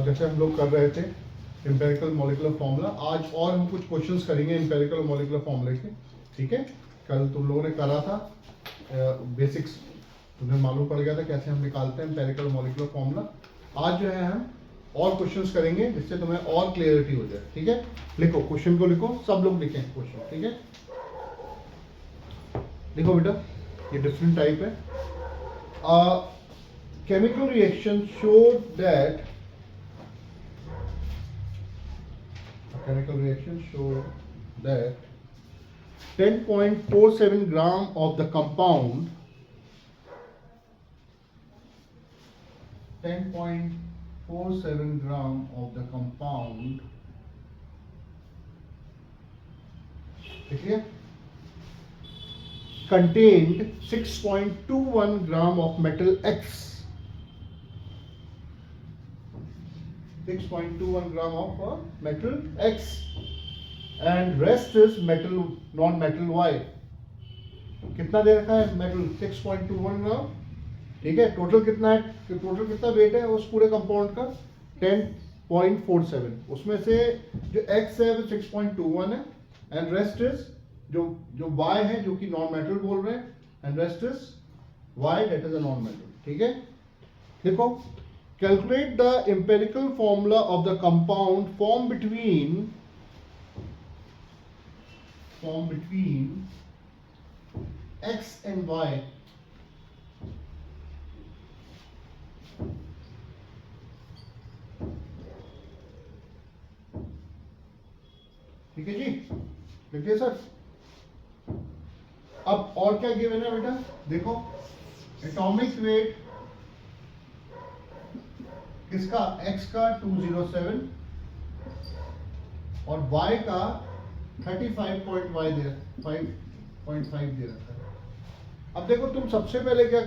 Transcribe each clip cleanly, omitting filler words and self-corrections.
जैसे हम लोग कर रहे थे एम्पिरिकल मॉलिक्यूलर फार्मूला, आज और हम कुछ क्वेश्चंस करेंगे एम्पिरिकल मॉलिक्यूलर फार्मूले के। ठीक है, कल तुम लोगों ने करा था बेसिक्स, तुम्हें मालूम पड़ गया था कैसे हम निकालते हैं एम्पिरिकल मॉलिक्यूलर फार्मूला। आज जो है हम और क्वेश्चंस करेंगे जिससे तुम्हें और क्लियरिटी हो जाए। ठीक है, लिखो क्वेश्चन को, लिखो सब लोग लिखें क्वेश्चन। ठीक है, देखो बेटा ये डिफरेंट टाइप है। Chemical reaction showed that chemical reaction showed that 10.47 gram of the compound 10.47 gram of the compound, देखिए, contained 6.21 gram of metal X, 6.21 gram of metal X, and rest is metal, non-metal Y। कितना दे रखा है metal 6.21 ग्राम। ठीक है, total कितना है, total कितना wait है उस पूरे कंपाउंड का 10.47, उसमें से जो X है वो 6.21 है, एंड रेस्ट इज जो Y है जो कि नॉन मेटल बोल रहे हैं, and rest is Y that is a non metal. ठीक है, देखो, calculate the empirical formula of the compound formed between X and Y। ठीक है जी, देखिए सर, अब और क्या गिवन है बेटा, देखो एटॉमिक वेट किसका, X का 207 और Y का 35.5 दे रखा है। अब देखो तुम सबसे पहले क्या,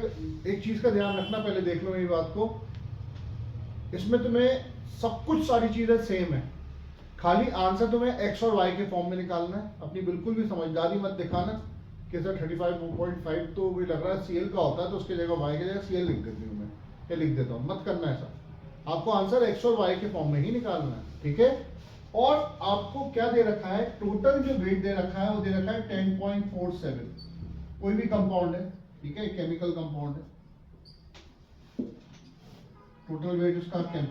एक चीज का ध्यान रखना, पहले देख लो मेरी बात को, इसमें तुम्हें सब कुछ सारी चीजें सेम है, खाली आंसर तुम्हें X और Y के फॉर्म में निकालना है। अपनी बिल्कुल भी समझदारी मत दिखाना कि सर 35.5 तो भी लग रहा है Cl का होता है तो उसकी जगह Y की जगह Cl लिख देती हूँ मैं, ये लिख देता हूँ, मत करना ऐसा। आपको आंसर X और Y के फॉर्म में ही निकालना है। ठीक है, और आपको क्या दे रखा है, टोटल जो वेट दे रखा है वो दे रखा है 10.47, कोई भी कंपाउंड है। ठीक है, केमिकल कंपाउंड है, टोटल वेट उसका क्या,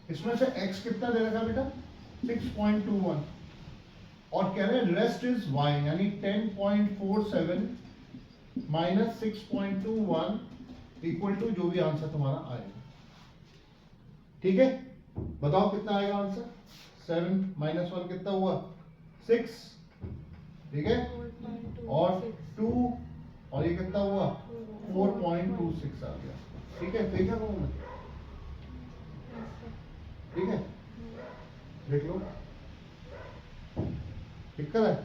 इसमें से X कितना दे रखा है बेटा 6.21, और कह रहे हैं रेस्ट इज Y, यानी 10.47 माइनस 6.21 इक्वल टू जो भी आंसर तुम्हारा आएगा। ठीक है, बताओ कितना आएगा आंसर, 7 माइनस 1 कितना हुआ 6। ठीक है, और 2 और ये कितना हुआ 4.26 आ गया। ठीक है, ठीक है, ठीक है, देख लो ठीक करा है,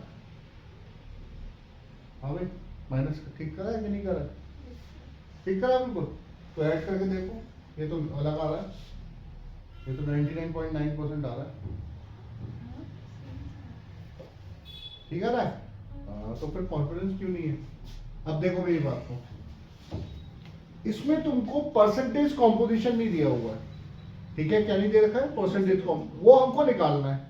हाँ भाई माइनस ठीक करा है कि नहीं करा है, ठीक करा बिल्कुल, तो ऐड करके देखो, ये तो अलग आ रहा है, ये तो 99.9% आ रहा है, ठीक है ना, तो फिर कॉन्फिडेंस क्यों नहीं है। अब देखो मेरी बात को, इसमें तुमको परसेंटेज कॉम्पोजिशन नहीं दिया हुआ है। ठीक है, क्या नहीं दे रखा है परसेंटेज कॉम्प, वो हमको निकालना है।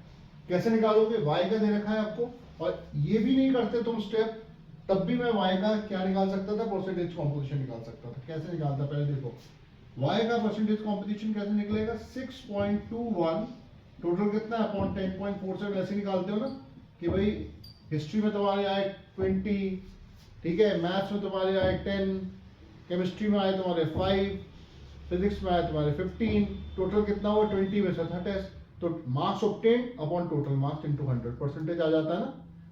कैसे निकालोगे, y का दे रखा है आपको, और ये भी नहीं करते तुम स्टेप, तब भी मैं y का क्या निकाल सकता था, परसेंटेज कॉम्पोजिशन निकाल सकता था। कैसे निकालता, पहले देखो y का परसेंटेज कॉम्पोजिशन कैसे निकलेगा, 6.21 टोटल कितना है अपॉन 10.47, ऐसे निकालते हो ना कि भाई हिस्ट्री में तुम्हारे आए 20, ठीक है, मैथ्स में तुम्हारे आए 10, केमिस्ट्री में आए तुम्हारे 5, फिजिक्स में आए तुम्हारे 15, टोटल कितना हुआ 20 में से 30, तो marks obtain upon total marks into 100 percentage आ जाता है ना,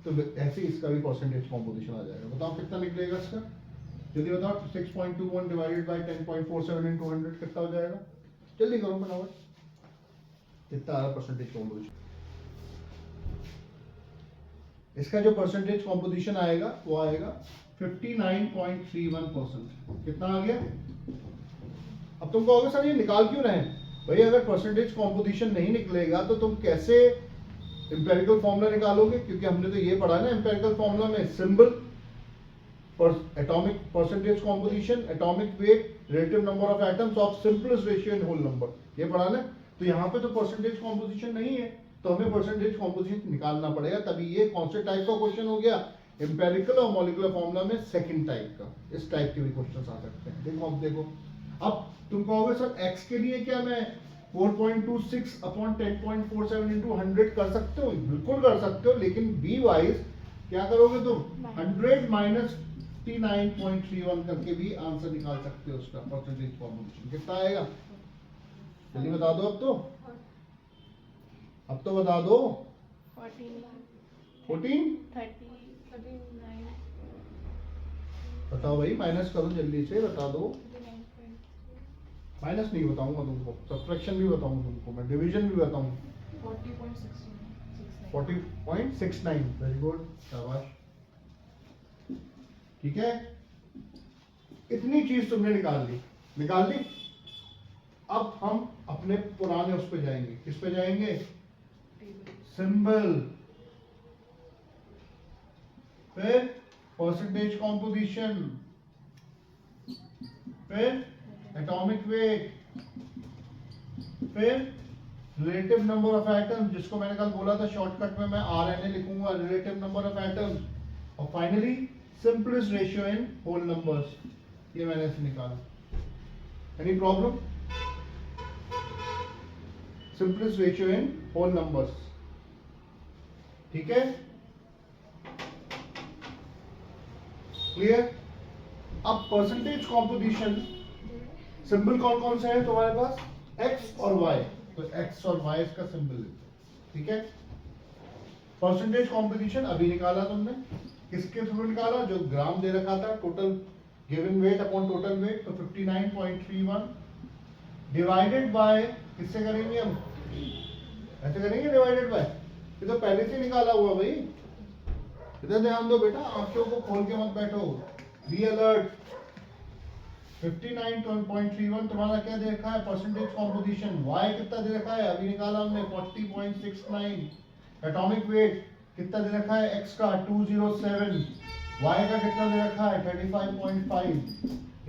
तो ऐसे ही इसका भी परसेंटेज कॉम्पोजिशन आ जाएगा। बताओ कितना निकलेगा इसका, जल्दी बताओ, 6.21 डिवाइडेड बाय 10.47 इनटू 100 कितना हो जाएगा, जल्दी करो फटाफट, कितना आ रहा परसेंटेज कॉम्पोजिशन। इसका जो परसेंटेज कॉम्पोजिशन आएगा वो आएगा 59.31%। कितना आ गया, अब तुम कहोगे सर ये निकाल क्यों रहे हैं, भाई अगर परसेंटेज कॉम्पोजिशन नहीं निकलेगा तो तुम कैसे एम्पिरिकल फॉर्मूला निकालोगे, क्योंकि हमने तो ये पढ़ा है ना एम्पिरिकल फॉर्मूला में, symbol, atomic percentage composition, atomic weight, relative number of atoms of simplest ratio in whole number, ये पढ़ा ना। तो यहाँ पे तो परसेंटेज कॉम्पोजिशन नहीं है, तो हमें परसेंटेज कॉम्पोजिशन निकालना पड़ेगा, तभी ये कौन से टाइप का क्वेश्चन हो गया, एम्पेरिकल और मॉलिक्यूलर फॉर्मूला में सेकंड टाइप का। इस टाइप के भी क्वेश्चन आ सकते हैं। देखो अब देखो, अब तुम कहोगे सर x के लिए क्या मैं 4.26 अपॉन 10.47 इंटू 100 कर सकते हो? बिल्कुल कर सकते हो, लेकिन b वाइज क्या करोगे तुम 100 माइनस 59.31 करके भी आंसर निकाल सकते हो उसका परसेंटेज फॉर्मूलेशन। कितना आएगा जल्दी बता दो। अब तो बता दो। 14 बताओ भाई, माइनस करो जल्दी से, बता दो। माइनस नहीं बताऊंगा तुमको, सब्ट्रैक्शन भी बताऊंगा तुमको, मैं डिवीजन भी बताऊंगा। 40.69। वेरी गुड, शाबाश। ठीक है, इतनी चीज तुमने निकाल ली। अब हम अपने पुराने उस पे जाएंगे। किस पे जाएंगे? सिंबल, फिर परसेंटेज कॉम्पोजिशन, फिर एटॉमिक वेट, फिर रिलेटिव नंबर ऑफ एटम्स, जिसको मैंने कल बोला था शॉर्टकट में मैं RNA लिखूंगा, रिलेटिव नंबर ऑफ एटम्स, और finally simplest ratio in whole numbers. ये मैंने ऐसे निकाला। Any problem? Simplest ratio in whole numbers. ठीक है, क्लियर? अब परसेंटेज कॉम्पोजिशन सिंबल कौन कौन से है तुम्हारे पास? x और y, तो x और y का सिंबल है। ठीक है, परसेंटेज कॉम्पोजिशन अभी निकाला तुमने, किसके थ्रू निकाला? जो ग्राम दे रखा था, total given weight upon total weight, तो 59.31 डिवाइडेड बाय, किससे करेंगे हम? ऐसे करेंगे डिवाइडेड बाय, ये तो पहले से निकाला हुआ भाई। इधर ध्यान दो बेटा, आंखों को खोल के मत बैठो, बी अलर्ट। 59.31 तुम्हारा क्या दे रखा है? Percentage composition. y कितना दे रखा है? अभी निकाला हमने 40.69। एटॉमिक वेट कितना दे रखा है? x का 207। y का कितना दे रखा है? 35.5।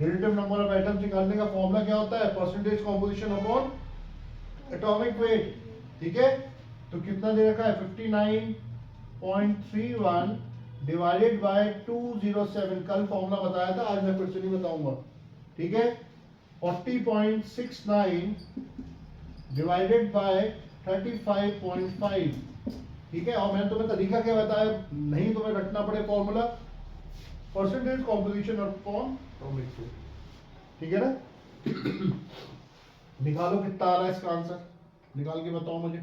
रिलेटिव नंबर ऑफ एटम्स निकालने का फॉर्मूला क्या होता है? Percentage composition upon atomic weight. ठीक है, तो कितना दे रखा है? 59.31 डिवाइडेड बाय 207। कल फॉर्मूला बताया था, आज मैं फिर से नहीं बताऊंगा। ठीक है, 40.69 डिवाइडेड बाय 35.5। ठीक है, और मैंने तुम्हें तरीका क्या बताया, नहीं तुम्हें रटना पड़े फॉर्मूला, परसेंटेज कॉम्पोजिशन और फॉर्म। ठीक है ना? निकालो कितना आ रहा है इसका आंसर, निकाल के बताओ मुझे,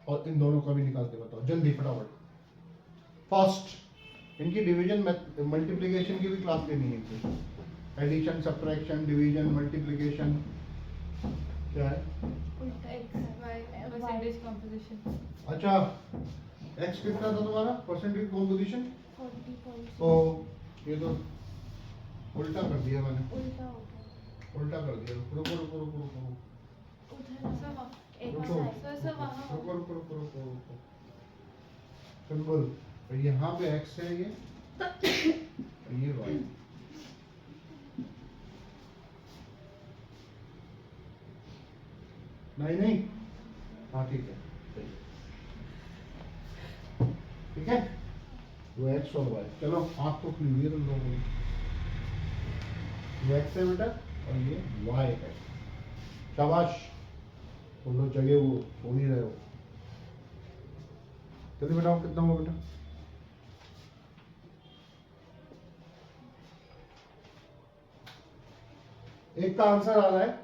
और इन दोनों का भी निकाल के बताओ जल्दी फटाफट फास्ट। इनकी डिवीजन मल्टीप्लिकेशन की भी क्लास लेनी है। एडिशन, सब्ट्रैक्शन, डिवीजन, मल्टीप्लिकेशन क्या है? Percentage composition. अच्छा, x कितना था तुम्हारा परसेंटेज कॉम्पोजिशन? 40.6। तो ये तो उल्टा कर दिया मैंने, उल्टा कर दिया। रुको रुको रुको रुको रुको, सिंबल यहाँ पे x है, ये y। नहीं, हाँ ठीक है, ठीक है, वो x और y। चलो आँख तो क्लियर हम लोगों ने, ये x है बेटा और ये y है। शाबाश, तुम लोग जगह वो छोड़ ही रहे हो। जल्दी बताओ कितना हुआ बेटा? एक का आंसर आ रहा है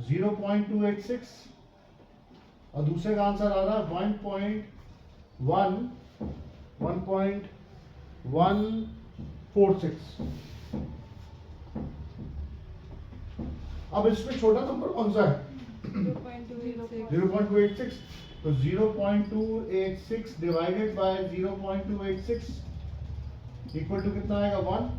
0.286 और दूसरे का आंसर आ रहा है 1.146। अब इसमें छोटा नंबर कौन सा है? 0.286। तो 0.286 डिवाइडेड बाय 0.286 इक्वल टू कितना आएगा? 1।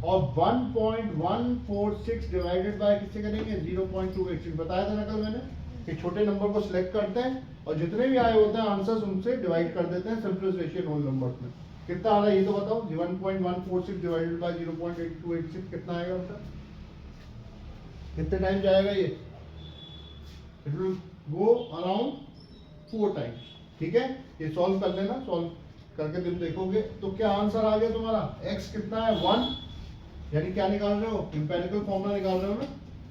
और 1.146 डिवाइडेड बाय किससे करेंगे? 0.286। बताया था ना कल मैंने कि छोटे नंबर को सिलेक्ट करते हैं और जितने भी आए होते हैं आंसर्स उनसे डिवाइड कर देते हैं सिंपलेस्ट रेशियो होल नंबर्स में। कितना आ रहा है ये तो बताओ? 1.146 डिवाइडेड बाय 0.286 कितना आएगा उसका? कितने टाइम जाएगा ये? It will go around 4 times. ठीक है, ये सॉल्व कर लेना, सॉल्व करके तुम देखोगे तो क्या आंसर आ गया तुम्हारा। x कितना है 1, यानी क्या निकाल रहे हो, इंपेरिकल फॉर्मूला निकाल रहे हो ना,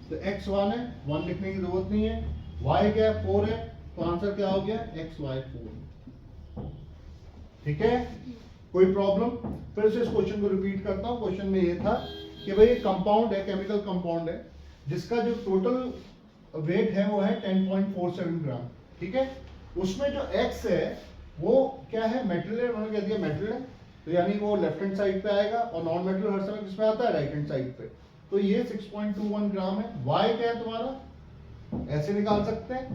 तो x 1 है, 1 लिखने की जरूरत नहीं है। y क्या है 4 है, तो आंसर क्या हो गया x y 4। ठीक है, कोई प्रॉब्लम। फिर से इस क्वेश्चन को रिपीट करता हूं। क्वेश्चन में ये था कि भाई कंपाउंड है, केमिकल कंपाउंड है, जिसका जो टोटल वेट है वो है 10.47 ग्राम। ठीक है, उसमें जो x है वो क्या है, मेटल है, उन्होंने कह दिया मेटल है, तो यानी वो लेफ्ट हैंड साइड पे आएगा, और नॉन मेटल हर समय किसमें आता है, राइट हैंड साइड पे। तो ये 6.21 ग्राम है। y क्या है तुम्हारा, ऐसे निकाल सकते हैं,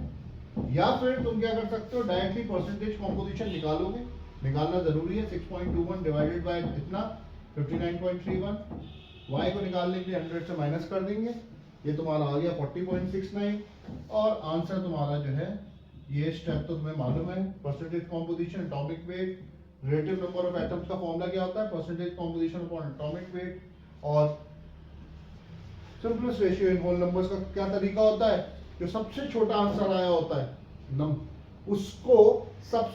या फिर तुम क्या कर सकते हो, डायरेक्टली परसेंटेज कॉम्पोजिशन निकालोगे, निकालना जरूरी है। 6.21 डिवाइडेड बाय इतना 59.31, y को निकालने के लिए 100 से माइनस कर देंगे, ये तुम्हारा आ गया 40.69। और आंसर तुम्हारा जो है, ये स्टेप तो तुम्हें मालूम है, percentage composition, atomic weight, relative number of atoms का फॉर्मूला क्या होता है, percentage composition upon atomic weight, और simplest ratio in whole numbers का क्या तरीका होता है, जो सबसे छोटा आंसर आया होता है उसको सब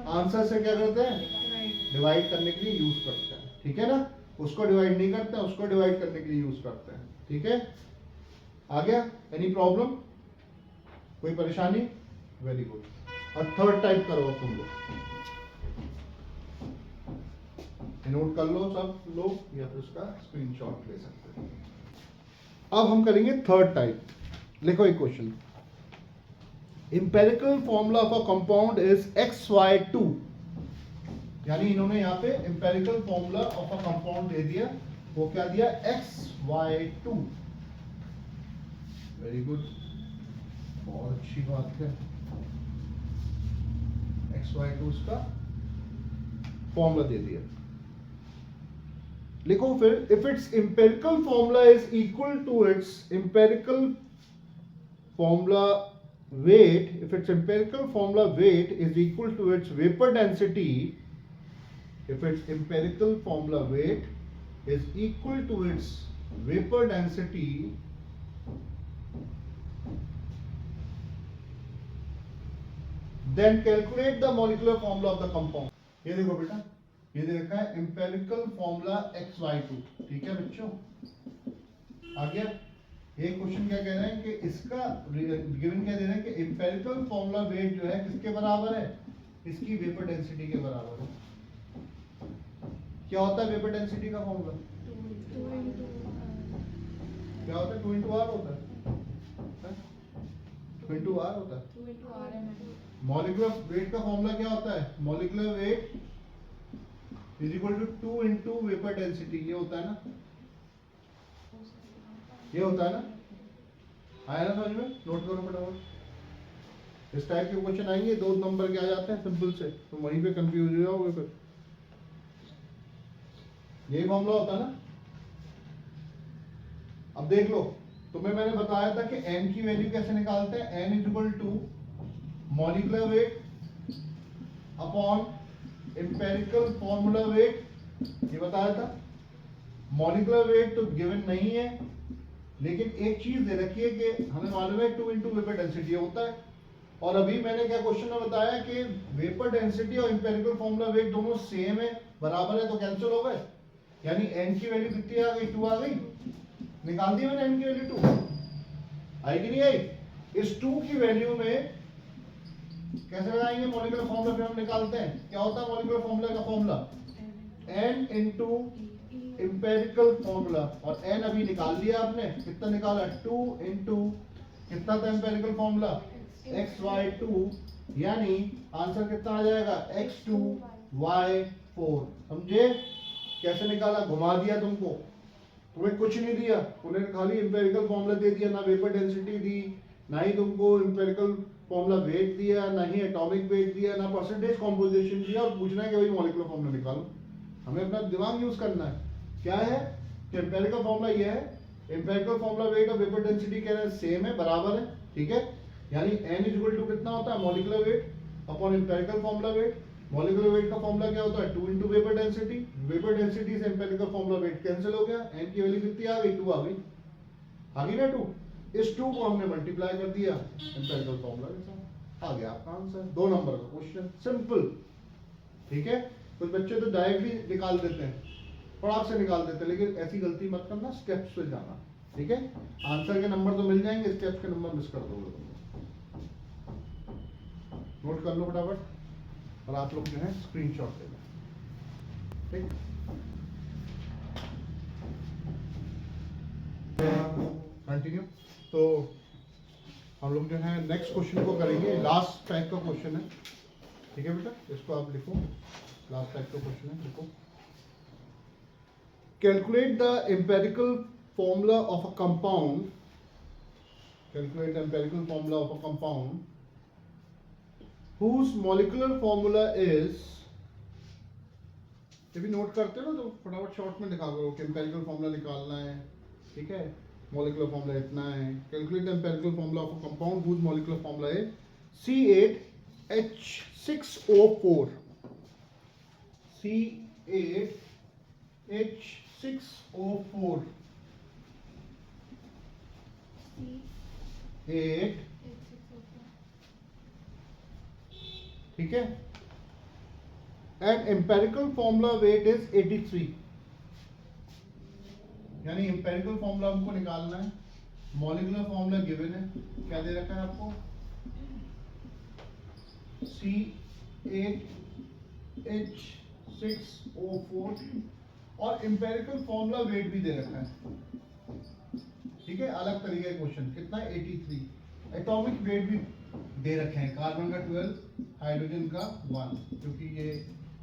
आंसर से क्या करते हैं, डिवाइड करने के लिए यूज करते हैं। ठीक है ना, उसको डिवाइड नहीं करते हैं, उसको डिवाइड करने के लिए यूज करते हैं। ठीक है, आ गया, एनी प्रॉब्लम, कोई परेशानी, वेरी गुड। और थर्ड टाइप करो अब तुम लोग, नोट कर लो सब लोग, या फिर उसका स्क्रीनशॉट ले सकते हैं। अब हम करेंगे थर्ड टाइप। लिखो एक question, empirical formula of a compound is XY2, यानी इन्होंने यहाँ पे empirical formula of a compound दे दिया, वो क्या दिया, XY2। वेरी गुड, बहुत अच्छी बात है, XY2 उसका फॉर्मूला दे दिया। लिखो फिर, if its empirical formula is equal to its empirical formula weight, if its empirical formula weight is equal to its vapor density, if its empirical formula weight is equal to its vapor density, then calculate the molecular formula of the compound। ये देखो बेटा, ये दे रखा है empirical formula XY2। ठीक है बच्चों, आ गया। एक क्वेश्चन क्या कह रहे हैं कि इसका गिवन क्या दे रहे हैं कि इंपेरिकल फॉर्मूला वेट जो है किसके बराबर है, इसकी वेपर डेंसिटी के बराबर है। क्या होता है वेपर डेंसिटी का फॉर्मूला, क्या होता है, 2 into R होता है, 2 into R होता है। मॉलिक्यूलर वेट का फॉर्मूला क्या होता है, molecular weight is equal to 2 into vapour density, ये होता है ना, ये होता है ना, आया ना समझ में, नोट करो फटाफट। इस टाइप के क्वेश्चन आएंगे, 2 नंबर के आ जाते हैं सिंपल से, तो वहीं पे कंफ्यूज हो जाओगे फिर। यही मामला होता है ना। अब देख लो, तुम्हें मैंने बताया था कि n की वैल्यू कैसे निकालते हैं, n is equal to molecular weight upon empirical formula weight, ये बताया था। मॉलिक्यूलर वेट तो गिवन नहीं है, लेकिन एक चीज दे रखी है कि हमें मालूम है 2 into वेपर डेंसिटी होता है, और अभी मैंने क्या क्वेश्चन में बताया कि वेपर डेंसिटी और इंपेरिकल फॉर्मूला वेट दोनों सेम है, बराबर है, तो कैंसिल हो गए, यानी n की वैल्यू कितनी आ गई, 2 आ गई, निकाल दी मैंने n की वैल्यू 2, आई कि नहीं आई। इस 2 की वैल्यू में कैसे लगाएंगे मॉलिक्यूलर फॉर्मूला, फिर हम निकालते हैं क्या होता है मॉलिक्यूलर फॉर्मूला का formula, n into empirical formula, और n अभी निकाल लिया आपने, कितना निकाला, 2 into कितना था इंपेरिकल फॉर्मूला, XY2, यानी आंसर कितना आ जाएगा, X2 Y4। समझे कैसे निकाला, घुमा दिया तुमको, तुम्हें कुछ नहीं दिया, उन्हें खाली इंपेरिकल फॉर्मूला दे दिया, ना वेपर डेंसिटी दी, ना ही तुमको इंपेरिकल फॉर्मूला वेट दिया, ना ही एटॉमिक वेट दिया, ना परसेंटेज कॉम्पोजिशन दिया, और पूछना है कि भाई मॉलिक्यूलर फॉर्मूला निकालो। हमें अपना दिमाग यूज करना है। क्या है कि इंपेरिकल फॉर्मूला ये है, इंपेरिकल फॉर्मूला वेट और वेपर डेंसिटी कह रहे हैं सेम है, बराबर है। ठीक है, यानी n इज इक्वल टू कितना होता है, molecular weight upon empirical formula wait. Molecular weight का फॉर्मूला क्या होता है, 2 into vapour density, vapour density से इंपेरिकल फॉर्मूला वेट कैंसिल हो गया, n की वैल्यू कितनी आ गई, 2 आ गई, आ गई ना 2। इस 2 को हमने मल्टीप्लाई कर दिया एम्पिरिकल फॉर्मूला के साथ, आ गया आपका आंसर। 2 नंबर का क्वेश्चन, सिंपल। ठीक है, कुछ बच्चे तो डायरेक्टली निकाल देते हैं, फटाक से निकाल देते हैं, लेकिन ऐसी गलती मत करना, स्टेप्स पे जाना। ठीक है, आंसर के नंबर तो मिल जाएंगे, स्टेप्स के नंबर मिस कर दोगे तुम। नोट कर लो फटाफट, और आप लोग जो है स्क्रीनशॉट ले लें। ठीक, कंटिन्यू। तो हम लोग जो है नेक्स्ट क्वेश्चन को करेंगे, लास्ट टाइप का क्वेश्चन है। ठीक है बेटा, इसको आप लिखो, लास्ट टाइप का क्वेश्चन है, लिखो। Calculate the empirical formula of a compound, calculate the empirical formula of a compound whose molecular formula is, जब भी नोट करते हो ना तो फटाफट शॉर्ट में लिखा करो कि एम्पिरिकल फॉर्मूला निकालना है। ठीक है, molecular formula इतना है। Calculate the empirical formula of a compound whose molecular formula is C8H6O4, C8H6O4, 8, ठीक है, and empirical formula weight is 83, यानी एम्पेरिकल फॉर्मूला हमको निकालना है, मॉलिक्यूलर फॉर्मूला गिवन है, क्या दे रखा है आपको, C8H6O4, और एम्पेरिकल फॉर्मूला वेट भी दे रखा है। ठीक है, अलग तरीके का क्वेश्चन, कितना है 83, एटॉमिक वेट भी दे रखे हैं, कार्बन का 12, हाइड्रोजन का 1, क्योंकि ये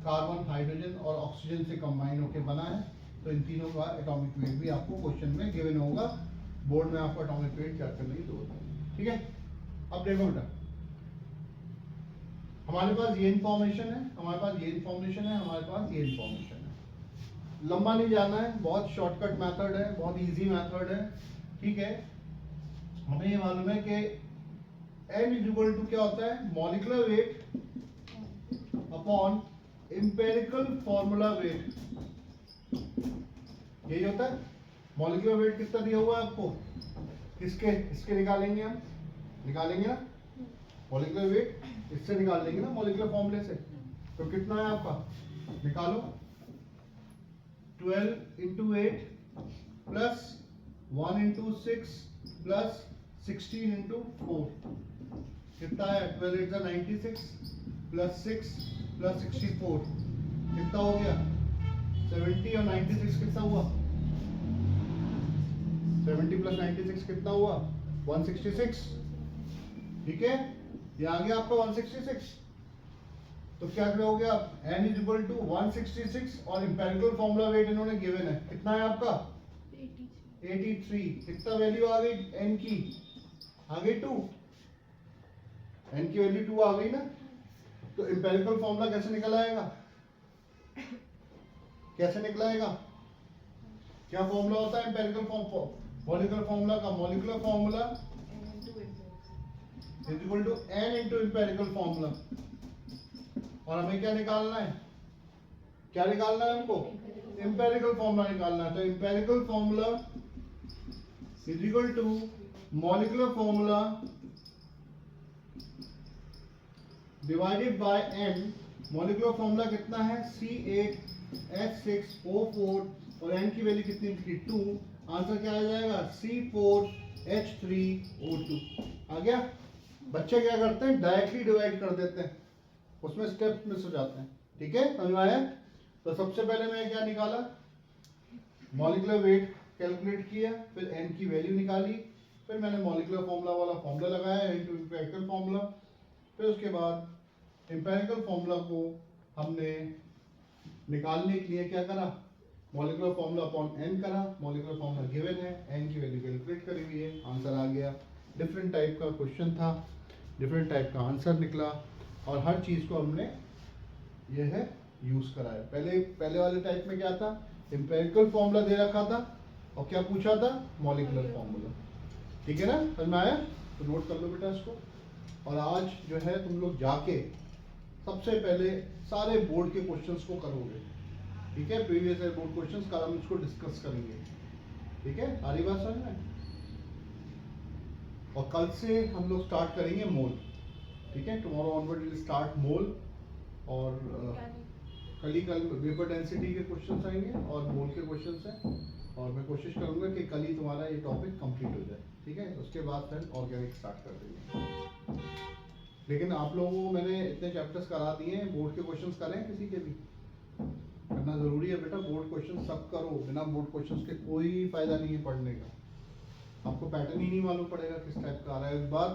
कार्बन, हाइड्रोजन और ऑक्सीजन से कंबाइन होकर बना है, तो इन तीनों का एटॉमिक वेट भी आपको क्वेश्चन में गिवन होगा। बोर्ड में आपको एटॉमिक वेट चेक करने की जरूरत है। ठीक है, अब देखो बेटा, हमारे पास ये इन्फॉर्मेशन है, हमारे पास ये इन्फॉर्मेशन है, हमारे पास ये इन्फॉर्मेशन है। लंबा नहीं जाना है, बहुत शॉर्टकट मेथड है, बहुत इजी मेथड है। ठीक है, हमें ये मालूम है कि n इक्वल टू क्या होता है, molecular weight upon empirical formula wait, यही होता है। मॉलिक्यूलर वेट कितना दिया हुआ है आपको, किसके, इसके निकालेंगे हम, निकालेंगे ना मॉलिक्यूलर वेट, इससे निकाल लेंगे ना मॉलिक्यूलर फॉर्मूले से। तो कितना है आपका, निकालो, 12 into 8 plus 1 into 6 plus 16 into 4, कितना है, 12 8 96 प्लस 6 प्लस 64, कितना हो गया 70, और 96 कितना हुआ, 70 प्लस 96 कितना हुआ 166। ठीक है, ये आ गया आपका 166। तो क्या करोगे आप, n इज इक्वल टू 166, और एम्पिरिकल फॉर्मूला वेट इन्होंने गिवन है, कितना है आपका 83, कितना वैल्यू आ गई n की, आ गई 2, n की वैल्यू 2 आ गई ना। तो एम्पिरिकल फॉर्मूला कैसे निकल आएगा, कैसे निकलाएगा, क्या फॉर्मूला होता है एम्पिरिकल मॉलिक्यूलर फॉर्मूला का, molecular formula is equal to n into empirical formula. और हमें क्या निकालना है, क्या निकालना है हमको, एम्पिरिकल फॉर्मूला निकालना है। तो empirical formula is equal to molecular formula divided by n। Molecular formula कितना है, C8H6O4, और n की वैल्यू कितनी थी 2, आंसर क्या आ जाएगा C4H3O2। आ गया। बच्चे क्या करते हैं, डायरेक्टली डिवाइड कर देते हैं, उसमें स्टेप्स मिस हो जाते हैं। ठीक है, समझ में आया। तो सबसे पहले मैं क्या निकाला, मॉलिक्यूलर वेट कैलकुलेट किया, फिर n की वैल्यू निकाली, फिर मैंने मॉलिक्यूलर फॉर्मूला वाला फॉर्मूला लगाया इनटू एम्पिरिकल फॉर्मूला, फिर उसके बाद एम्पिरिकल फॉर्मूला को हमने निकालने के लिए क्या करा, मॉलिक्यूलर फॉर्मूला अपॉन n करा, मॉलिक्यूलर फॉर्मूला गिवन है, n की वैल्यू कैलकुलेट करी हुई है, आंसर आ गया। डिफरेंट टाइप का क्वेश्चन था, डिफरेंट टाइप का आंसर निकला, और हर चीज़ को हमने ये है यूज़ कराया। पहले वाले टाइप में क्या था, एम्पिरिकल फॉर्मूला दे रखा था, और क्या पूछा था, मॉलिक्यूलर फॉर्मूला। ठीक है ना, समझ में आया। तो नोट कर लो बेटा इसको। और आज जो है तुम लोग जाके सबसे पहले सारे बोर्ड के क्वेश्चंस को करोगे। ठीक है, प्रीवियस ईयर बोर्ड क्वेश्चंस कल हम इसको डिस्कस करेंगे। ठीक है, आ रही बात समझ में। और कल से हम लोग स्टार्ट करेंगे मोल, ठीक है। टुमारो ऑनवर्ड विल स्टार्ट मोल, और कल वेपर डेंसिटी के क्वेश्चंस आएंगे और मोल के क्वेश्चंस हैं, और मैं कोशिश करूंगा कि कल ही तुम्हारा ये टॉपिक कंप्लीट हो जाए, ठीक है। उसके बाद फिर ऑर्गेनिक स्टार्ट कर देंगे। लेकिन आप लोगों को मैंने इतने चैप्टर्स करा दिए हैं, बोर्ड के क्वेश्चंस करें किसी के भी, करना जरूरी है बेटा। बोर्ड क्वेश्चन सब करो, बिना बोर्ड क्वेश्चंस के कोई फायदा नहीं है पढ़ने का। आपको पैटर्न ही नहीं मालूम पड़ेगा किस टाइप का आ रहा है। इस बार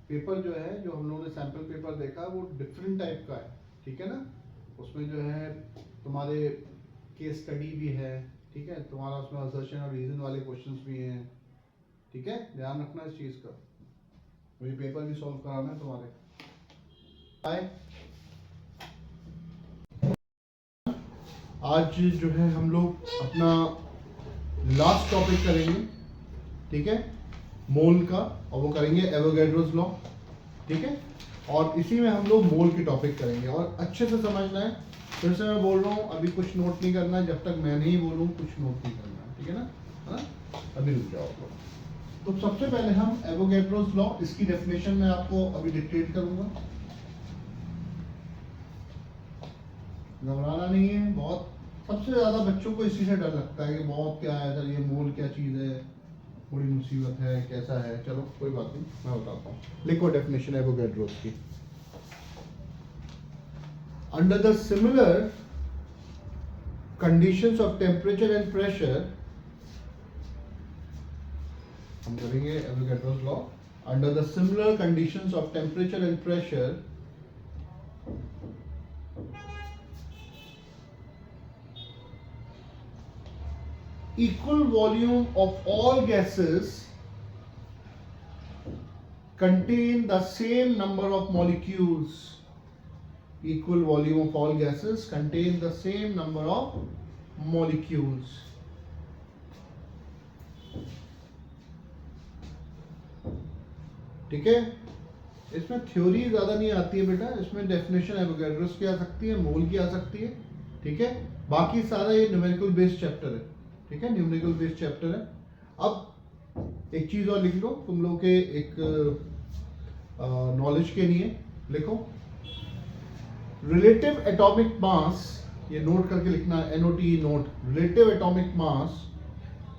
पेपर जो है, जो हम लोगों ने सैंपल पेपर देखा, वो डिफरेंट टाइप का है, ठीक है ना। उसमें जो है तुम्हारे केस स्टडी भी है, ठीक है, तुम्हारा उसमें असर्शन और रीजन वाले क्वेश्चंस भी हैं, ठीक है। ध्यान रखना इस चीज का, मुझे पेपर भी सॉल्व कराना है तुम्हारे। बाय। आज जो है हम लोग अपना लास्ट टॉपिक करेंगे, ठीक है, मोल का, और वो करेंगे एवोगैड्रोस लॉ, ठीक है। और इसी में हम लोग मोल की टॉपिक करेंगे, और अच्छे से समझना है। फिर से मैं बोल रहा हूँ, अभी कुछ नोट नहीं करना है जब तक मैं नहीं बोलूँ, कुछ नोट नहीं करना है, ठीक है ना, हाँ। अभी रुक जाओ आप लोग। तो सबसे पहले हम एवोगैड्रोस लॉ, इसकी डेफिनेशन मैं आपको अभी डिक्टेट करूंगा, घबराना नहीं है बहुत। सबसे ज्यादा बच्चों को इसी से डर लगता है कि बहुत क्या है सर, ये मोल क्या चीज है, बड़ी मुसीबत है, कैसा है। चलो कोई बात नहीं, मैं बताता हूँ। लिखो डेफिनेशन एवोगैड्रोस की। Under the similar conditions of temperature and pressure, हम करेंगे Avogadro's law. Under the similar conditions of temperature and pressure, equal volume of all gases contain the same number of molecules. Equal volume of all gases contain the same number of molecules. ठीक है, इसमें theory ज्यादा नहीं आती है बेटा, इसमें definition Avogadro's की आ सकती है, मोल की आ सकती है, ठीक है। बाकी सारा ये न्यूमेरिकल बेस्ड चैप्टर है, ठीक है, न्यूमेरिकल बेस्ड चैप्टर है। अब एक चीज और लिख लो तुम लोग के एक नॉलेज के लिए, लिखो रिलेटिव एटॉमिक मास, ये नोट करके लिखना है, NOT नोट, रिलेटिव एटॉमिक मास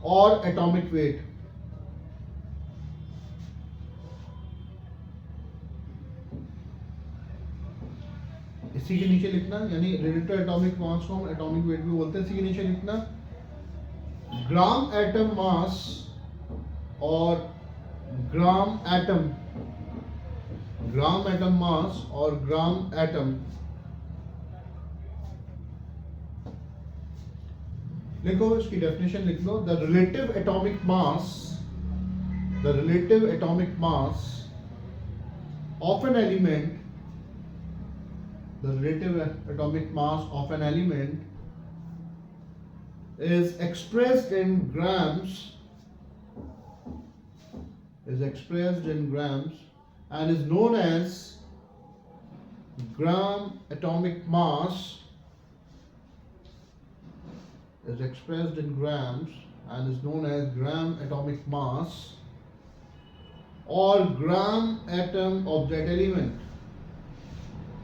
और एटॉमिक वेट। इसी के नीचे लिखना, यानी रिलेटिव एटॉमिक मास को हम एटॉमिक वेट भी बोलते हैं। इसी के नीचे लिखना ग्राम एटम मास और ग्राम एटम, ग्राम एटम मास और ग्राम एटम। लिखो इसकी डेफिनेशन लिख लो। The relative atomic mass, the relative atomic mass of an element, the relative atomic mass of an element is expressed in grams, and is known as gram atomic mass, is expressed in grams and is known as gram atomic mass or gram atom of that element,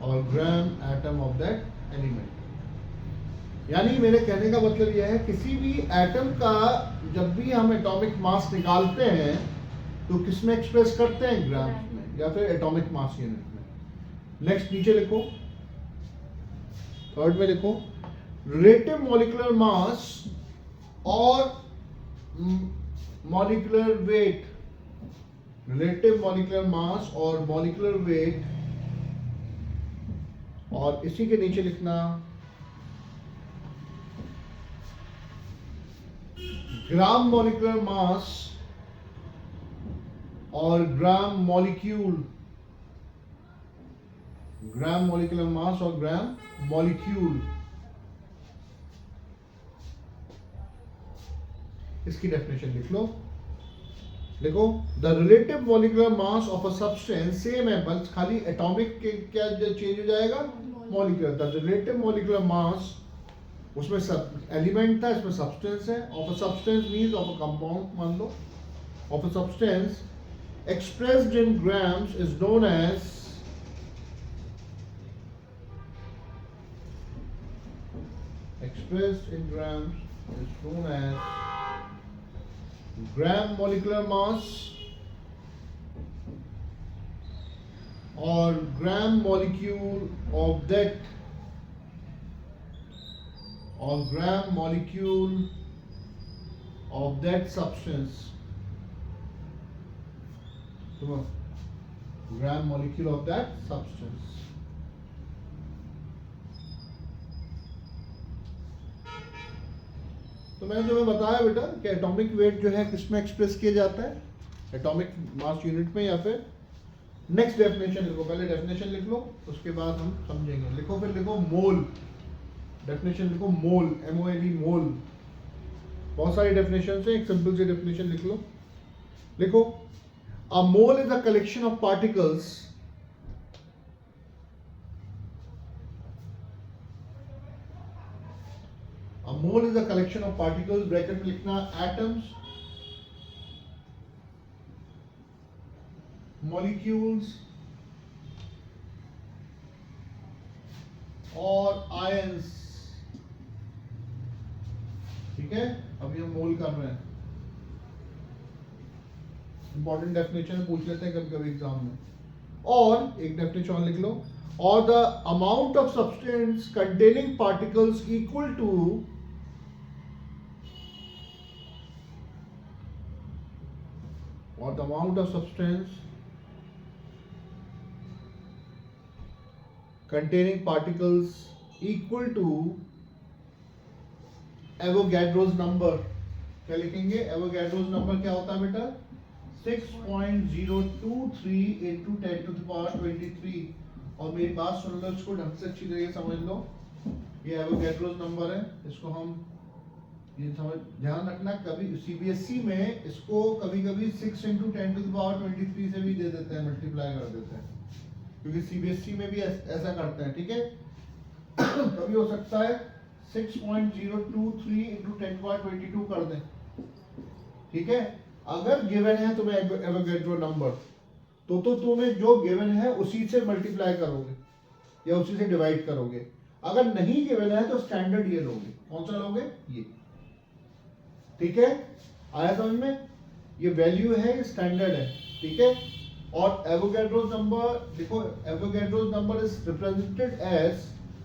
और gram atom of that element. यानी मेरे कहने का मतलब यह है, किसी भी एटम का जब भी हम एटॉमिक मास निकालते हैं तो किस में एक्सप्रेस करते हैं, ग्राम्स में या फिर एटॉमिक मास यूनिट में। नेक्स्ट नीचे लिखो, थर्ड में लिखो रिलेटिव मॉलिक्यूलर मास और molecular weight, relative molecular mass और मॉलिक्यूलर वेट। और इसी के नीचे लिखना ग्राम मॉलिक्यूलर मास और gram molecule, gram molecular mass और ग्राम मॉलिक्यूल। इसकी डेफिनेशन लिख लो, देखो the relative molecular mass of a substance same है, बस खाली एटॉमिक के क्या चेंज हो जाएगा, molecular. The relative molecular mass, उसमें सब एलिमेंट था, इसमें सब्सटेंस है, of a substance means of a compound मान लो, of a substance expressed in grams is known as gram molecular mass or gram molecule of that substance. Gram molecule of that substance. तो मैंने तुम्हें बताया बेटा कि atomic weight जो है किसमें एक्सप्रेस किया जाता है, एटॉमिक मास यूनिट में या फिर नेक्स्ट डेफिनेशन लिखो, पहले डेफिनेशन लिख लो उसके बाद हम समझेंगे। लिखो फिर लिखो मोल, डेफिनेशन लिखो मोल, MOLE मोल। बहुत सारी डेफिनेशन है, एक सिंपल सी डेफिनेशन लिख लो। लिखो a mole is a collection of particles A mole is a collection of particles, bracket में लिखना atoms, molecules और ions। ठीक है, अभी हम मोल कर रहे हैं, इंपॉर्टेंट डेफिनेशन पूछ लेते हैं कभी कभी एग्जाम में। और एक डेफिनेशन और लिख लो, और the amount of substance containing particles equal to or the amount of substance containing particles equal to Avogadro's number। क्या लिखेंगे? Avogadro's number क्या होता है बेटा? 6.023 into 10 to the power 23। और मेरी बात सुन लो, इसको ढंग से अच्छी तरीके समझ लो। ये Avogadro's number है, इसको हम ये समझ ध्यान रखना, कभी CBSE में इसको कभी कभी 6 into 10 to the power 23 से भी दे देते हैं, मल्टीप्लाई कर देते हैं, क्योंकि CBSE में भी ऐसा करते हैं। ठीक है, कभी हो सकता है 6.023 into 10 to the power 22 कर दें। ठीक है, अगर गिवन है तुम्हें एवोगैड्रो नंबर तो तुम्हें जो गिवन है उसी से मल्टीप्लाई करोगे या उसी से डिवाइड करोगे। अगर नहीं गिवन है तो स्टैंडर्ड ये लोगे। कौन सा लोगे? ये। ठीक है, आया समझ में? ये वैल्यू है, ये स्टैंडर्ड है। ठीक है, और एवोगैड्रोस नंबर देखो, Avogadro's number is represented as,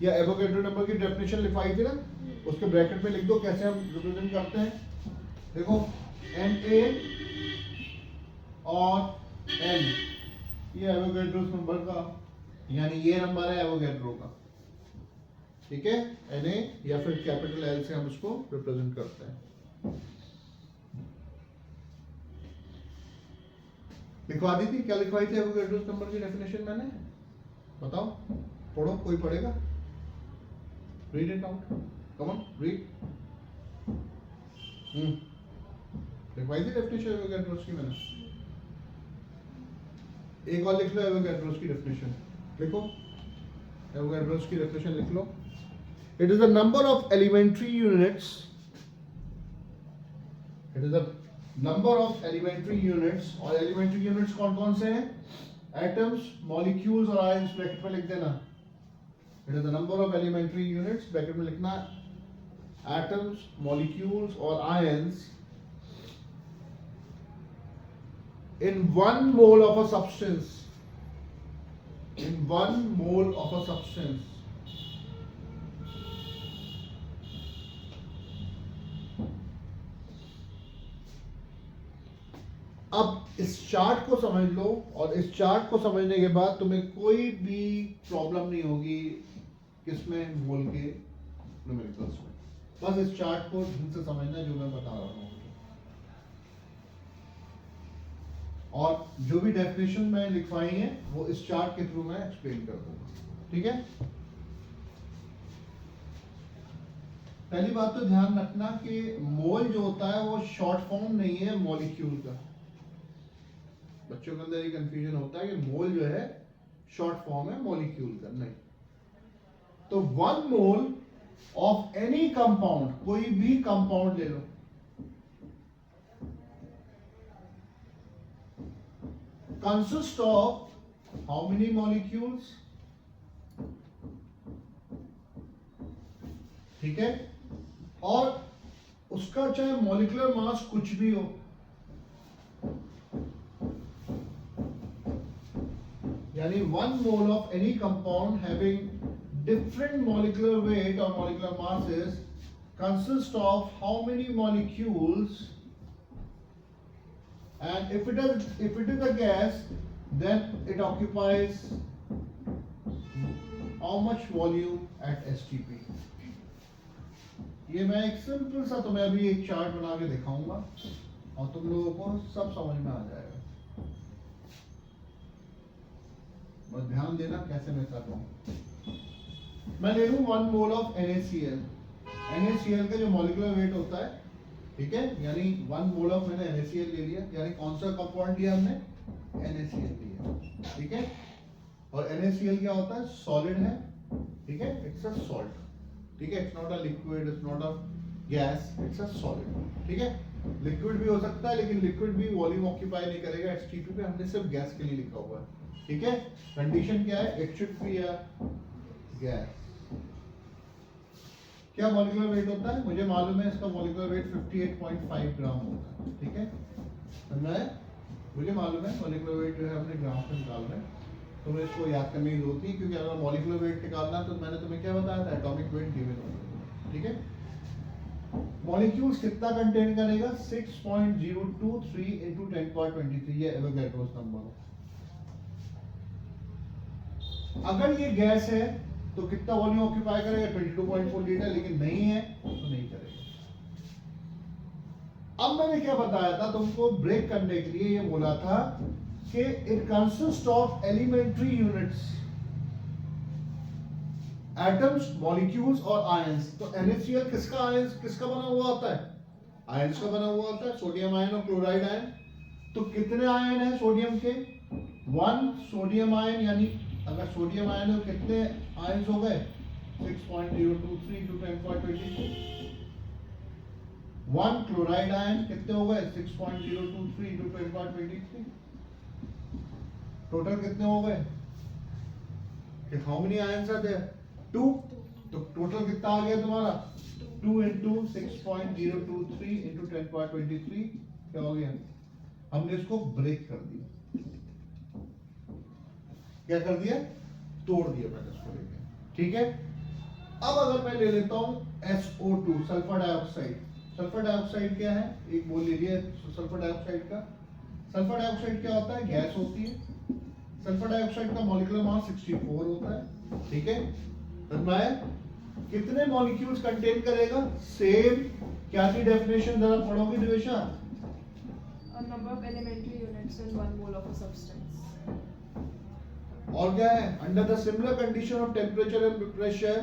या एवोगैड्रो नंबर की डेफिनेशन लिखवाई थी ना, उसके ब्रैकेट में लिख दो कैसे हम रिप्रेजेंट करते हैं। देखो Na और N, ये एवोगैड्रोस नंबर का, यानी ये नंबर है एवोगैड्रो का। ठीक है, Na या फिर कैपिटल L से हम इसको रिप्रेजेंट करते हैं। लिखवा दी थी, क्या लिखवाई थी एवोगैड्रोस नंबर की डेफिनेशन मैंने? बताओ, पढ़ो, कोई पढ़ेगा? Read it out, come on read. लिखवाई थी डेफिनेशन एवोगैड्रोस की मैंने? एक और लिख लो एवोगैड्रोस की डेफिनेशन, लिखो एवोगैड्रोस की डेफिनेशन लिख लो। It is the number of elementary units, it is the number of elementary units, और एलिमेंट्री यूनिट्स कौन कौन से हैं? एटम्स, मॉलिक्यूल्स और आयंस। ब्रैकेट में लिख देना, it is the number of elementary units, bracket में लिखना एटम्स, मॉलिक्यूल्स और ions in 1 mole of a substance, in 1 mole of a substance। अब इस चार्ट को समझ लो, और इस चार्ट को समझने के बाद तुम्हें कोई भी प्रॉब्लम नहीं होगी किसमें? मोल के न्यूमेरिकल्स में। बस इस चार्ट को ढंग से समझना जो मैं बता रहा हूँ, और जो भी डेफिनेशन मैं लिखवाई है वो इस चार्ट के थ्रू मैं एक्सप्लेन कर दूंगा। ठीक है, पहली बात तो ध्यान रखना कि मोल जो होता है वो शॉर्ट फॉर्म नहीं है मॉलिक्यूल का। बच्चों के अंदर ये कंफ्यूजन होता है कि मोल जो है शॉर्ट फॉर्म है मॉलिक्यूल का, नहीं। तो 1 मोल ऑफ एनी कंपाउंड, कोई भी कंपाउंड ले लो, consist of how many molecules, ठीक है, और उसका चाहे मॉलिक्यूलर मास कुछ भी हो, यानी 1 mole of any compound having different molecular weight or molecular masses consists of how many molecules, and if it is a gas, then it occupies how much volume at STP. ये मैं एक simple सा तुम्हें अभी एक chart बना के दिखाऊंगा और तुम लोगों को सब समझ में आ जाएगा। बस ध्यान देना कैसे मैं कर रहा हूँ। मैं ले लूँ 1 मोल ऑफ NaCl। NaCl का जो मॉलिक्यूलर वेट होता है, ठीक है, यानी 1 मोल ऑफ मैंने NaCl ले लिया, यानी कौन सा कंपाउंड लिया हमने, NaCl लिया, ठीक है। और NaCl क्या होता है, सॉलिड है, ठीक है, इट्स अ सॉल्ट, ठीक है, it's not a liquid, it's not a gas, it's a solid, ठीक है। लिक्विड भी हो सकता है, लेकिन लिक्विड भी वॉल्यूम ऑक्यूपाई नहीं करेगा STP पे, हमने सिर्फ गैस के लिए लिखा हुआ है, ठीक है। कंडीशन क्या है, it should be a gas. क्या मॉलिक्यूलर वेट होता है, मुझे मालूम है इसका मॉलिक्यूलर वेट 58.5 ग्राम होता है, ठीक है। तो मुझे मालूम है मॉलिक्यूलर वेट जो है हमने ग्राम में निकालना है, तुम्हें इसको याद करने की जरूरत नहीं, क्योंकि अगर मॉलिक्यूलर वेट निकालना तो मैंने तुम्हें क्या बताया था, एटॉमिक वेट गिवन होगा, ठीक है। मॉलिक्यूल्स कितना कंटेन करेगा, 6.023 into 1023, ये एवोगैड्रोस नंबर। अगर ये गैस है तो कितना वॉल्यूम ऑक्यूपाई करेगा, 22.4 लीटर, लेकिन नहीं है तो नहीं करेगा। अब मैंने क्या बताया था तुमको, ब्रेक करने के लिए ये बोला था कि it consist of elementary units, atoms, molecules और आयंस। तो NaCl किसका आयंस, किसका बना हुआ होता है, आयंस का बना हुआ होता है, सोडियम आयन और क्लोराइड आयन। तो कितने आयन है सोडियम के, 1 सोडियम आयन, यानी अगर सोडियम आयन हो कितने आयंस हो गए, 6.023 into 1023। 1 क्लोराइड आयन कितने हो गए, 6.023 into 1023। टोटल कितने हो गए, how many ions are there, 2। तो टोटल कितना आ गया तुम्हारा, 2 into 6.023 into 1023, क्या हो गया, हमने इसको ब्रेक कर दिया। क्या कर दिया, तोड़ दिया मैंने इसको लेके, ठीक है। अब अगर मैं ले लेता हूं SO2, sulphur dioxide. Sulphur dioxide क्या है, एक बोल लीजिए सल्फर डाइऑक्साइड का। सल्फर डाइऑक्साइड क्या होता है, गैस होती है। सल्फर डाइऑक्साइड का मॉलिक्यूलर मास 64 होता है, ठीक है। तो मैं कितने मॉलिक्यूल्स कंटेन करेगा, सेम, क्या थी डेफिनेशन, जरा पढ़ोगे दिवेशा, A number of elementary units in 1 mole of a substance. और क्या है, under the similar condition of temperature and pressure,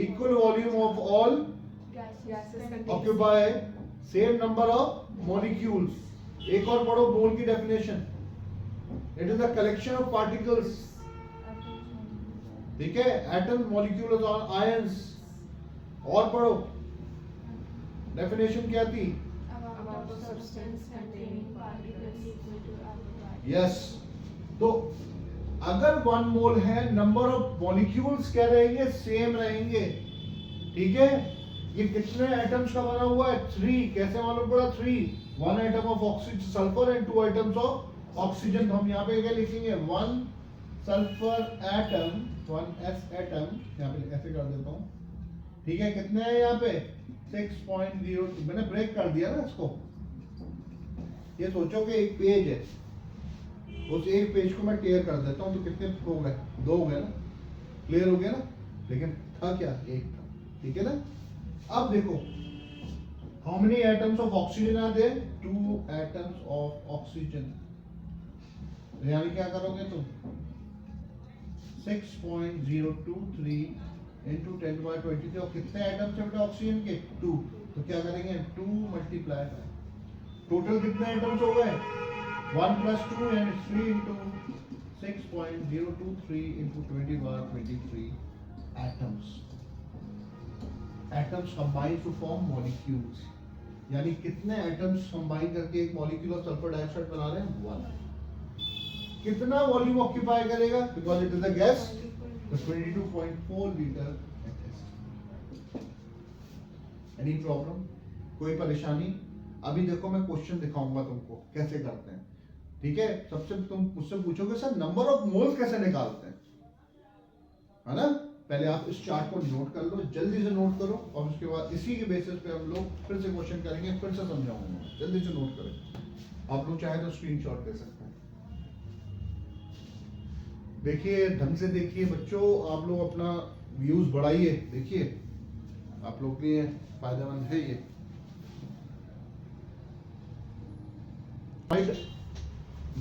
equal volume of all Gases occupy same number of molecules. एक और पढ़ो मोल की definition, it is a collection of particles, ठीक है, atom, molecules और आयंस। और पढ़ो डेफिनेशन क्या थी, Amount of substance containing particles equal to atom. Yes. तो अगर 1 मोल है, नंबर ऑफ मॉलिक्यूल्स क्या रहेंगे, सेम रहेंगे, ठीक है। ये कितने एटम्स का बना हुआ है, 3। कैसे मालूम पड़ा, 3, 1 atom of oxygen sulphur and 2 atoms of oxygen. तो हम यहाँ पे क्या लिखेंगे, 1 सल्फर एटम, 1s एटम, यहाँ पे ऐसे कर देता हूँ, ठीक है। कितने हैं यहाँ पे, 6.0, मैंने ब्रेक कर दिया ना इसको। ये सोचो कि एक पेज है, उस एक पेज को मैं टेयर कर देता हूँ तो कितने हो गए, 2 हो गए ना, क्लियर हो गया ना, लेकिन था क्या, एक था, ठीक है ना। अब देखो how many atoms of oxygen are there, 2 atoms of oxygen. यानी क्या करोगे तुम, 6.023 into 10⁻23, और कितने एटम्स है बेटा ऑक्सीजन के, 2। तो क्या करेंगे, 2 मल्टीप्लाई बाय, टोटल कितने एटम्स हो गए, 1 plus 2 and 3 into 6.023 into 20⁻23 atoms. Atoms combine to form molecules. यानी कितने एटम्स कंबाइन करके एक मॉलिक्यूल ऑफ सल्फर डाइऑक्साइड बना रहे हैं, 1। कितना वॉल्यूम ऑक्यूपाई करेगा, because it is a gas, तो 22.4 लीटर। एनी प्रॉब्लम, कोई परेशानी? अभी देखो मैं क्वेश्चन दिखाऊंगा तुमको कैसे करते हैं, ठीक है? सबसे तुम मुझसे पूछोगे सर नंबर ऑफ मोल्स कैसे निकालते हैं, है ना? पहले आप इस चार्ट को नोट कर लो, जल्दी से नोट करो, और उसके बाद इसी के बेसिस पे हम लोग फिर से क्वेश्चन करेंगे, फिर से समझाऊंगा, जल्दी से नोट करें। आप लोग चाहे तो स्क्रीनशॉट ले सकते हैं। देखिए ढंग से देखिए बच्चों, आप लोग अपना व्यूज बढ़ाइए, देखिए आप लोग के लिए फायदेमंद है ये।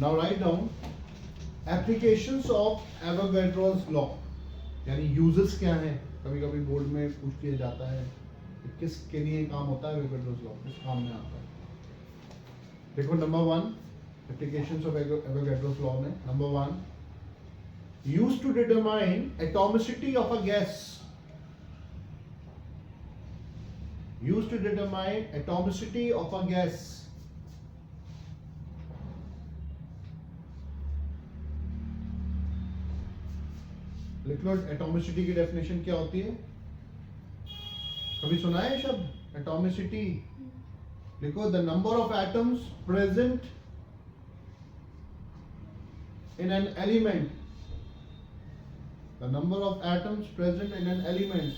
Now write down applications of Avogadro's law, यानी यूजेस क्या हैं, कभी कभी बोर्ड में पूछ लिया जाता है कि किसके लिए काम होता है Avogadro's law, किस काम में आता है। देखो number 1 applications of Avogadro's law में, number 1 used to determine atomicity of a gas, used to determine atomicity of a gas। लिख लो एटॉमिसिटी की डेफिनेशन क्या होती है, कभी सुना है शब्द एटॉमिसिटी? लिखो the number of atoms present in an element, the number of atoms present in an element.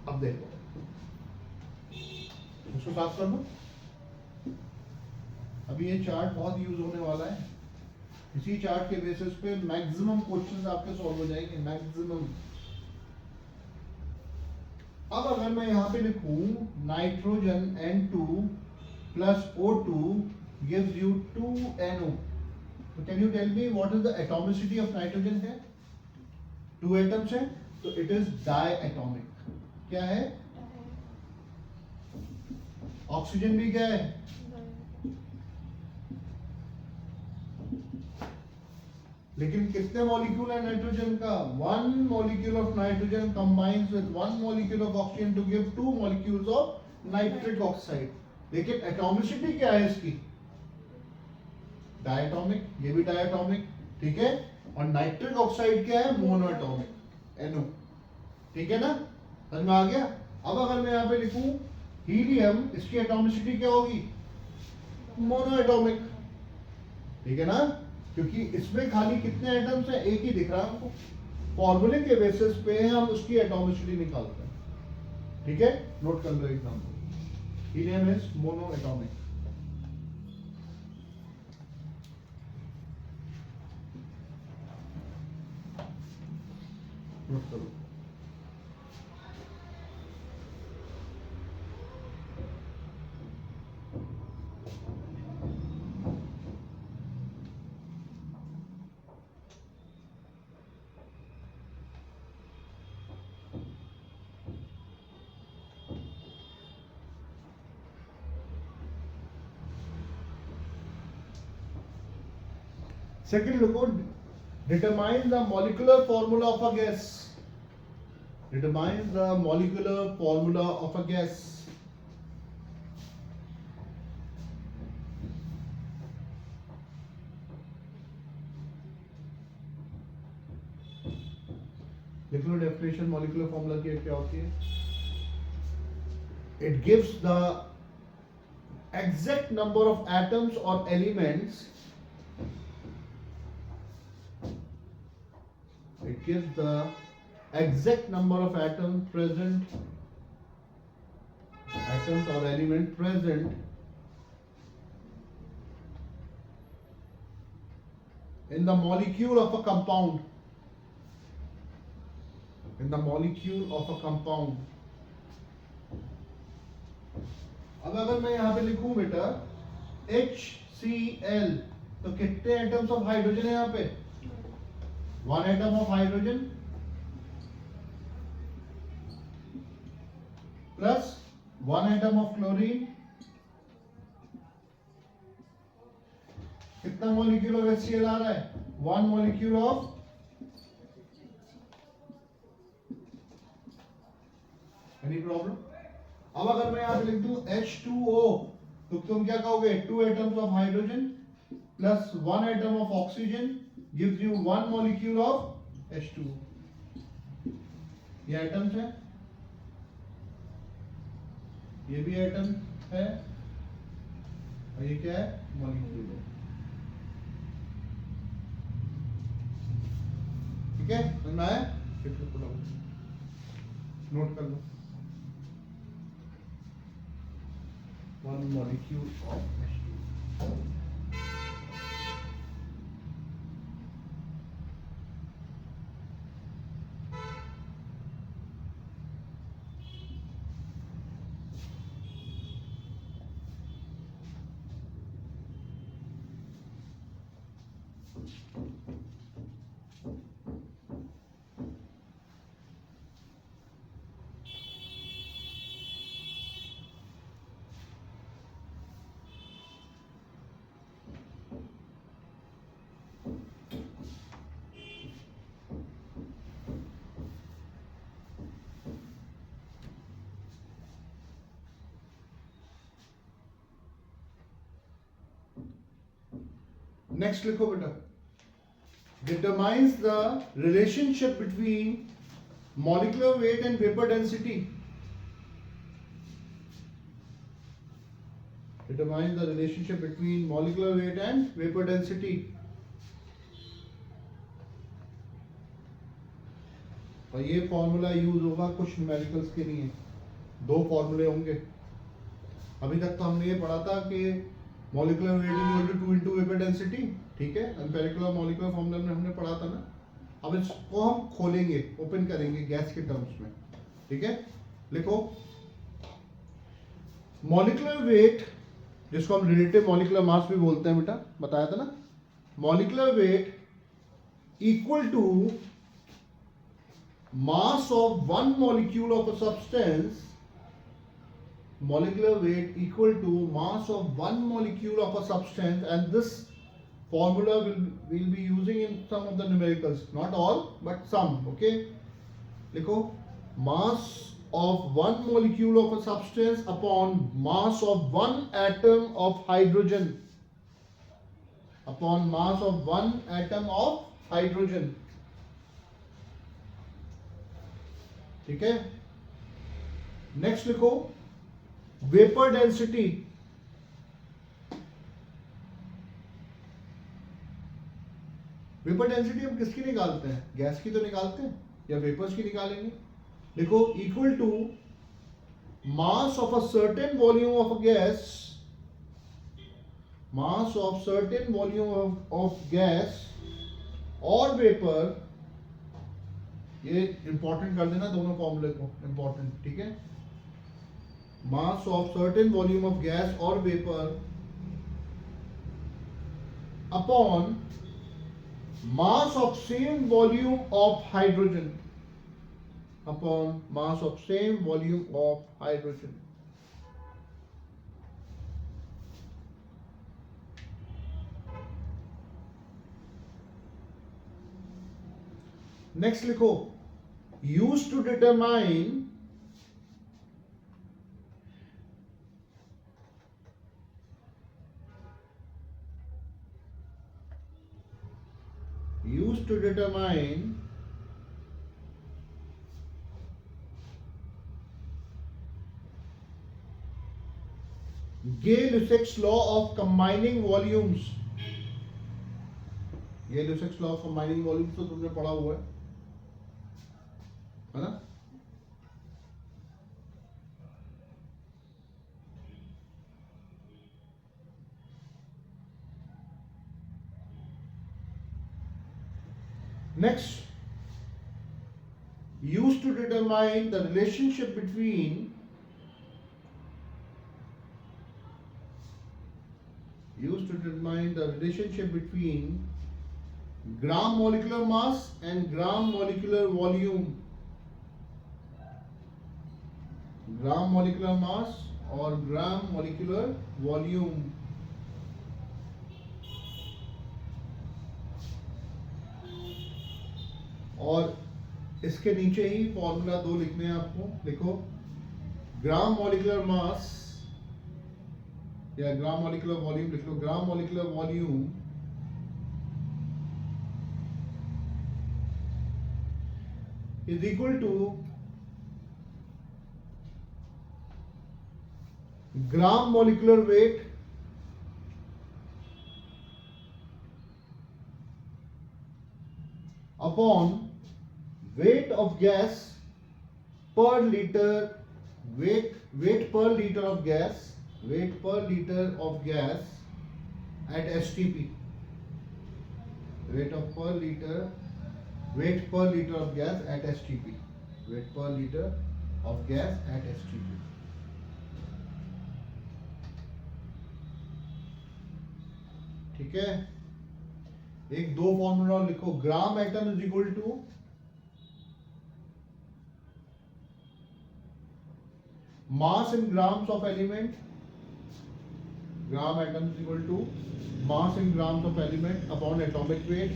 अब देखो इसको साफ कर दो। अभी ये चार्ट बहुत यूज होने वाला है, इसी चार्ट के बेसिस पे मैक्सिमम क्वेश्चंस आपके सॉल्व हो जाएंगे, मैक्सिमम। अब अगर मैं यहाँ पे लिखूं nitrogen N2 plus O2 gives you 2NO, तो can you tell me what is the atomicity of nitrogen? है 2 एटम्स है, तो इट इज डायएटॉमिक। क्या है? ऑक्सीजन भी क्या है? लेकिन कितने मॉलिक्यूल है नाइट्रोजन का? 1 molecule of nitrogen combines with 1 molecule of oxygen to give 2 molecules of nitric oxide. लेकिन एटॉमिसिटी क्या है इसकी? डायटोमिक, ये भी डायटोमिक, ठीक है। और नाइट्रिक ऑक्साइड क्या है? मोनोएटॉमिक, NO, ठीक है ना? समझ में आ गया? अब अगर मैं यहाँ पे लिखूं हीलियम, इसकी एटॉमिसिटी क्या होगी? मोनोएटॉमिक, ठीक है ना? क्योंकि इसमें खाली कितने एटम्स हैं? एक ही दिख रहा है हमको। फॉर्मूले के बेसिस पे हम उसकी एटॉमिसिटी निकालते हैं, ठीक है? नोट कर लो example, helium is monoatomic. Note करो। Second, look at determine the molecular formula of a gas. Determine the molecular formula of a gas. लिख लो डेफिनेशन मॉलिक्यूलर फॉर्मूला की क्या होती है? It gives the exact number of atoms or elements. It gives the exact number of atoms present, atoms or element present in the molecule of a compound. In the molecule of a compound. अब अगर मैं यहाँ पे लिखूं बेटा HCl, तो कितने atoms of hydrogen है यहाँ पे? 1 atom of hydrogen plus 1 atom of chlorine. कितना मॉलिक्यूल ऑफ HCl आ रहा है? 1 molecule of एनी प्रॉब्लम? अब अगर मैं यहाँ पे लिख दूं H2O, तो तुम क्या कहोगे? 2 atoms of hydrogen plus 1 atom of oxygen gives you 1 molecule of H2O. ये एटम्स है, ये भी एटम है, और ये क्या है? मॉलिक्यूल है. ठीक है, समझ में आया? नोट कर लो. 1 molecule of H2O. नेक्स्ट लिखो बेटा. Determines the relationship between molecular weight and vapor density. Determines the relationship between molecular weight and vapor density. और ये फॉर्मूला यूज होगा कुछ न्यूमेरिकल्स के लिए. 2 फॉर्मूले होंगे. अभी तक तो हमने ये पढ़ा था कि molecular weight is equal to 2 into vapour density. ठीक है, एम्पिरिकल और मॉलिक्यूलर फॉर्मूला में हमने पढ़ा था ना. अब इसको हम खोलेंगे, ओपन करेंगे गैस के टर्म्स में. ठीक है, लिखो मॉलिक्यूलर वेट, जिसको हम रिलेटिव मॉलिक्यूलर मास भी बोलते हैं बेटा, बताया था ना. Molecular weight equal to mass of 1 molecule of a substance. Molecular weight equal to mass of 1 molecule of a substance, and this formula we'll be using in some of the numericals, not all but some. Okay, लिखो mass of 1 molecule of a substance upon mass of 1 atom of hydrogen, upon mass of 1 atom of hydrogen. ठीक है, next लिखो vapour density. Vapour density हम किसकी निकालते हैं? Gas की तो निकालते हैं, या वेपर्स की निकालेंगे. देखो equal to mass of a certain volume of a gas, mass of certain volume of gas और वेपर. ये इंपॉर्टेंट कर देना दोनों फॉर्मूले को, इंपॉर्टेंट. ठीक है, mass of certain volume of gas or vapor upon mass of same volume of hydrogen, upon mass of same volume of hydrogen. Next लिखो used to determine Gay-Lussac's law of combining volumes. Gay-Lussac's law of combining volumes तो तुमने पढ़ा हुआ है ना. Next, used to determine the relationship between gram molecular mass and gram molecular volume. Gram molecular mass or gram molecular volume. और इसके नीचे ही formula 2 लिखने हैं आपको. लिखो ग्राम मॉलिक्यूलर मास या ग्राम मॉलिक्यूलर वॉल्यूम लिख लो, gram molecular volume is equal to gram molecular weight upon weight of gas per liter, weight per liter of gas, weight per liter of gas at STP, weight per liter of gas at STP, weight per liter of gas at STP. ठीक है, एक दो formula लिखो, gram atom is equal to mass in grams of element, gram atom is equal to mass in grams of element upon atomic weight,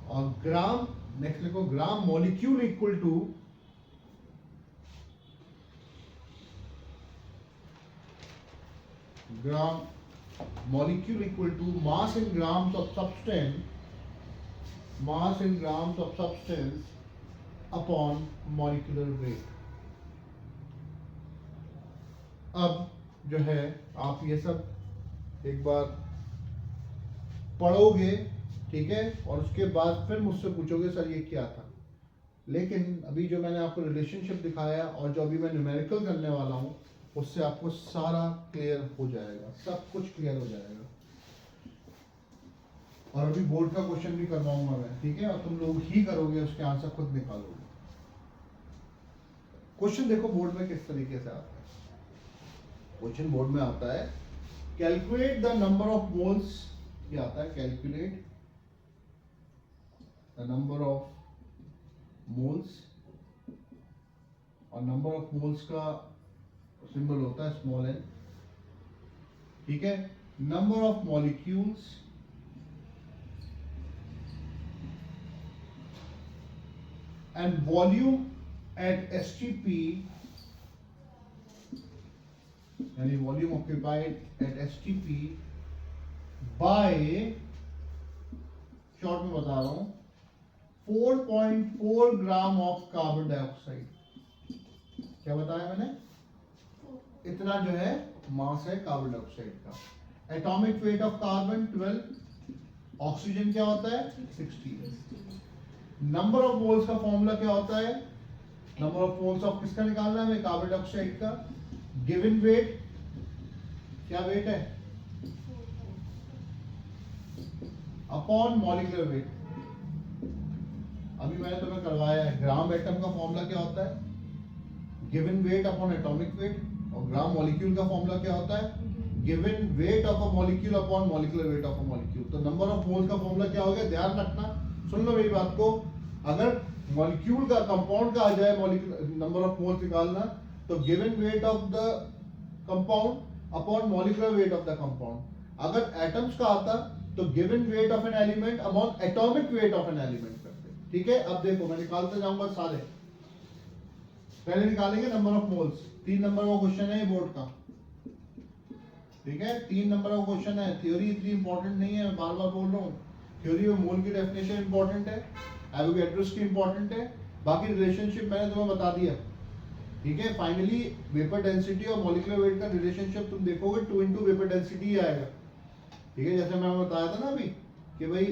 और gram next लिखो, gram molecule equal to gram molecule equal to mass in grams of substance upon molecular weight. अब जो है आप ये सब एक बार पढ़ोगे, ठीक है, और उसके बाद फिर मुझसे पूछोगे सर ये क्या था। लेकिन अभी जो मैंने आपको रिलेशनशिप दिखाया और जो अभी मैं न्यूमेरिकल करने वाला हूँ उससे आपको सारा क्लियर हो जाएगा, सब कुछ क्लियर हो जाएगा। और अभी बोर्ड का क्वेश्चन भी करवाऊंगा मैं, ठीक है, और तुम लोग ही करोगे, उसके आंसर खुद निकालोगे। क्वेश्चन देखो बोर्ड में किस तरीके से आता है। क्वेश्चन बोर्ड में आता है calculate the number of moles, क्या आता है, calculate the number of moles, और नंबर ऑफ मोल्स का सिंबल होता है स्मॉल एन, ठीक है, number of molecules and volume at STP, यानी volume occupied at STP by, short में बता रहा हूं, 4.4 ग्राम ऑफ कार्बन डाइऑक्साइड। क्या बताया मैंने, इतना जो है मास है कार्बन डाइऑक्साइड का। Atomic weight of carbon 12, oxygen क्या होता है 16। नंबर ऑफ मोल्स का फॉर्मूला क्या होता है, नंबर ऑफ मोल्स ऑफ किसका निकालना है हमें, कार्बन डाइऑक्साइड का। गिवन वेट, क्या वेट है, अपॉन मॉलिक्यूलर वेट। अभी मैंने तुम्हें करवाया है, ग्राम एटम का फॉर्मूला क्या होता है, given weight upon atomic weight, और ग्राम मॉलिक्यूल का फॉर्मूला क्या होता है, given weight of a molecule upon molecular weight of a molecule. तो नंबर ऑफ मोल का फॉर्मूला क्या हो गया, ध्यान रखना, सुन लो मेरी बात को। अगर मॉलिक्यूल का कंपाउंड का आ जाए मॉलिक्यूल नंबर ऑफ मोल्स निकालना, तो given weight of the compound upon molecular weight of the compound. अगर एटम्स का आता तो given weight of an element upon atomic weight of an element करते, ठीक है। अब देखो मैं निकालते जाऊंगा सारे, पहले निकालेंगे नंबर ऑफ मोल्स। 3 नंबर का क्वेश्चन है ये बोर्ड का, ठीक है, 3 नंबर का क्वेश्चन है। थ्योरी इतनी इंपॉर्टेंट नहीं है, मैं बार बार बोल रहा हूँ, थ्योरी में मोल की डेफिनेशन इंपॉर्टेंट है, एवोगैड्रोस की इंपॉर्टेंट है, बाकी रिलेशनशिप मैंने तुम्हें बता दिया, ठीक है। फाइनली वेपर डेंसिटी और मॉलिक्यूलर वेट का रिलेशनशिप तुम देखोगे 2 into वेपर डेंसिटी ही आएगा, ठीक है। जैसे मैं बताया था ना अभी कि भाई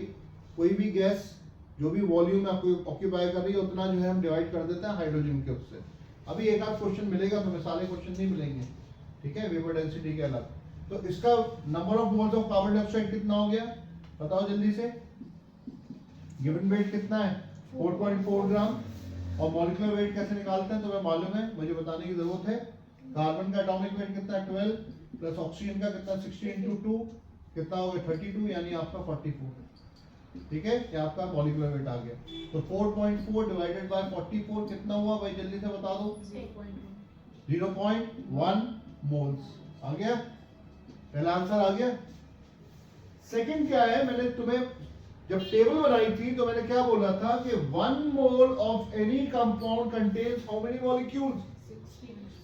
कोई भी गैस जो भी वॉल्यूम ऑक्यूपाई कर रही है उतना जो है हम डिवाइड कर देते हैं हाइड्रोजन के उससे। अभी एक आध क्वेश्चन मिलेगा तुम्हें, सारे क्वेश्चन नहीं मिलेंगे, ठीक है, वेपर डेंसिटी के अलग। तो इसका number of moles of carbon dioxide कितना हो गया, बताओ जल्दी से। गिवन वेट कितना है 4.4 ग्राम, और मॉलिक्यूलर वेट कैसे निकालते हैं तुम्हें मालूम है, मुझे बताने की जरूरत है। कार्बन का एटॉमिक वेट कितना है 12, प्लस ऑक्सीजन का कितना 60 into 2 कितना हो गया 32, यानी आपका 44, ठीक है, ये आपका मॉलिक्यूलर वेट आ गया। तो 4.4 डिवाइडेड बाय 44 कितना हुआ भाई, जल्दी से बता दो। 0.1 मोल्स आ गया, पहला आंसर आ गया। सेकंड क्या है, मैंने तुम्हें जब टेबल बनाई थी तो मैंने क्या बोला था कि 1 mole of any compound contains how many molecules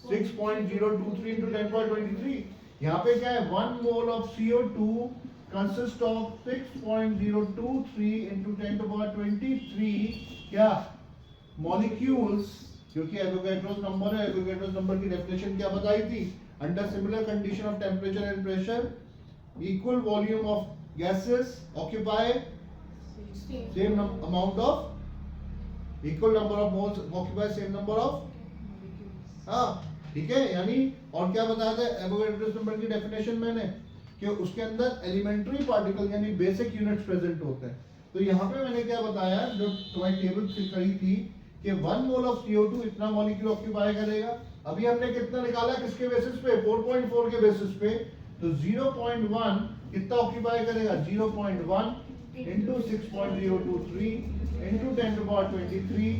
6.023 into 10.23. यहाँ पे क्या है 1 mole of CO2 consist of 6.023 into 10^23 क्या मॉलिक्यूल्स, क्योंकि एवोगैड्रोस नंबर है। एवोगैड्रोस नंबर की डेफिनेशन क्या बताई थी? Under similar condition of temperature and pressure equal volume of gases occupy same amount of equal number of moles occupy same number of, हाँ ठीक है। यानी और क्या बताया था एवोगैड्रोस नंबर की डेफिनेशन मैंने कि उसके अंदर एलिमेंट्री पार्टिकल यानी बेसिक यूनिट्स प्रेजेंट होते हैं। तो यहाँ पे मैंने क्या बताया, जो तुम्हारी टेबल करी थी कि 1 मोल ऑफ CO2 इतना मॉलिक्यूल ऑक्यूपाई करेगा। अभी हमने कितना निकाला किसके बेसिस पे? 4.4 के बेसिस पे। तो 0.1 कितना ऑक्यूपाई करेगा? 0.1 into 6.023 into 10^23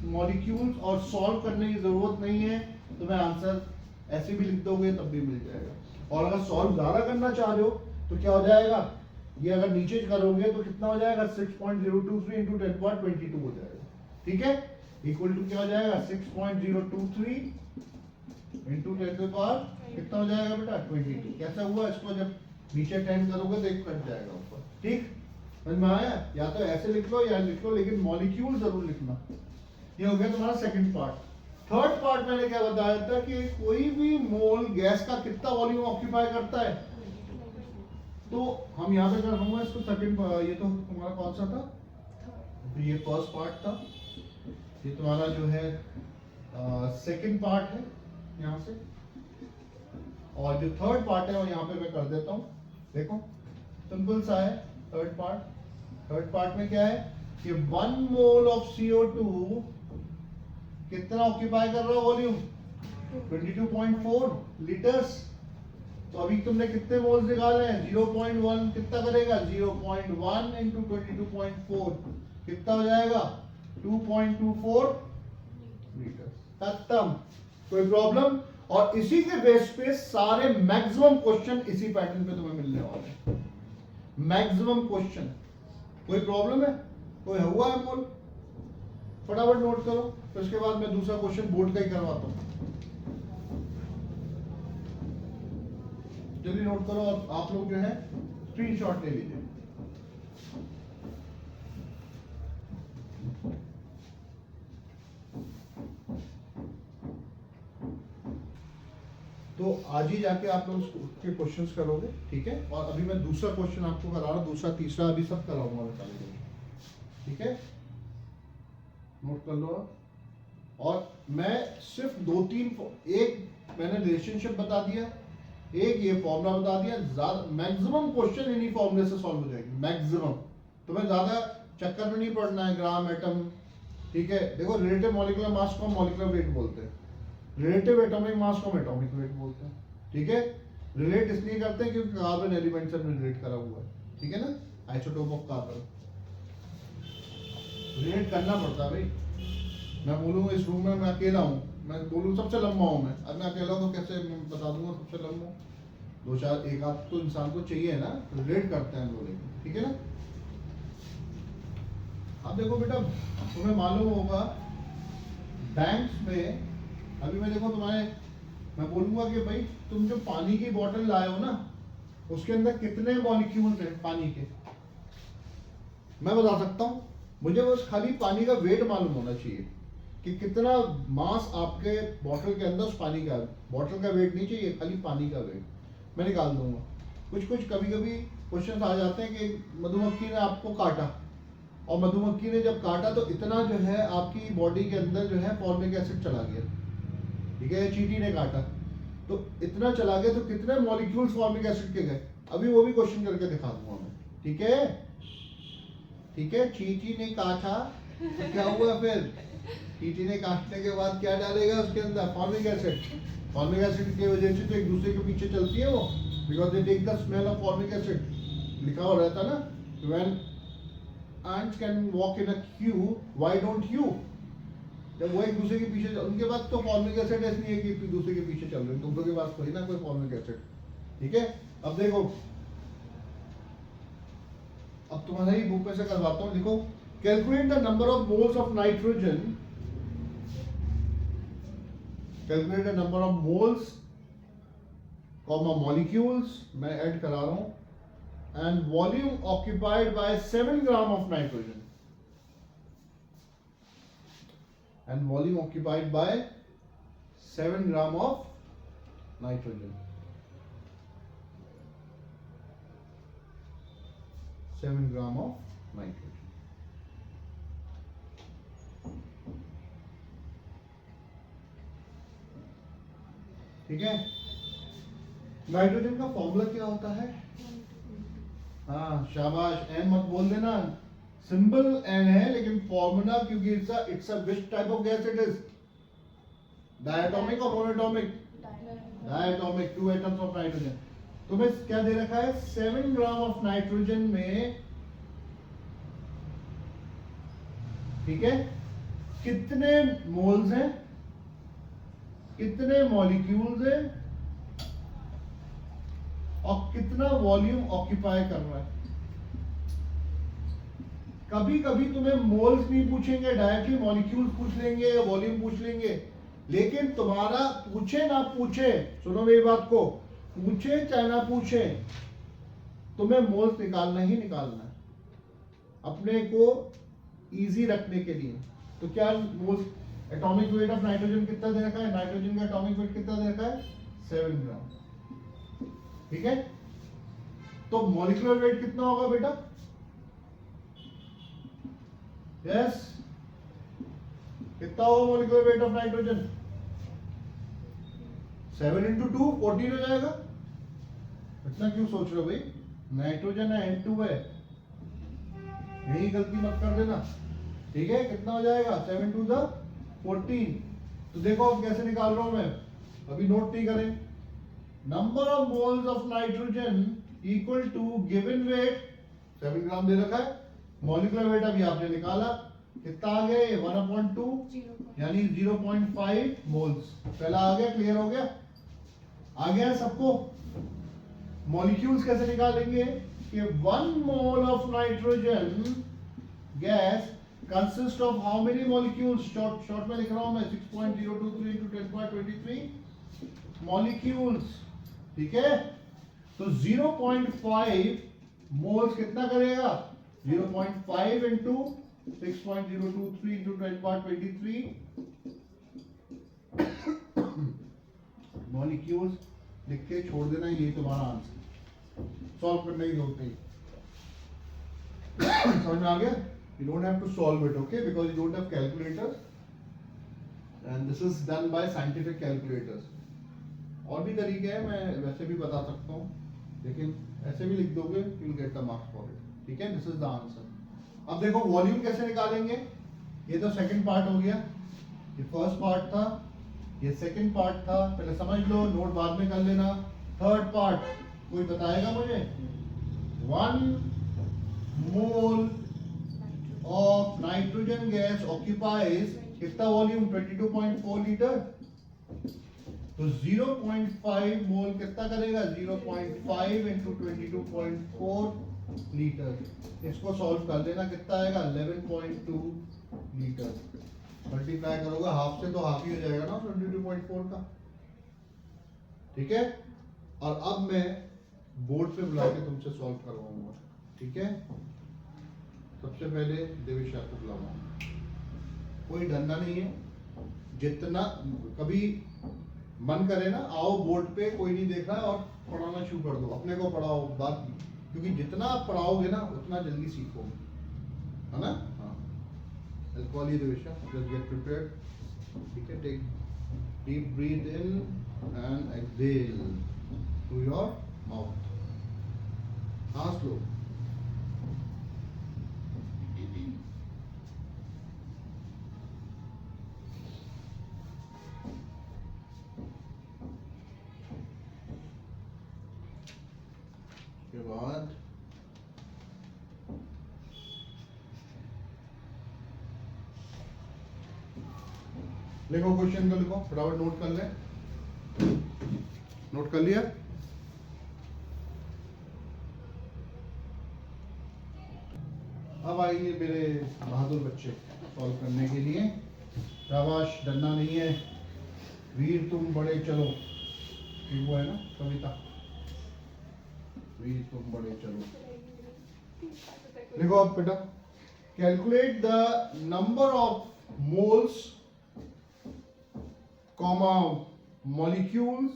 मॉलिक्यूल्स। और सॉल्व करने की जरूरत नहीं है, तो मैं आंसर ऐसे भी लिख दोगे तब भी मिल जाएगा। और अगर सॉल्व ज्यादा करना चाह रहे हो तो क्या हो जाएगा, ये अगर नीचे करोगे तो कितना हो जाएगा 6.023 into 10^22 हो जाएगा, ठीक है। इक्वल टू क्या हो जाएगा 6.023 into 10 कितना हो जाएगा बेटा 22। कैसा हुआ? इसको जब नीचे 10 करोगे तो एक कट जाएगा ऊपर, ठीक समझ में आया? या तो ऐसे लिख लो या लिख लो, लेकिन मॉलिक्यूल जरूर लिखना। ये हो गया तुम्हारा सेकंड पार्ट। थर्ड पार्ट मैंने क्या बताया था कि कोई भी मोल गैस का कितना वॉल्यूम ऑक्यूपाई करता है। तो हम यहाँ पे कर रहा हूँ इसको सेकंड, ये तो तुम्हारा कौन सा था? तो ये फर्स्ट पार्ट था, ये तुम्हारा जो है सेकंड पार्ट है यहाँ से, और जो थर्ड पार्ट है वो यहाँ पे मैं कर देता हूँ। देखो सिंपल सा है थर्ड पार्ट। थर्ड पार्ट में क्या है कि 1 मोल ऑफ CO2 कितना ऑक्यूपाई कर रहा है वॉल्यूम? 22.4 लीटर्स। तो अभी तुमने कितने मोल्स निकाले हैं? 0.1 कितना करेगा? 0.1 into 22.4 कितना हो जाएगा? 2.24 लीटर। खत्म, कोई प्रॉब्लम? और इसी के बेस पे सारे मैक्सिमम क्वेश्चन इसी पैटर्न पे तुम्हें मिलने वाले हैं। मैक्सिमम क्वेश्चन, कोई प्रॉब्लम है? कोई हुआ है मोल? फटाफट नोट करो, तो उसके बाद मैं दूसरा क्वेश्चन बोर्ड का ही करवाता हूँ। जल्दी नोट करो, और आप लोग जो है स्क्रीनशॉट ले लीजिए। तो आज ही जाके आप लोग उसके क्वेश्चंस करोगे, ठीक है। और अभी मैं दूसरा क्वेश्चन आपको करा रहा हूँ, दूसरा तीसरा अभी सब कराऊंगा मैं सारे क्वेश्चन, ठीक है। नोट कर लो आप। और मैं सिर्फ 2-3, एक मैंने रिलेशनशिप बता दिया, एक ये फॉर्मूला बता दिया। ज्यादा मैक्सिमम क्वेश्चन इन्हीं फॉर्मूले से सॉल्व हो जाएंगे, मैक्सिमम। तुम्हें ज्यादा चक्कर में नहीं पड़ना है, ग्राम एटम, ठीक है। देखो रिलेटिव मॉलिक्यूलर मास को मॉलिक्यूलर वेट बोलते हैं, रिलेटिव एटॉमिक मास को एटॉमिक वेट बोलते हैं, ठीक है। रिलेट इसलिए करते हैं क्योंकि कार्बन एलिमेंट से रिलेट करा हुआ है, ठीक है ना, आइसोटोप ऑफ कार्बन। रिलेट करना पड़ता है भाई। मैं बोलूँ इस रूम में मैं अकेला हूँ, मैं बोलूँ सबसे लंबा हूँ मैं, अब मैं अकेला हूँ तो कैसे मैं बता दूंगा सबसे लंबा हूँ? 2-4 एक आध तो इंसान को चाहिए ना, रिलेट करते हैं हम लोग, ठीक है ना। अब देखो बेटा, तुम्हें मालूम होगा बैंक्स में अभी मैं देखो तुम्हारे, मैं बोलूंगा कि भाई तुम जो पानी की बोतल लाए हो ना, उसके अंदर कितने मॉलिक्यूल्स हैं पानी के, मैं बता सकता हूँ। मुझे बस खाली पानी का वेट मालूम होना चाहिए कि कितना मास आपके बोतल के अंदर उस पानी का, बोतल का वेट नहीं चाहिए, खाली पानी का वेट मैं निकाल दूंगा। कुछ कभी कभी क्वेश्चन आ जाते हैं कि मधुमक्खी ने आपको काटा, और मधुमक्खी ने जब काटा तो इतना जो है आपकी बॉडी के अंदर जो है फॉर्मिक एसिड चला गया, ठीक है। चींटी ने काटा तो इतना चला गया, तो कितने मॉलिक्यूल्स फॉर्मिक एसिड के गए, अभी वो भी क्वेश्चन करके दिखा दूंगा मैं, ठीक है। ठीक है, चींटी ने काटा तो क्या हुआ फिर? चींटी ने काटने के बाद क्या डालेगा उसके अंदर? Formic acid. फॉर्मिक एसिड की वजह से तो एक दूसरे के पीछे चलती है वो, because they take the smell of formic acid. लिखा हुआ रहता ना, when ants can walk in a queue, why don't you? जब वो एक दूसरे के पीछे, उनके पास तो फॉर्मिक एसिड ऐसी नहीं है कि एक दूसरे के पीछे चल रहे हैं, तुम लोग के पास कोई ना कोई फॉर्मिक एसिड, ठीक है। अब देखो, अब तुम्हारे ही बुक में से करवाता हूँ, देखो calculate the number of moles of nitrogen, calculate the number of moles comma molecules, मैं ऐड करा रहा हूँ, and volume occupied bye 7 gram of nitrogen, and volume occupied bye 7 gram of nitrogen, 7 gram of nitrogen. ठीक है, nitrogen का formula क्या होता है? हाँ शाबाश, एन मत बोल देना, सिंबल एन है लेकिन फॉर्मूला, क्योंकि it's a which type of gas it is, diatomic और monoatomic? Diatomic, 2 atoms of nitrogen. तुम्हें क्या दे रखा है? 7 ग्राम ऑफ नाइट्रोजन में, ठीक है, कितने मोल्स हैं, कितने मॉलिक्यूल्स हैं और कितना वॉल्यूम ऑक्यूपाई कर रहा है। कभी कभी तुम्हें मोल्स नहीं पूछेंगे, डायरेक्टली मॉलिक्यूल्स पूछ लेंगे या वॉल्यूम पूछ लेंगे, लेकिन तुम्हारा पूछे ना पूछे, सुनो मेरी बात को, पूछे चाहे ना पूछे, तुम्हें मोल्स निकालना ही निकालना है अपने को इजी रखने के लिए। तो क्या moles, atomic weight of nitrogen कितना दे रखा है? नाइट्रोजन का एटॉमिक वेट कितना दे रखा है? 7 ग्राम। ठीक है, तो मॉलिक्यूलर वेट कितना होगा बेटा? यस, कितना होगा molecular weight of nitrogen? 7 into 2 14 हो जाएगा। इतना क्यों सोच रहे हो भाई? नाइट्रोजन है, N2 है, यही गलती मत कर देना। ठीक है, कितना हो जाएगा? 7 टू द 14। तो देखो अब कैसे निकाल रहा हूं मैं, अभी नोट नहीं करें। Number of moles of nitrogen equal to given weight, 7 gram दे रखा है, मॉलिक्यूलर वेट अभी आपने निकाला, कितना आ गया? 1/2 यानी 0.5 मोल्स। पहला आ गया, क्लियर हो गया? आ गया सबको? मॉलिक्यूल्स कैसे निकालेंगे कि 1 mole of nitrogen gas consist of how many molecules? Short में लिख रहा हूं मैं, 6.023 into 10.23 मॉलिक्यूल्स। ठीक है, तो 0.5 मोल्स कितना करेगा? 0.5 इंटू 6.023 into 10.23 मॉलिक्यूल्स लिख के छोड़ देना, ये तुम्हारा आंसर, सॉल्व करने की जरूरत नहीं। समझ में आ गया? You don't have to solve it, okay? Because you don't have calculators, and this is done by scientific calculators. और भी तरीके हैं, मैं वैसे भी बता सकता हूँ, लेकिन ऐसे भी लिख दोगे you will get the marks for it. ठीक है, this is the answer. अब देखो वॉल्यूम कैसे निकालेंगे। ये तो सेकंड पार्ट हो गया, ये फर्स्ट पार्ट था, ये सेकंड पार्ट था, पहले समझ लो, नोट बाद में कर लेना। थर्ड पार्ट कोई बताएगा मुझे? 1 मोल of nitrogen gas occupies कितना वॉल्यूम? 22.4 लीटर। तो 0.5 मोल कितना करेगा? 0.5 इंटू 22.4 लीटर। इसको सॉल्व कर देना, कितना आएगा? 11.2 लीटर। मल्टीप्लाई करोगे हाफ से तो हाफ ही हो जाएगा ना 22.4 का। ठीक है, और अब मैं बोर्ड पे बुला के तुमसे सॉल्व करवाऊंगा। ठीक है, सबसे पहले देवेश को बुलाऊंगा, कोई डरना नहीं है, जितना कभी मन करे ना, आओ बोर्ड पे, कोई नहीं देख रहा है, और पढ़ाना शुरू कर दो, अपने को पढ़ाओ बात, क्योंकि जितना आप पढ़ाओगे ना उतना जल्दी सीखोगे, है ना? हाँ, I'll call you देवेशा, just get prepared. ठीक है, take deep breathe in and exhale through your mouth. सांस लो। के बाद लिखो, क्वेश्चन को लिखो, फटाफट नोट कर ले। नोट कर लिया? अब आइए मेरे बहादुर बच्चे सॉल्व करने के लिए। शाबाश, डरना नहीं है, वीर तुम बड़े चलो, ये वो है ना कविता, वीर तुम बड़े चलो। देखो अब बेटा, calculate the number of moles comma molecules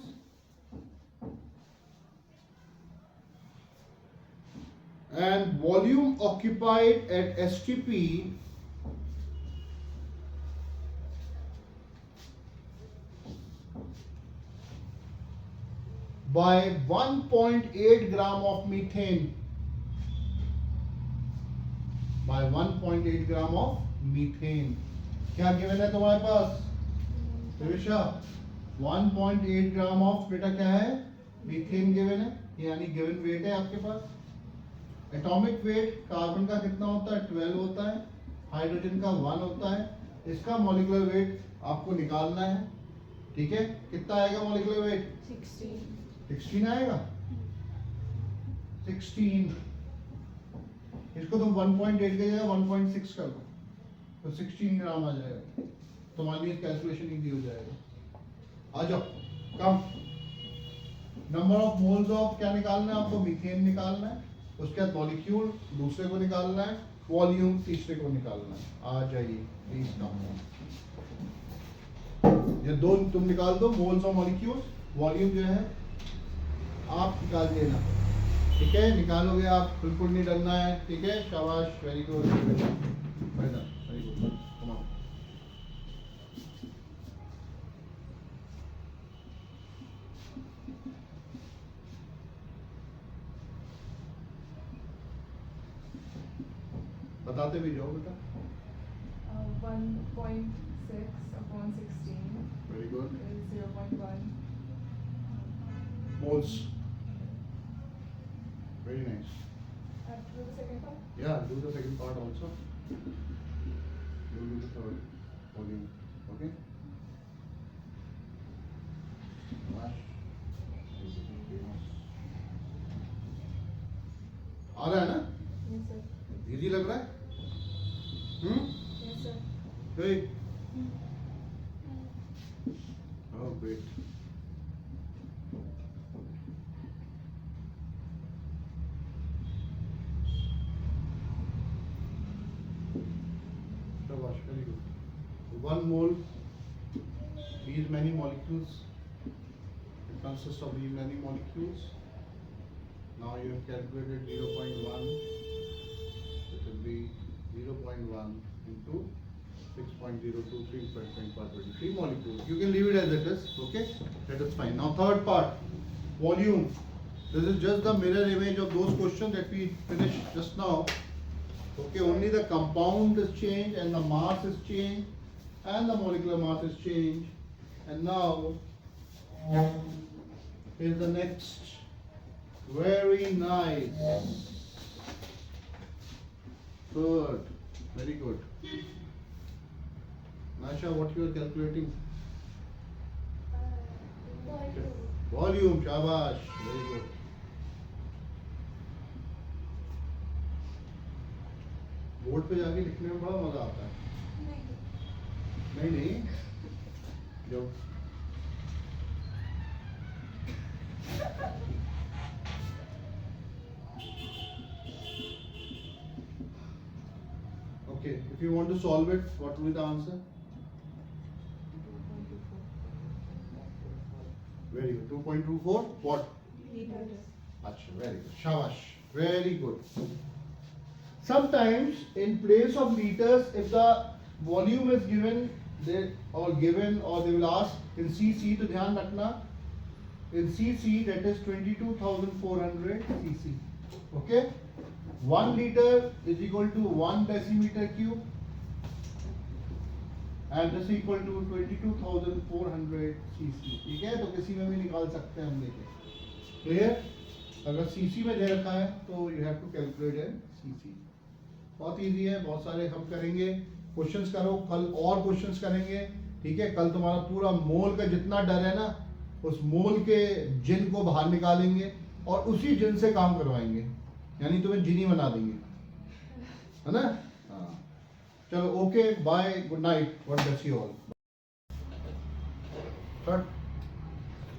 and volume occupied at STP by 1.8 gram of methane, by 1.8 gram of methane। क्या गिवन है तुम्हारे पास त्रिविशा? 1.8 ग्राम ऑफ बेटा क्या है, मीथेन गिवन है, यानी गिवन वेट है आपके पास। एटॉमिक वेट कार्बन का कितना होता है, 12 होता है, हाइड्रोजन का 1 होता है। इसका मॉलिक्यूलर वेट आपको निकालना है, ठीक है। कितना आएगा मॉलिक्यूलर वेट? 16 आएगा, 16। इसको तुम 1.8 की जगह 1.6 कर दो तो 16 ग्राम आ जाएगा, तुम्हारी कैलकुलेशन इजी हो जाएगा। आ जाओ, कम नंबर ऑफ मोल्स ऑफ क्या निकालना है आपको, मीथेन निकालना है। उसके बाद मॉलिक्यूल दूसरे को निकालना है, वॉल्यूम तीसरे को निकालना है। आ जाइए प्लीज कम, ये दो तुम निकाल दो, मोल्स और मॉलिक्यूल। वॉल्यूम जो है आप निकाल देना, ठीक है, निकालोगे आप, बिल्कुल नहीं डरना है, ठीक है। शाबाश, वेरी गुड, वेरी गुड। बताते भी जाओ बेटा। 1.6 upon 16 very good, is 0.1. moles, very nice। After the second part? Yeah, do the second part also, you do the third volume, okay। आ रहा है ना, Yes sir. इजी लग रहा है? Yes sir. Great। Oh great। शाबाश, very good। One mole, these many molecules, it consists of these many molecules। Now you have calculated 0.1, it will be 0.1 into 6.02, 3.23 molecules। You can leave it as it is, okay, that is fine। Now third part, volume। This is just the mirror image of those questions that we finished just now, okay। Only the compound is changed and the mass is changed and the molecular mass is changed। And now here's the next, very nice, third, very good। Nasha, what you are calculating? Volume, shabash, very good। Board पे जाके लिखने में बड़ा मजा आता है। नहीं, जब okay, if you want to solve it, what will be the answer? Very good, 2.24 what? Liters. Achha, very good, shabash, very good। Sometimes in place of liters, if the volume is given or they will ask in cc, तो ध्यान रखना, in cc that is 22,400 cc, okay। 1 liter is equal to 1 decimeter cube and this is equal to 22,400 cc, ठीक है। तो किसी में भी निकाल सकते हैं हम लेके, क्लियर। अगर cc में दे रखा है तो you have to calculate in cc। बहुत इजी है, बहुत सारे हम करेंगे, क्वेश्चंस करो, कल और क्वेश्चंस करेंगे, ठीक है। कल तुम्हारा पूरा मोल का जितना डर है ना, उस मोल के जिन को बाहर निकालेंगे और उसी जिन से काम करवाएंगे, यानी तुम्हें जिनी बना देंगे, है ना? हाँ, चलो okay, bye, good night, God bless you all.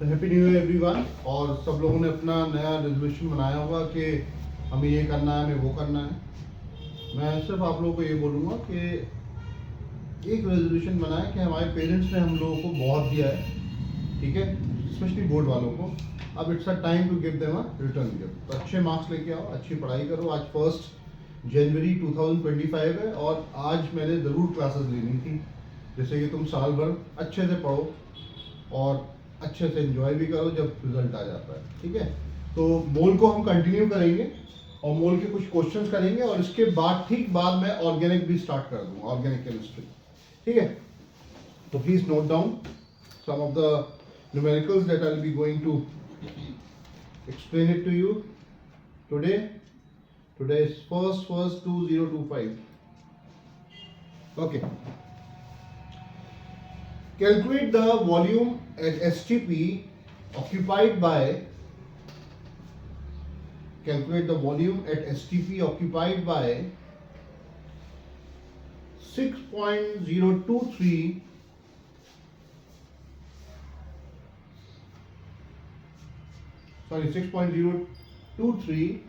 Happy new year everyone. और सब लोगों ने अपना नया रेजोल्यूशन बनाया होगा कि हमें ये करना है, हमें वो करना है। मैं सिर्फ आप लोगों को ये बोलूँगा कि एक रेजोल्यूशन बनाए कि हमारे पेरेंट्स ने हम लोगों को बहुत दिया है, ठीक है, स्पेशली बोर्ड वालों को। अब it's a time to give them a return gift. तो अच्छे मार्क्स लेके आओ, अच्छी पढ़ाई करो। आज 1 जनवरी 2025 है और आज मैंने ज़रूर क्लासेस लेनी थी, जैसे कि तुम साल भर अच्छे से पढ़ो और अच्छे से एंजॉय भी करो जब रिजल्ट आ जाता है, ठीक है। तो मोल को हम कंटिन्यू करेंगे और मोल के कुछ क्वेश्चंस करेंगे और इसके बाद ठीक बाद में ऑर्गेनिक भी स्टार्ट कर दूंगा, ऑर्गेनिक केमिस्ट्री, ठीक है। तो please note down some of the numericals that I will be going to explain it to you today. Today is 1st 2025. Okay. Calculate the volume at STP occupied by 6.023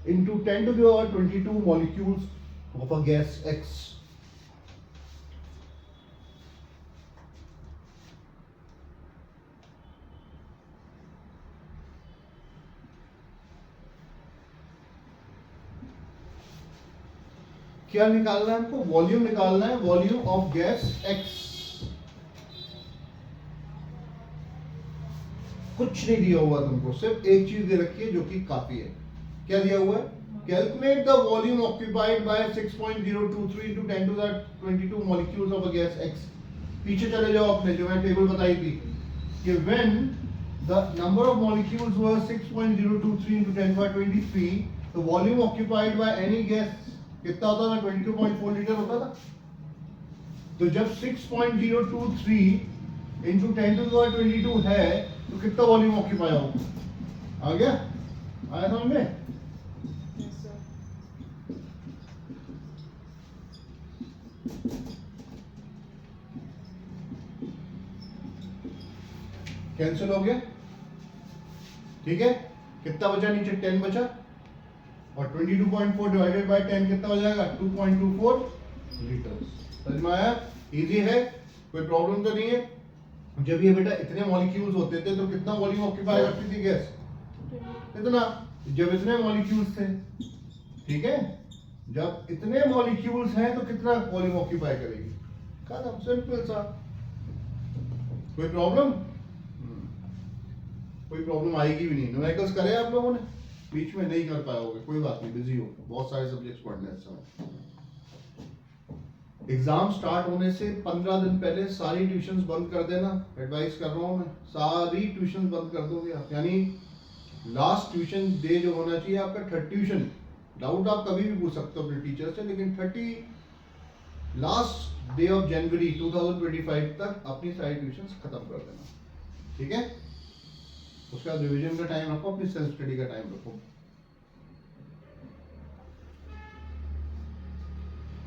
into 10 to the power 22 molecules of a gas X. क्या निकालना है हमको? Volume निकालना है, volume of gas X। कुछ नहीं दिया हुआ तुमको, सिर्फ एक चीज दे रखी है जो कि काफी है। क्या दिया हुआ है? Calculate the volume occupied bye 6.023 into 10 to the 22 molecules of a gas X। पीछे चले जाओ अपने, जो मैं टेबल बताई थी कि when the number of molecules was 6.023 into 10 to the 23, the volume occupied by any gas कितना होता था? 22.4 लीटर होता था। तो जब 6.023 into 10 to the 22 है तो कितना वॉल्यूम ऑक्यूपाई होगा? आ गया? आया समझ में? कैंसिल हो गया, ठीक है। कितना बचा नीचे? 10 बचा और 22.4 डिवाइडेड बाय 10 कितना हो जाएगा? 2.24 लीटर। समझ में आया? इजी है, कोई प्रॉब्लम तो नहीं है। जब ये बेटा इतने मॉलिक्यूल्स होते थे तो कितना वॉल्यूम ऑक्यूपाई करती थी गैस? इतना। जब इतने मॉलिक्यूल्स थे, ठीक है, जब इतने मॉलिक्यूल्स हैं तो कितना वॉल्यूम ऑक्यूपाई करेगी? खत्म, सिंपल सा। कोई प्रॉब्लम? कोई प्रॉब्लम आएगी भी नहीं। न्यूमेरिकल्स करे आप लोगों ने? बीच में नहीं कर पाए होगे, कोई बात नहीं, बिजी हो, बहुत सारे सब्जेक्ट्स पढ़ने इस समय। एग्जाम स्टार्ट होने से 15 दिन पहले सारी ट्यूशंस बंद कर देना, एडवाइस कर रहा हूं मैं। सारी ट्यूशंस बंद कर दोगे आप, यानी लास्ट ट्यूशन डे जो होना चाहिए आपका 3rd ट्यूशन। डाउट आप कभी भी पूछ सकते हो अपने टीचर से, लेकिन 30 लास्ट डे ऑफ जनवरी 2025 तक अपनी सारी ट्यूशंस खत्म कर देना, ठीक है। उसका रिवीजन का टाइम रखो, अपनी सेल्फ स्टडी का टाइम रखो।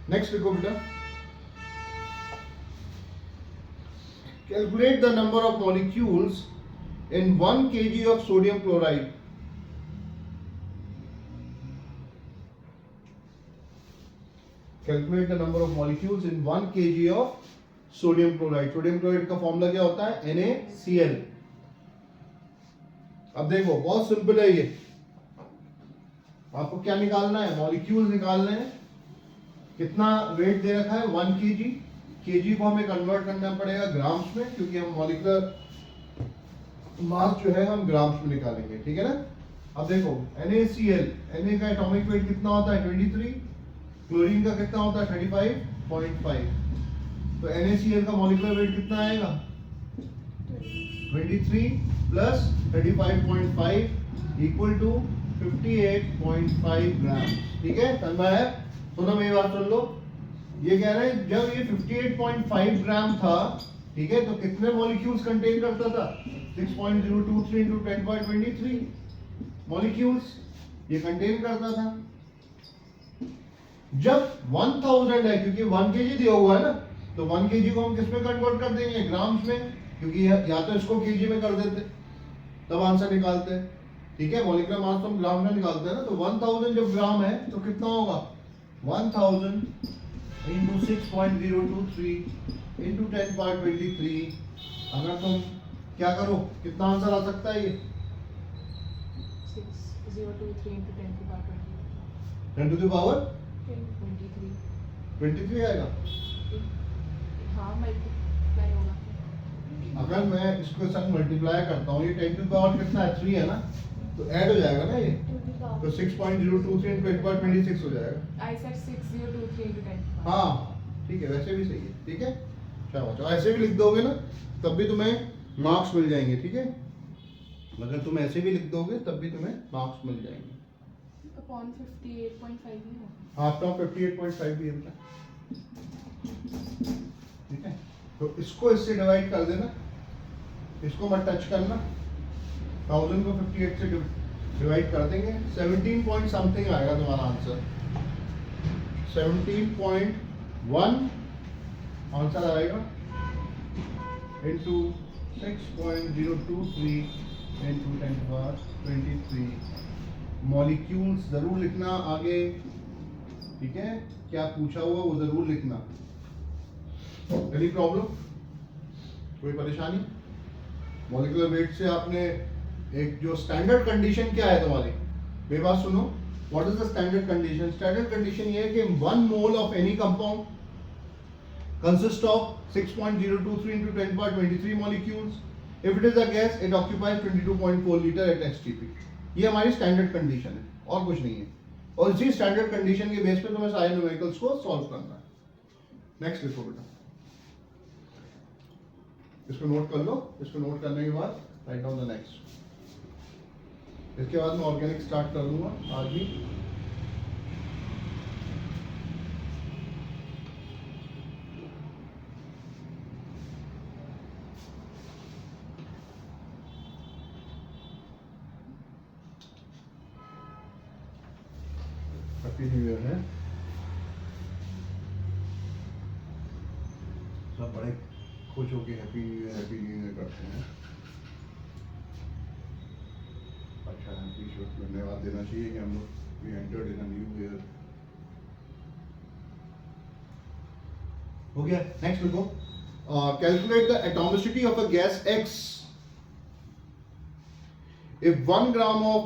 नेक्स्ट लिखो बेटा, calculate the number of molecules in 1 kg of sodium chloride. Calculate the number of molecules in 1 kg of sodium chloride. Sodium chloride का फॉर्मूला क्या होता है? NaCl। अब देखो बहुत सिंपल है ये। आपको क्या निकालना है? मॉलिक्यूल्स निकालने हैं। कितना वेट दे रखा है? 1 kg। केजी को हमें कन्वर्ट करना पड़ेगा ग्राम्स में, क्योंकि हम मॉलिक्यूलर मास जो है हम ग्राम्स में निकालेंगे, ठीक है ना। अब देखो NaCl, Na का एटॉमिक वेट कितना होता है? 23। क्लोरीन का कितना होता है? 35.5। तो NaCl का मॉलिक्यूलर वेट कितना आएगा? 23 प्लस 35.5 इक्वल टू 58.5 ग्राम, ठीक है। समझ है? सुनो मेरी बात सुन लो। ये कह रहे हैं जब ये 58.5 ग्राम था, ठीक है, तो कितने मॉलिक्यूल्स कंटेन करता था? 6.023 into 10/23 मॉलिक्यूल्स ये कंटेन करता था। जब 1000 है, क्योंकि 1 kg दिया हुआ है ना, तो 1 kg को हम किस में कन्वर्ट कर देंगे, ग्राम्स में, क्योंकि या तो इसको kg में कर देते तब आंसर निकालते हैं, ठीक है। मॉलिक्यूलर मास तो हम ग्राम में निकालते हैं ना, तो 1000 जब ग्राम है तो कितना होगा, 1000 इंटू 6.023 इंटू 10^23। अगर तुम क्या करो, कितना आंसर आ सकता है ये, 6023 into 10 to the power 10 to the power 23 23 आएगा। हाँ मल्टीप्लाई होगा। अगर मैं इसको संग मल्टीप्लाई करता हूँ, ये 10 to the power कितना है, 3 है ना, तो ऐड हो जाएगा ना ये, तो 6.023 into 10^26 हो जाएगा। I said 6023 into 10 to the power। हाँ ठीक है, वैसे भी सही है, ठीक है। शाबाश, ऐसे भी लिख दोगे ना तब भी तुम्हें मार्क्स मिल जाएंगे, ठीक है। अगर तुम ऐसे भी लिख दोगे तब भी तुम्हें मार्क्स मिल जाएंगे। अपॉन 58.5 ही होगा। हाँ तो 58.5 भी है, ठीक है। तो इसको इससे डिवाइड कर देना, इसको मत टच करना, 1000 को 58 से डिवाइड कर देंगे, 17 पॉइंट समथिंग आएगा तुम्हारा आंसर, 17.1 आंसर आएगा इंटू 6.023 इंटू 10^23। मॉलिक्यूल्स जरूर लिखना आगे, ठीक है, क्या पूछा हुआ वो जरूर लिखना। एनी प्रॉब्लम, कोई परेशानी? मॉलिक्यूलर वेट से आपने एक जो स्टैंडर्ड कंडीशन क्या है तुम्हारी, मेरी बात सुनो, what is the standard condition? Standard condition ये है कि 1 mole of any compound consists of 6.023 into 10^23 molecules. If it is a gas, it occupies 22.4 liter at STP. ये हमारी स्टैंडर्ड कंडीशन है और कुछ नहीं है, और इसी स्टैंडर्ड कंडीशन के बेस पे तुम्हें सारे न्यूमेरिकल्स को सॉल्व करना है। नेक्स्ट लिखो बेटा, इसको नोट कर लो, इसको नोट करने के बाद राइट डाउन द नेक्स्ट। इसके बाद मैं ऑर्गेनिक स्टार्ट कर दूंगा आज भी। हैप्पी न्यू ईयर है, सब बड़े खुश होके हैप्पी न्यू ईयर करते हैं। अच्छा है, धन्यवाद देना चाहिए कि हम लोग we entered in a new year. हो गया, नेक्स्ट लिखो, calculate the atomicity of a gas X if 1 gram of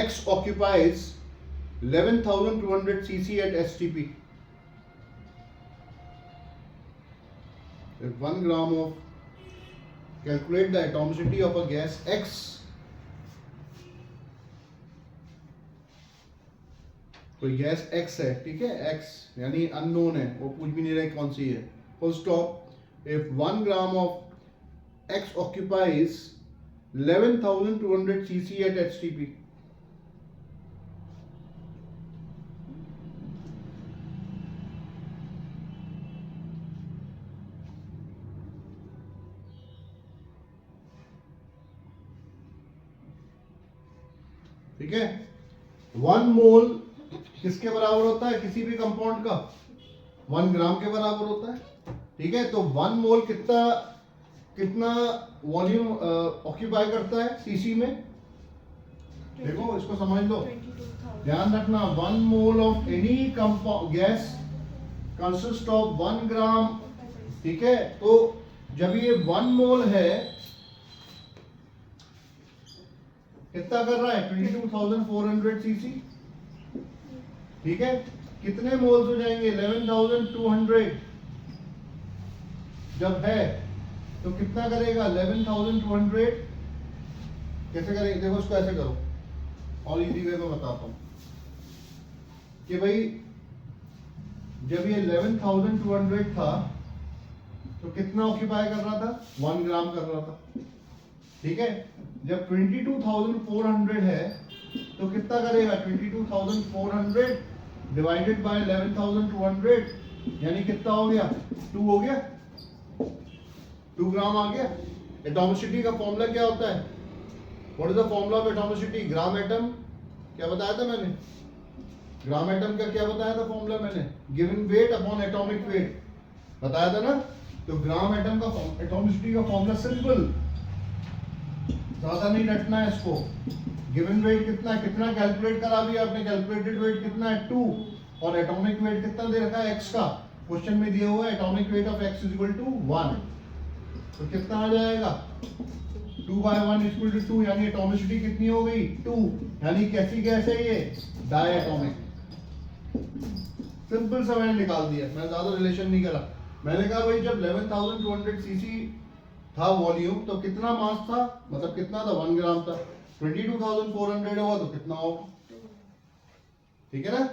X occupies 11,200 cc at STP. If 1 gram of, calculate the atomicity of a gas X, कोई gas X है, ठीक है, X यानी unknown है, वो पूछ भी नहीं रहे कौन सी है, full stop. If 1 gram of X occupies 11,200 cc at STP. ठीक है, 1 मोल किसके बराबर होता है, किसी भी कंपाउंड का 1 ग्राम के बराबर होता है, ठीक है। तो 1 मोल कितना वॉल्यूम ऑक्यूपाई करता है सीसी में, देखो इसको समझ लो, ध्यान रखना, 1 mole of any compound gas consist of 1 ग्राम, ठीक है। तो जब ये 1 मोल है कितना कर रहा है, 22,400 सीसी, ठीक है। कितने मोल्स हो जाएंगे, 11,200 जब है तो कितना करेगा, 11,200 कैसे करेंगे, देखो इसको ऐसे करो, और इजी वे में बताता हूं कि भाई जब ये 11,200 था तो कितना ऑक्यूपाई कर रहा था, 1 ग्राम कर रहा था, ठीक है। जब 22,400 है तो कितना करेगा, 22,400 डिवाइडेड बाय 11,200 यानी कितना हो गया, 2 हो गया, 2 ग्राम आ गया। एटॉमिसिटी का फॉर्मूला क्या होता है, what is the formula of atomicity, gram atom, क्या बताया था मैंने, ग्राम एटम का क्या बताया था फॉर्मूला मैंने, given weight upon atomic wait बताया था ना। तो ग्राम एटम का एटॉमिसिटी का फॉर्मूला सिंपल, ज्यादा नहीं रटना है इसको। गिवन वेट कितना है, कितना कैलकुलेट करा भी आपने, कैलकुलेटेड वेट कितना है 2, और एटॉमिक वेट कितना दे रखा है x का, क्वेश्चन में दिया हुआ है atomic weight of x is equal to 1, तो कितना आ जाएगा 2/1 इक्वल टू 2, यानी एटॉमिसिटी कितनी हो गई 2, यानी कैसी गैस है ये, डायटोमिक। सिंपल सा मैंने निकाल दिया, मैं ज्यादा रिलेशन नहीं करा। मैंने कहा भाई जब 11,200 सीसी था वॉल्यूम तो कितना मास था, मतलब कितना था 1 ग्राम था, 22,400 होगा तो कितना होगा, ठीक है ना।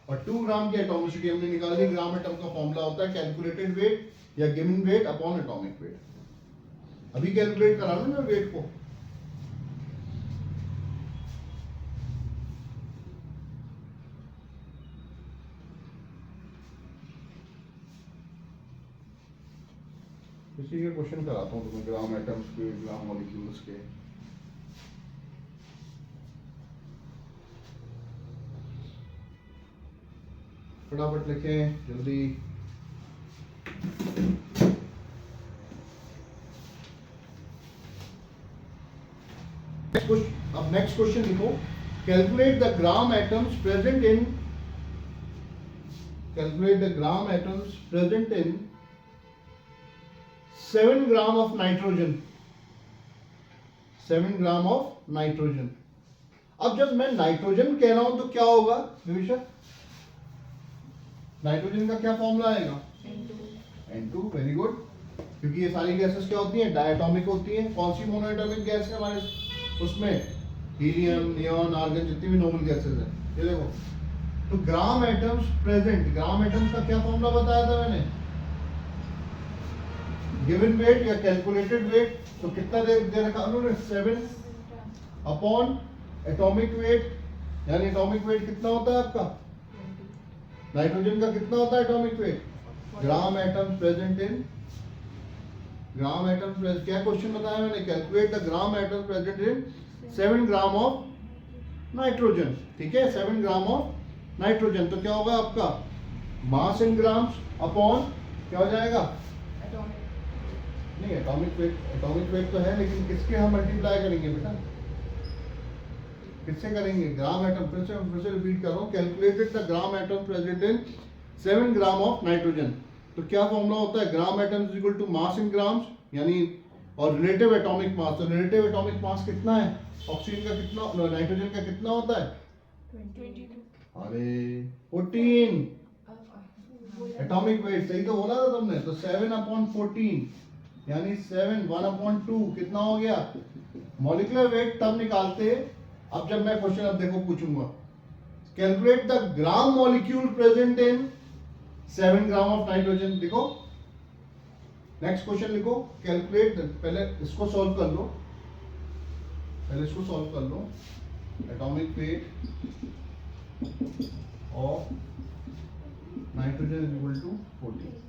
और 2 ग्राम की एटॉमिसिटी हमने निकाल ली। ग्राम एटम का फॉर्मूला होता है कैलकुलेटेड वेट या given weight upon atomic wait. अभी कैलकुलेट करा लो ना वेट को। इसी के क्वेश्चन कराता हूँ तुम्हें, ग्राम एटम्स के, ग्राम मॉलिक्यूल्स के। फटाफट लिखें जल्दी। अब नेक्स्ट क्वेश्चन लिखो, calculate the gram atoms present in, calculate the gram atoms present in 7 gram of nitrogen, 7 gram of nitrogen. अब जब मैं नाइट्रोजन कह रहा हूं तो क्या होगा विविशा, नाइट्रोजन का क्या फॉर्मूला आएगा N2, वेरी गुड, क्योंकि ये सारी गैसेस क्या होती हैं, डायटोमिक होती हैं। कौन सी मोनोएटॉमिक गैस है हमारे उसमें, हीलियम, नियॉन, आर्गन, जितनी भी नोबल गैसेस हैं। ये देखो, तो ग्राम एटम्स प्रेजेंट, ग्राम एटम्स का क्या फॉर्मूला बताया था मैंने, गिवन वेट या कैलकुलेटेड वेट, तो कितना दे रखा उन्होंने 7 अपॉन एटॉमिक वेट, यानी एटॉमिक वेट कितना होता है आपका, नाइट्रोजन का कितना होता है atomic wait, gram atoms present in, gram atoms present, क्या क्वेश्चन बताया मैंने, calculate the gram atoms present in 7 gram of nitrogen, ठीक है, 7 ग्राम ऑफ नाइट्रोजन। तो क्या होगा आपका मास इन ग्राम्स अपॉन क्या हो जाएगा, नहीं एटॉमिक वेट तो है, लेकिन किसके हम मल्टीप्लाई करेंगे बेटा, किससे करेंगे, ग्राम एटम। फिर से रिपीट कर रहा हूँ, calculated the gram atom present in 7 gram of nitrogen. तो क्या फॉर्मूला होता है, gram atom is equal to mass in grams, यानी और रिलेटिव एटॉमिक मास। तो रिलेटिव एटॉमिक मास कितना है, ऑक्सीजन का कितना, नाइट्रोजन का कितना होता है 22, अरे 14 एटॉमिक वेट, सही तो बोला था तुमने। तो 7/14 यानी 7 1/2 कितना हो गया मॉलिक्यूलर वेट, तब निकालते। अब जब मैं क्वेश्चन अब देखो पूछूंगा, calculate the gram molecule present in 7 gram of nitrogen. देखो नेक्स्ट क्वेश्चन लिखो, कैलकुलेट, पहले इसको सॉल्व कर लो, atomic weight of nitrogen is equal to 14।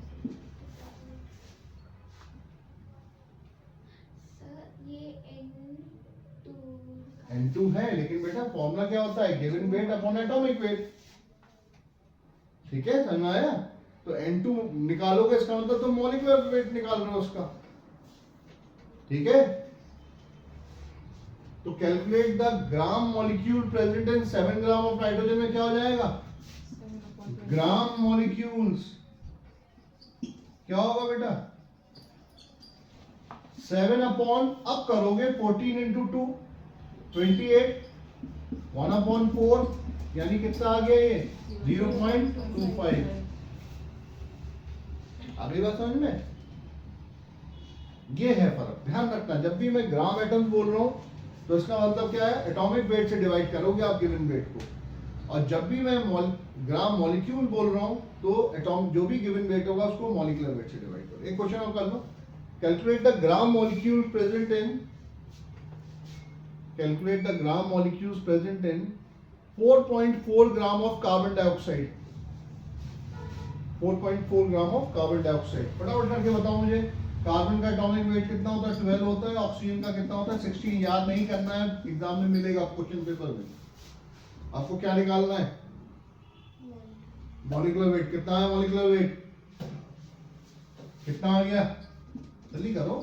N2 है, लेकिन बेटा फॉर्मूला क्या होता है, given weight upon atomic weight, ठीक है, समझ में आया। तो N2 निकालोगे, इसका मतलब तुम मॉलिक्यूलर वेट निकाल रहे हो उसका, ठीक है। तो calculate the gram molecule present in 7 gram of nitrogen में क्या हो जाएगा, ग्राम मॉलिक्यूल्स क्या होगा बेटा 7 अपॉन, अब करोगे 14 इंटू 2 28, 1/4 यानी कितना आ गया ये 0.25। अगली बात समझ में, ये है फर्क, ध्यान रखना। जब भी मैं ग्राम एटम्स बोल रहा हूं तो इसका मतलब क्या है, एटॉमिक वेट से डिवाइड करोगे आप गिवन वेट को, और जब भी मैं ग्राम मॉलिक्यूल बोल रहा हूं तो एटॉमिक जो भी गिवन वेट होगा उसको मॉलिक्यूलर वेट से डिवाइड करो। एक क्वेश्चन और कर लो, calculate the gram molecule present in, calculate the gram molecules present in 4.4 gram of carbon dioxide, 4.4 gram of carbon dioxide. फटाफट करके बताओ मुझे, कार्बन का एटॉमिक वेट कितना होता है 12 होता है, ऑक्सीजन का कितना होता है 16। याद नहीं करना है, एग्जाम में मिलेगा क्वेश्चन पेपर में। आपको क्या निकालना है, मॉलिक्यूलर वेट कितना है? मॉलिक्यूलर वेट कितना आ गया? जल्दी करो,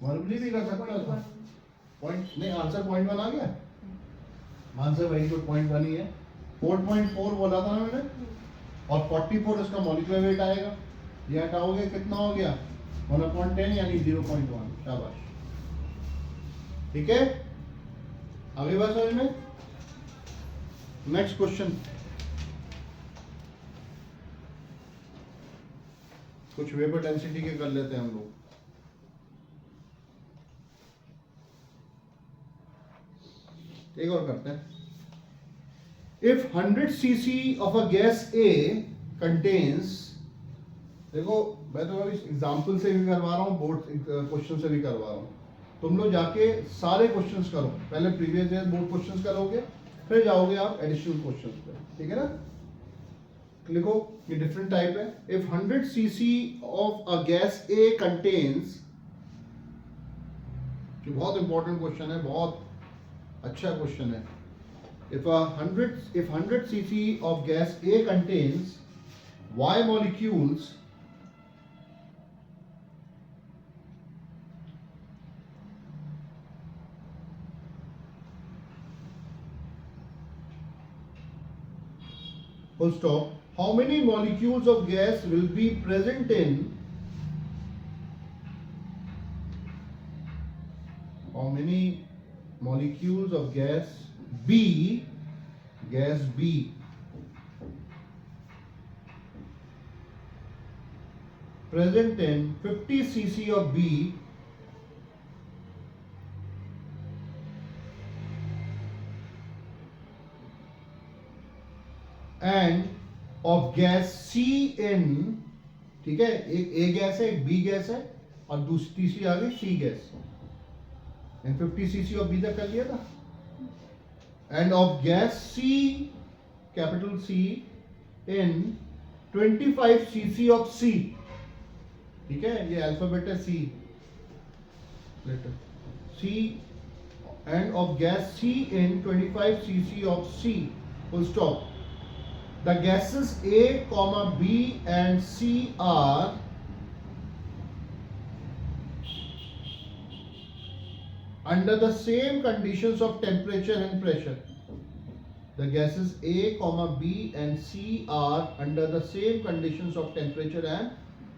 मल्टीप्लाई भी कर सकते हो। पॉइंट नहीं, आंसर 0.1 आ गया। आंसर वेरी गुड, 0.1 ही है। 4.4 बोला था ना मैंने, और 44 इसका मॉलिक्यूलर वेट आएगा। ये हटाओगे कितना हो गया? 1/10 यानी 0.1। शाबाश, ठीक है। आगे बात समझ में। नेक्स्ट क्वेश्चन, कुछ वेपर डेंसिटी के कर लेते हैं हम लोग। एक और करते हैं। If 100 cc of a gas A contains, देखो मैं तो अभी एग्जाम्पल से भी करवा रहा हूँ, बोर्ड क्वेश्चन से भी करवा रहा हूँ। तुम लोग जाके सारे क्वेश्चंस करो, पहले प्रीवियस ईयर बोर्ड क्वेश्चंस करोगे, फिर जाओगे आप एडिशनल क्वेश्चंस पे, ठीक है ना। लिखो, ये डिफरेंट टाइप है। If 100 cc of a gas A contains, ये बहुत इंपॉर्टेंट क्वेश्चन है, बहुत अच्छा क्वेश्चन है। If 100 cc of gas A contains Y molecules, full stop, how many molecules of gas will be present in, how many molecules of gas B present in 50 cc of B and of gas C in, ठीक है, एक A gas है, एक B gas है, और दूसरी तीसरी आ गई C gas. And 50 cc of B तक कर लिया था। End of gas C, capital C in 25 cc of C, ठीक है, ये अल्फाबेट है C, letter C, and of gas C in 25 cc of C, full stop. The gases A, B and C are under the same conditions of temperature and pressure. The gases A, B and C are under the same conditions of temperature and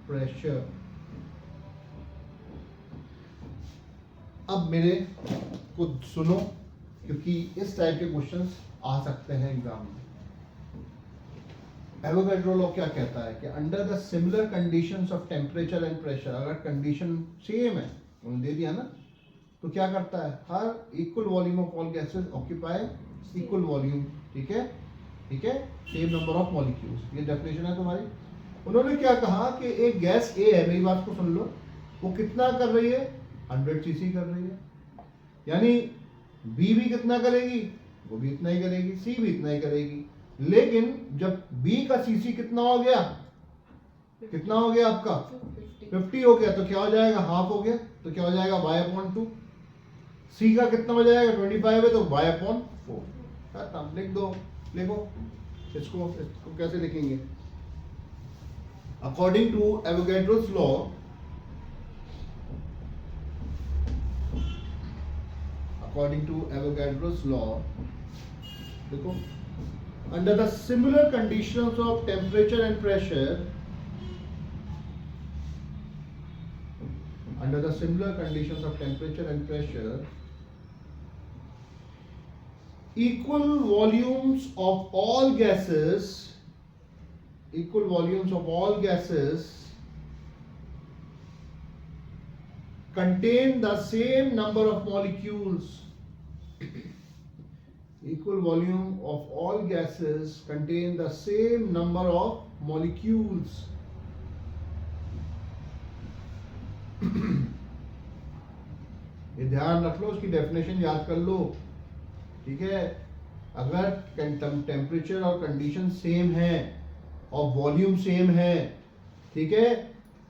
pressure. अब मेरे को सुनो, क्योंकि इस type के questions आ सकते हैं exam में। एवोगैड्रो लॉ क्या कहता है कि under the similar conditions of temperature and pressure, अगर कंडीशन सेम है, उन्होंने दे दिया ना, तो क्या करता है, हर equal volume of all gases occupy equal volume, ठीक है, ठीक है, सेम नंबर ऑफ मॉलिक्यूल्स। ये डेफिनेशन है तुम्हारी। उन्होंने क्या कहा कि एक गैस ए है, मेरी बात को सुन लो, वो कितना कर रही है? 100 cc कर रही है, यानी बी भी कितना करेगी? वो भी इतना ही करेगी, सी भी इतना ही करेगी। लेकिन जब बी का सीसी कितना हो गया? कितना हो गया आपका? 50 हो गया, तो क्या हो जाएगा? हाफ हो गया, तो क्या हो जाएगा? y/2। सी का कितना हो जाएगा? 25 है, तो y/4। खत्म, लिख दो, लिखो इसको कैसे लिखेंगे? According to Avogadro's law, according to Avogadro's law, देखो, under the similar conditions of temperature and pressure, under the similar conditions of temperature and pressure, equal volumes of all gases, equal volumes of all gases contain the same number of molecules. Equal volume of all gases contain the same number of molecules. ये ध्यान रख लो, उसकी definition याद कर लो, ठीक है। अगर temperature और कंडीशन सेम है और वॉल्यूम सेम है, ठीक है,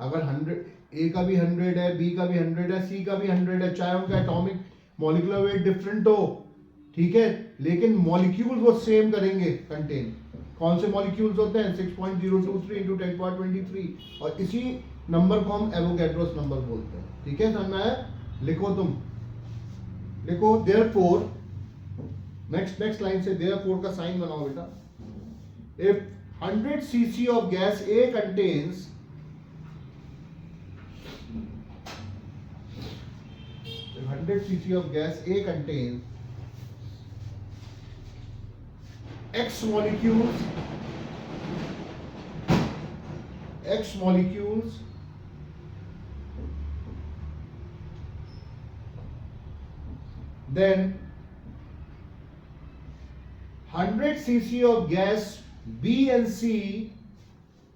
अगर 100 ए का भी 100 है, बी का भी 100 है, सी का भी 100 है, चाहे उनका एटॉमिक मॉलिक्यूलर वेट डिफरेंट हो, ठीक है, लेकिन मॉलिक्यूल वो सेम करेंगे कंटेन। कौन से मॉलिक्यूल्स होते हैं? 6.023 इंटू 10^23, और इसी नंबर को हम एवोगैड्रोस नंबर बोलते हैं। ठीक है, समझ में आया? लिखो तुम, लिखो देयरफॉर, नेक्स्ट लाइन से देयरफॉर का साइन बनाओ बेटा। If 100 cc of gas A contains 100 cc of gas A contains X molecules, then 100 cc of gas B and C,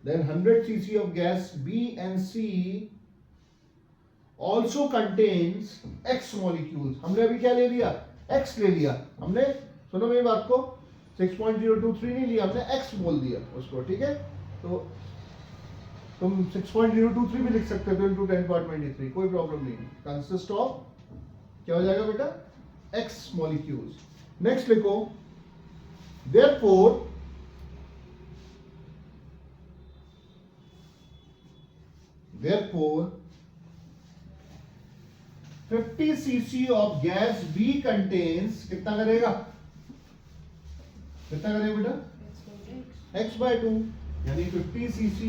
then 100 cc of gas B and C also contains X molecules। हमने अभी क्या ले लिया? X ले लिया हमने। सुनो मेरी बात को, 6.023 नहीं लिया हमने, X बोल दिया उसको। ठीक है, तो तुम 6.023 भी लिख सकते हो इंटू 10^23, कोई प्रॉब्लम नहीं। कंसिस्ट ऑफ क्या हो जाएगा बेटा? X molecules। नेक्स्ट लिखो therefore 50 cc of gas B contains, कितना करेगा? कितना करेगा बेटा? x/2, यानी 50 cc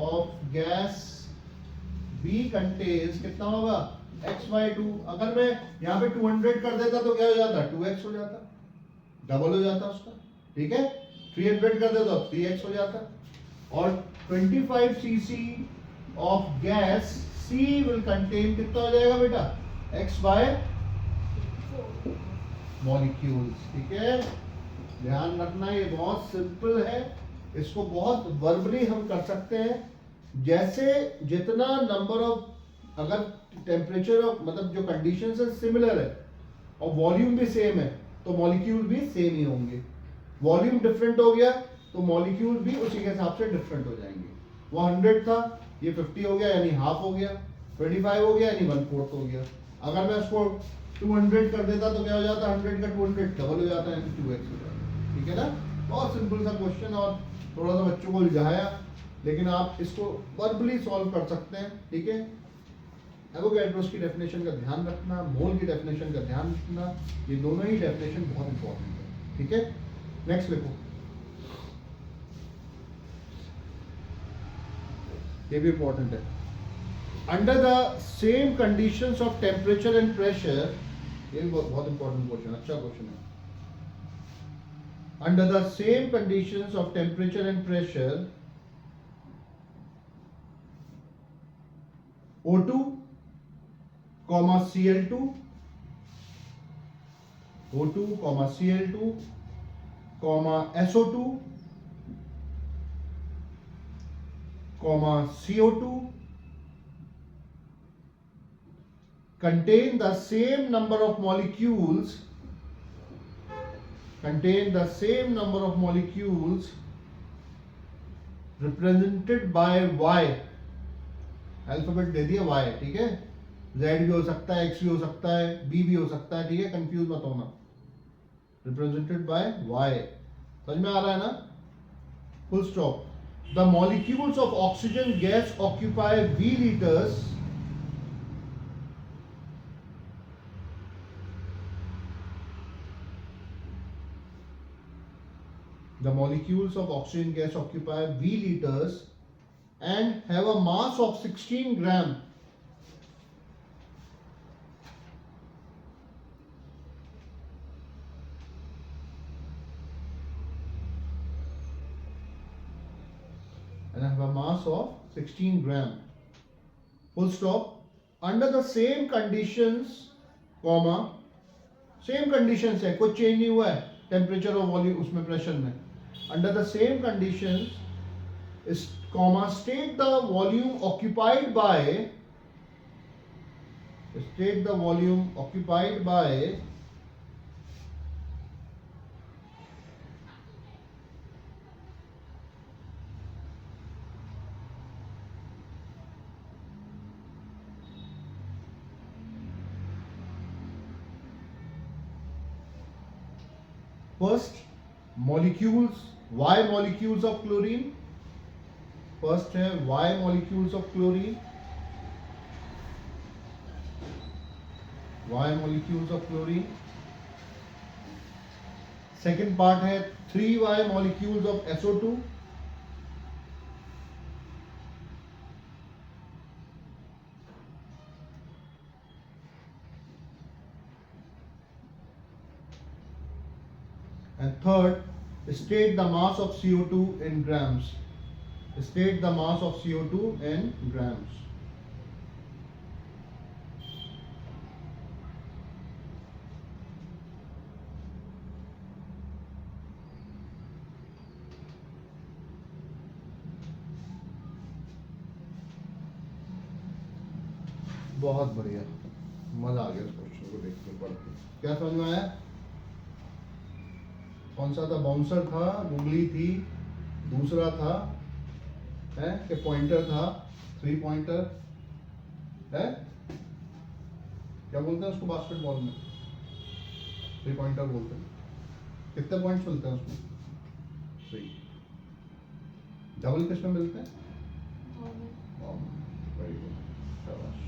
of gas B contains कितना होगा? x/2। अगर मैं यहाँ पे 200 कर देता तो क्या हो जाता? 2x हो जाता, डबल हो जाता उसका। ठीक है, 300 कर देता तो 3x हो जाता। और 25 cc of gas C will contain कितना हो जाएगा बेटा? x/4 molecules। ठीक है, ध्यान रखना, ये बहुत सिंपल है, इसको बहुत वर्बली हम कर सकते हैं। जैसे जितना नंबर ऑफ, अगर टेम्परेचर ऑफ मतलब जो कंडीशंस है सिमिलर है और वॉल्यूम भी सेम है तो मॉलिक्यूल भी सेम ही होंगे। वॉल्यूम डिफरेंट हो गया तो मॉलिक्यूल भी उसी के हिसाब से डिफरेंट हो जाएंगे। वो 100 था, ये 50 हो गया यानी हाफ हो गया, 25 हो गया यानी 1/4 हो गया। अगर मैं उसको 200 कर देता तो क्या हो जाता? 100 का 200 डबल हो जाता यानी 2x हो जाता। ठीक है ना, बहुत सिंपल सा क्वेश्चन और थोड़ा सा बच्चों को उलझाया, लेकिन आप इसको वर्बली सॉल्व कर सकते हैं। ठीक है, एवोगैड्रोस की डेफिनेशन का ध्यान रखना, मोल की डेफिनेशन का ध्यान रखना, ये दोनों ही डेफिनेशन बहुत इंपॉर्टेंट है। ठीक है, नेक्स्ट लिखो, ये भी इंपॉर्टेंट है। Under the same conditions of temperature and pressure, ये भी बहुत इंपॉर्टेंट क्वेश्चन, अच्छा क्वेश्चन है। Under the same conditions of temperature and pressure O2, Cl2, O2, Cl2, SO2, CO2 contain the same number of molecules, represented by Y। Alphabet दे दिया Y। ठीक है, Z भी हो सकता है, X भी हो सकता है, B भी हो सकता है। ठीक है, कंफ्यूज मत होना। रिप्रेजेंटेड बाय Y, समझ में आ रहा है ना? Full stop. The molecules of oxygen gas occupy V liters and have a mass of 16 gram. And have a mass of 16 gram. Full stop. Under the same conditions, comma, same conditions है, कुछ change नहीं हुआ है temperature और volume उसमें pressure में। Under the same conditions, comma, state the volume occupied by First, molecules. Why molecules of chlorine? First है why molecules of chlorine. Why molecules of chlorine. Second part है 3 why molecules of SO2. And third, state the mass of CO2 in grams. State the mass of CO2 in grams. बहुत बढ़िया, मजा आ गया इस question को देख के पढ़ के। क्या समझ में आया? कौन सा था? बाउंसर था, उंगली थी, दूसरा था है कि पॉइंटर था, 3 पॉइंटर है, क्या बोलते हैं उसको बास्केटबॉल में? 3 पॉइंटर बोलते हैं। कितने पॉइंट्स मिलते हैं उसमें? 3। डबल किस में मिलते हैं? वेरी गुड, शाबाश।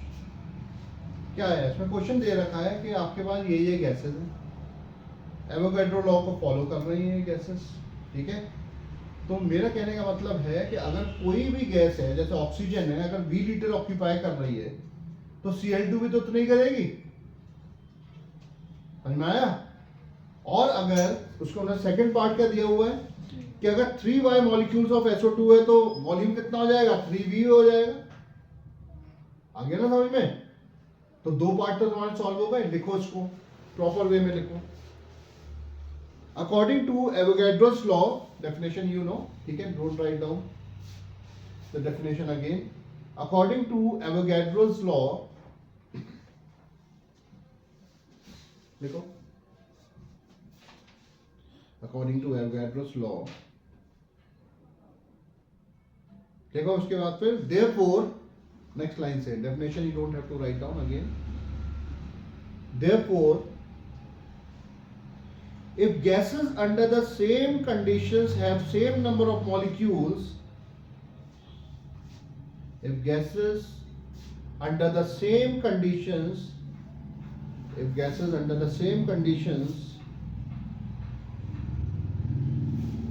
क्या है इसमें? क्वेश्चन दे रखा है कि आपके पास ये गैसेस हैं, एवोगैड्रो लॉ को फॉलो कर रही हैं गैसेस, ठीक है। तो मेरा कहने का मतलब है कि अगर कोई भी गैस है, जैसे ऑक्सीजन है, अगर 20 लीटर ऑक्यूपाई कर रही है तो Cl2 भी तो उतना ही करेगी, समझ में आया? और अगर उसको उन्होंने सेकंड पार्ट क्या दिया हुआ है कि अगर 3y मॉलिक्यूल्स ऑफ SO2 है तो वॉल्यूम कितना हो जाएगा? 3v हो जाएगा। आ गया ना समझ में? तो 2 पार्ट तो तुम्हारे सॉल्व हो गए। लिखो इसको प्रॉपर वे में लिखो। According to Avogadro's law, definition you know, ठीक है, don't write down the definition again. According to Avogadro's law, देखो, according to Avogadro's law, देखो उसके बाद फिर therefore next line से definition you don't have to write down again. Therefore, if gases under the same conditions have same number of molecules, if gases under the same conditions, if gases under the same conditions,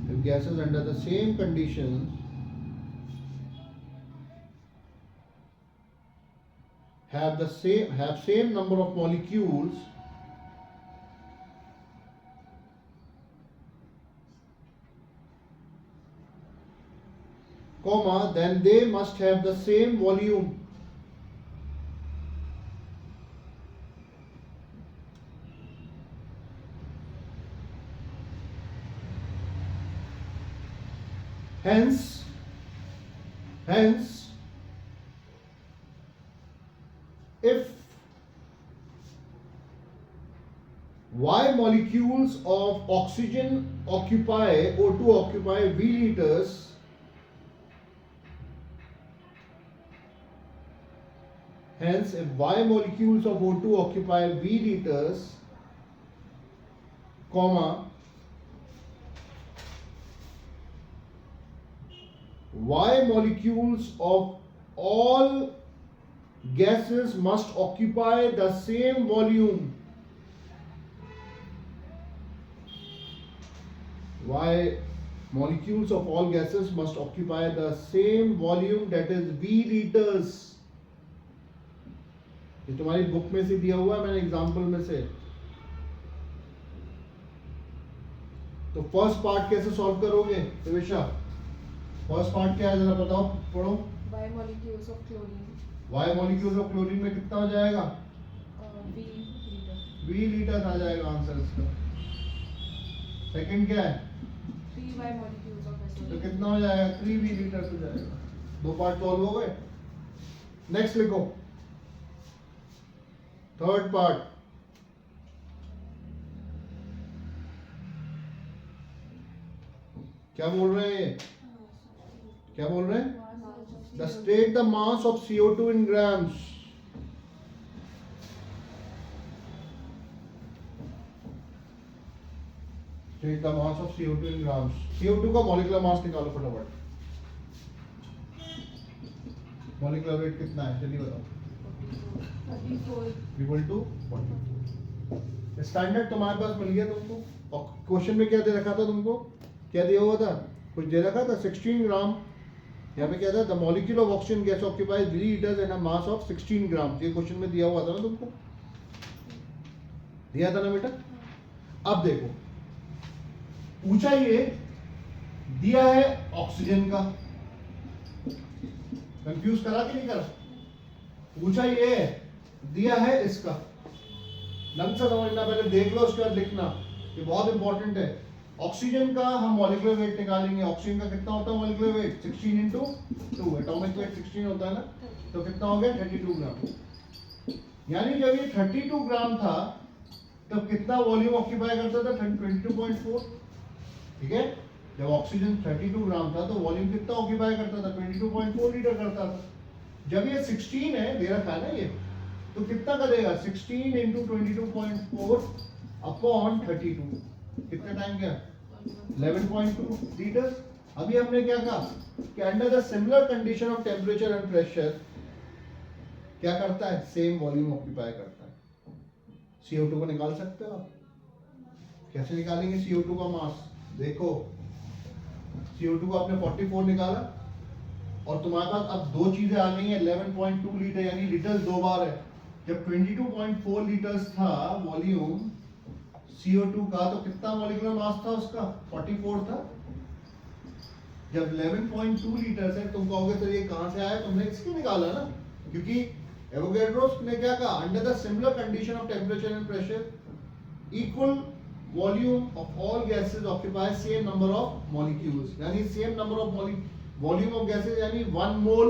if gases under the same conditions have same number of molecules, comma, then they must have the same volume. Hence, if Y molecules of oxygen occupy, O2 occupy V liters, hence if Y molecules of O2 occupy V liters, comma, Y molecules of all gases must occupy the same volume. Y molecules of all gases must occupy the same volume, that is V liters. ये तुम्हारी book में से दिया हुआ है, मैंने example में से। तो फर्स्ट पार्ट कैसे सॉल्व करोगे दिवेशा? फर्स्ट पार्ट क्या है जरा बताओ, पढ़ो। Y molecules of chlorine. Y molecules of chlorine में कितना हो जाएगा? V liter. V लीटर आ जाएगा आंसर इसका। सेकंड क्या है? 3y molecules of SO2. तो कितना हो जाएगा? 3v लीटर हो जाएगा। 2 पार्ट सॉल्व हो गए। नेक्स्ट लिखो थर्ड पार्ट। क्या बोल रहे हैं ये? क्या बोल रहे हैं? The state the mass of CO2 in grams. Take the mass of CO2 in grams. CO2 का मॉलिक्यूलर मास निकालो फटाफट। मॉलिक्यूलर वेट कितना है जल्दी बताओ। 34 इक्वल टू 44। स्टैंडर्ड तुम्हारे पास मिल गया तुमको। और क्वेश्चन में क्या दे रखा था तुमको, क्या दिया हुआ था, कुछ दे रखा था 16 ग्राम। यहाँ पे क्या था, the molecule of oxygen gas occupies 3 litres and a mass of 16 ग्राम। ये क्वेश्चन में दिया हुआ था ना तुमको, दिया था ना बेटा। अब देखो पूछा ये दिया है ऑक्सीजन का, कंफ्यूज करा कि नहीं करा। पूछा ये दिया है इसका, ढंग से समझना, पहले देख लो उसके बाद लिखना, ये बहुत इंपॉर्टेंट है। ऑक्सीजन का हम मॉलिक्यूलर वेट निकालेंगे। ऑक्सीजन का कितना होता है molecular wait, 16 into 2, atomic weight 16 होता है ना, तो कितना हो गया 32 ग्राम। यानी जब ये 32 ग्राम था तब कितना वॉल्यूम ऑक्यूपाई करता था, 22.4। ठीक है, जब ऑक्सीजन 32 ग्राम था तो वॉल्यूम कितना ऑक्यूपाई करता था, 22.4 लीटर करता था। जब ये 16 है, दे रखा है ना ये, तो कितना करेगा, 16 इंटू 22.4 अपॉन 32, कितना टाइम गया, 11.2 लीटर्स। अभी हमने क्या कहा कि under the similar condition of temperature and pressure क्या करता है, सेम वॉल्यूम ऑक्यूपाई करता है। CO2 को निकाल सकते हो आप, कैसे निकालेंगे CO2 का मास, देखो CO2 को आपने 44 निकाला और तुम्हारे पास अब दो चीजें आ गई हैं, 11.2 लीटर यानी लीटर्स दो बार है। जब 22.4 लीटर्स था वॉल्यूम CO2 का, तो कितना मॉलिक्यूलर मास था उसका, 44 था। जब 11.2 लीटर्स है, तुम कहोगे तो ये कहां से आया, तुमने इसके निकाला ना, क्योंकि एवोगैड्रोस ने क्या कहा, under the similar condition of temperature and pressure equal volume of all gases occupy same number of molecules, यानी same number of volume of gases, यानी 1 मोल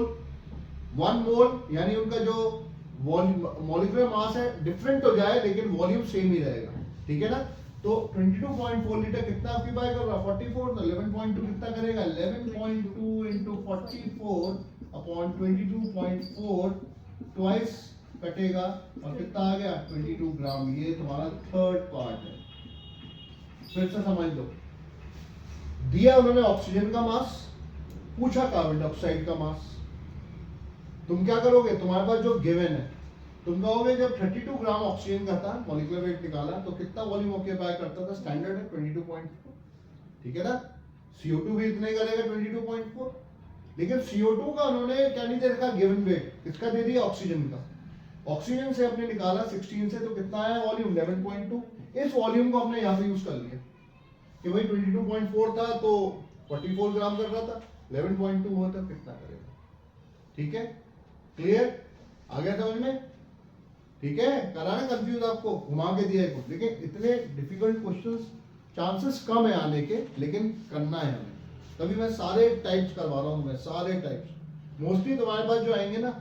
यानी उनका जो मॉलिक्यूलर मास है डिफरेंट हो जाए लेकिन वॉल्यूम सेम ही रहेगा। ठीक है ना, तो 22.4 लीटर कितना ऑक्यूपाई कर रहा है, 44, तो 11.2 कितना करेगा, 11.2 इंटू 44 अपॉन 22.4 ट्वाइस कटेगा और कितना आ गया 22 ग्राम। ये तुम्हारा थर्ड पार्ट है। फिर से समझ लो, दिया उन्होंने ऑक्सीजन का मास, पूछा कार्बन डाइऑक्साइड का मास। तुम क्या करोगे, तुम्हारे पास जो गिवन है, तुम कहोगे जब 32 ग्राम ऑक्सीजन का था, मॉलिक्यूलर वेट निकाला, तो कितना वॉल्यूम ऑक्यूपाई करता था, स्टैंडर्ड है 22.4। ठीक है ना, CO2 भी इतने करेगा 22.4, लेकिन CO2 का उन्होंने क्या नहीं दे रखा, गिवन वेट, इसका दे दिया ऑक्सीजन का। ऑक्सीजन से हमने निकाला 16 से, तो कितना आया वॉल्यूम 11.2। इस वॉल्यूम को हमने यहाँ पे यूज कर लिया कि भाई 22.4 था तो 44 ग्राम कर रहा था, 11.2 हुआ था, कितना करेगा। ठीक है, क्लियर, आ गया समझ में। ठीक है, कराना कंफ्यूज आपको, घुमा के दिया है कुछ, लेकिन इतने डिफिकल्ट क्वेश्चंस चांसेस कम है आने के, लेकिन करना है हमें। तभी मैं सारे टाइप्स करवा रहा हूँ, मैं सारे टाइप्स। मोस्टली तुम्हारे पास जो आएंगे ना,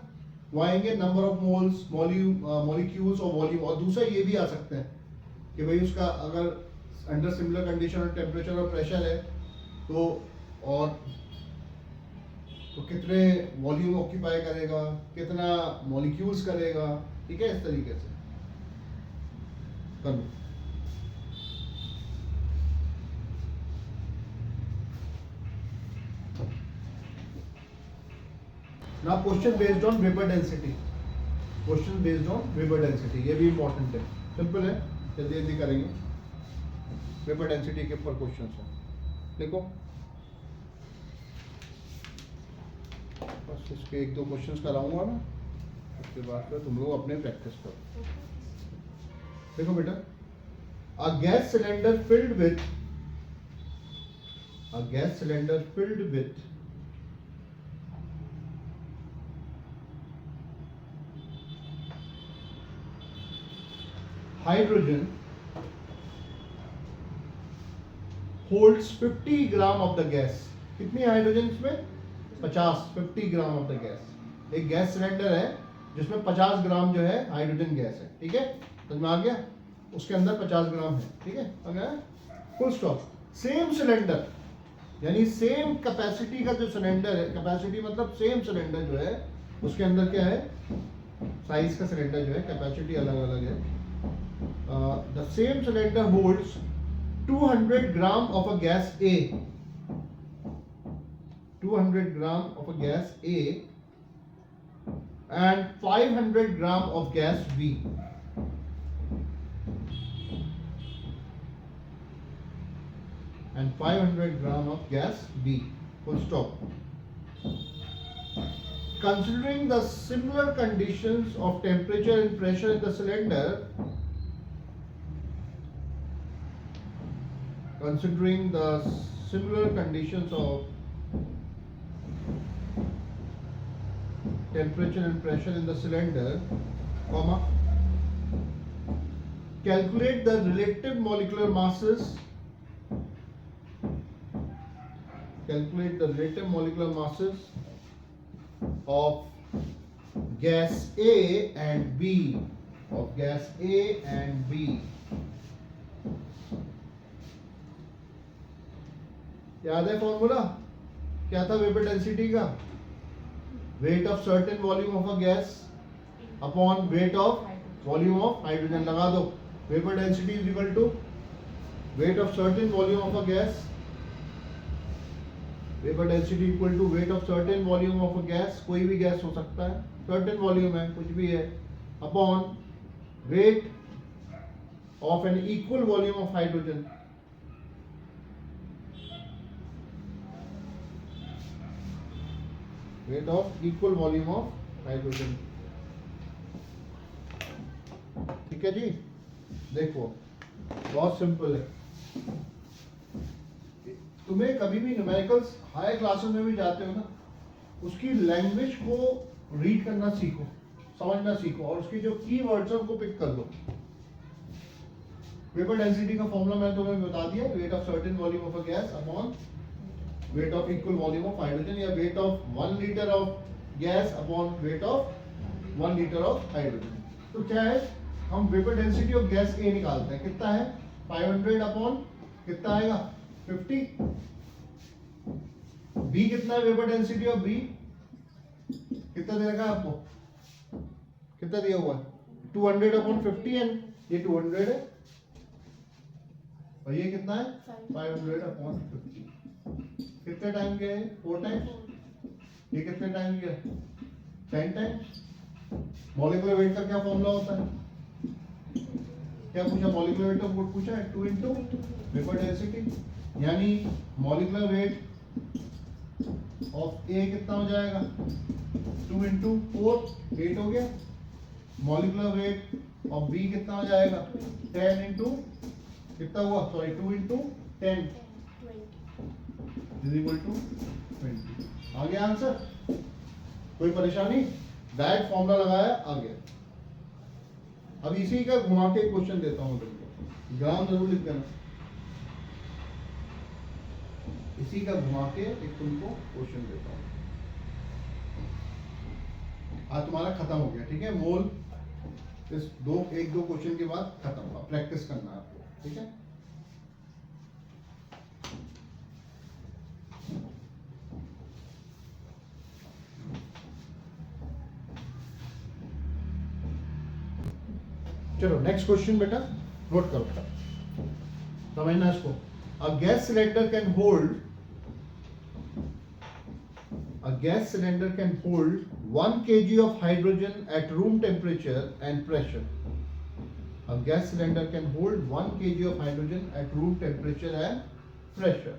वो आएंगे नंबर ऑफ मोल्स, मॉलिक्यूल्स और वॉल्यूम। और दूसरा ये भी आ सकते हैं कि भाई उसका अगर अंडर सिमिलर कंडीशन और टेम्परेचर और प्रेशर है तो, और तो कितने वॉल्यूम ऑक्यूपाई करेगा, कितना मॉलिक्यूल्स करेगा। ठीक है, इस तरीके से कर लो। Now question based on vapor density, question based on vapor density, ये भी important है, सिंपल है, जल्दी जल्दी करेंगे। वेपर डेंसिटी के ऊपर क्वेश्चन है, देखो बस इसके एक दो क्वेश्चंस कराऊंगा ना, उसके बाद फिर तुम लोग अपने प्रैक्टिस करो। देखो बेटा, a gas cylinder filled with hydrogen holds 50 gram of the gas. कितनी हाइड्रोजन इसमें, 50 ग्राम ऑफ द गैस। एक गैस सिलेंडर है जिसमें 50 ग्राम जो है हाइड्रोजन गैस है। ठीक है, समझ में आ गया, उसके अंदर 50 ग्राम है। ठीक है, अगर फुल स्टॉप। सेम सिलेंडर यानी सेम कैपेसिटी का जो सिलेंडर है, कैपेसिटी मतलब सेम सिलेंडर जो है उसके अंदर क्या है, साइज का सिलेंडर जो है, कैपेसिटी अलग अलग है। The same cylinder holds 200 gram of a gas A, 200 gram of a gas A and 500 gram of gas B. And 500 gram of gas B. Full stop. Considering the similar conditions of temperature and pressure in the cylinder, considering the similar conditions of temperature and pressure in the cylinder, comma, calculate the relative molecular masses, calculate the relative molecular masses of gas A and B, of gas A and B. याद है formula क्या था vapour density का? Weight of certain volume of a gas upon weight of volume of hydrogen. लगा दो. Vapour density is equal to weight of certain volume of a gas. Vapour density equal to weight of certain volume of a gas. कोई भी gas हो सकता है, certain volume है, कुछ भी है, upon weight of an equal volume of hydrogen. Weight of equal volume of hydrogen. ठीक है जी. देखो बहुत सिंपल है. तुम्हें कभी भी न्यूमेरिकल्स हाई क्लासेस में भी जाते हो ना, उसकी लैंग्वेज को रीड करना सीखो, समझना सीखो, और उसकी जो की वर्ड्स है उनको पिक कर लो. वेपर डेंसिटी का फॉर्मूला मैंने तुम्हें बता दिया. Weight of certain volume of a gas upon weight of equal volume of hydrogen, या weight of 1 litre of gas upon weight of 1 litre of hydrogen. तो क्या है, हम vapour density of gas A निकालते हैं. कितना है? 500 अपॉन कितना आएगा? 50. बी कितना है? वेपर डेंसिटी ऑफ बी कितना दे रखा है आपको? कितना दिया हुआ है? 200 अपॉन 50 एन. ये 200 है और ये कितना है? 500 अपॉन 50. कितने टाइम गया है? 4 टाइम्स. ये कितने टाइम गया? 10 टाइम्स. मॉलिक्यूलर वेट का क्या फॉर्मूला होता है? क्या पूछा? मॉलिक्यूलर वेट ऑफ गुड पूछा है. 2 इंटू वेपर डेंसिटी. यानी मॉलिक्यूलर वेट ऑफ ए कितना हो जाएगा? 2 इंटू 4, 8 हो गया. मॉलिक्यूलर वेट ऑफ बी कितना हो जाएगा? 10 इंटू कितना हुआ? Sorry 2 into 10 is equal to 20. आ गया आंसर? कोई परेशानी? डायरेक्ट फॉर्मूला लगाया, आ गया. अब इसी का घुमा के क्वेश्चन देता हूं तुमको. ग्राम जरूर लिख देना. इसी का घुमा के एक तुमको क्वेश्चन देता हूं. आज तुम्हारा खत्म हो गया. ठीक है, मोल इस एक दो क्वेश्चन के बाद खत्म हुआ. प्रैक्टिस करना है आपको. ठीक है. चलो नेक्स्ट क्वेश्चन बेटा नोट करो, समझना इसको. A gas cylinder can hold 1 kg of hydrogen at room temperature and pressure. A gas cylinder can hold 1 kg of hydrogen at room temperature and pressure.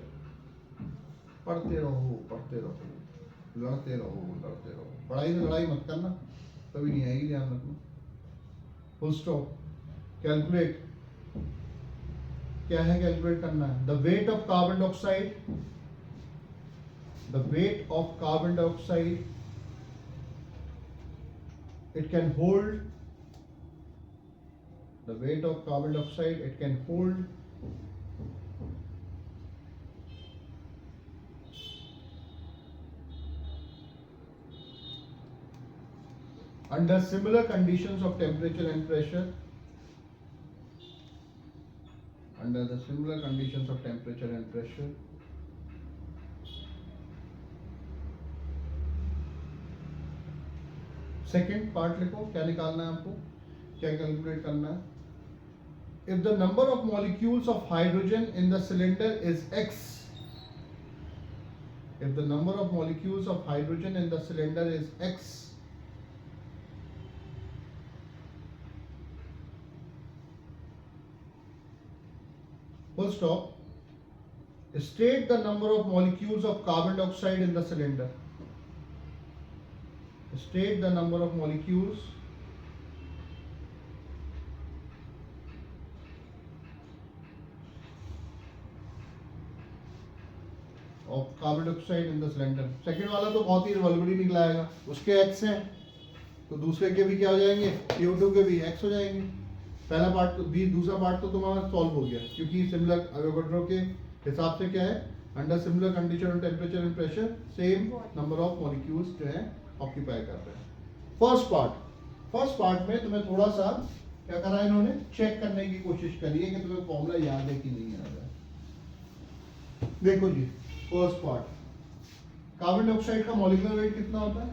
पढ़ते रहो, लड़ते रहो. पढ़ाई में लड़ाई मत करना, कभी नहीं आएगी, ध्यान रखना. Full stop. कैलकुलेट. क्या है कैलकुलेट करना है? The weight of carbon dioxide, it can hold the weight of carbon dioxide, it can hold under similar conditions of temperature and pressure, under the similar conditions of temperature and pressure. Second part लिखो. क्या निकालना है आपको? क्या calculate करना है? if the number of molecules of hydrogen in the cylinder is x, if the number of molecules of hydrogen in the cylinder is x, full stop, state the number of molecules of carbon dioxide in the cylinder. State the number of molecules of carbon dioxide in the cylinder. Second वाला तो बहुत ही वल्गरी निकला आएगा, उसके x हैं तो दूसरे के भी क्या हो जाएंगे, CO2 के भी x हो जाएंगे। पहला पार्ट तो बी, दूसरा पार्ट तो तुम्हारा सॉल्व हो गया, क्योंकि सिमिलर एवोगाड्रो के हिसाब से क्या है, अंडर सिमिलर कंडीशन और temperature and pressure same number of molecules जो है ऑक्यूपाई कर रहे हैं। फर्स्ट पार्ट में तुम्हें थोड़ा सा क्या करा है, इन्होंने चेक करने की कोशिश करी है कि तुम्हें फॉर्मूला याद है कि नहीं याद है। देखो जी, फर्स्ट पार्ट, कार्बन डाइऑक्साइड का मॉलिक्यूलर वेट कितना होता है,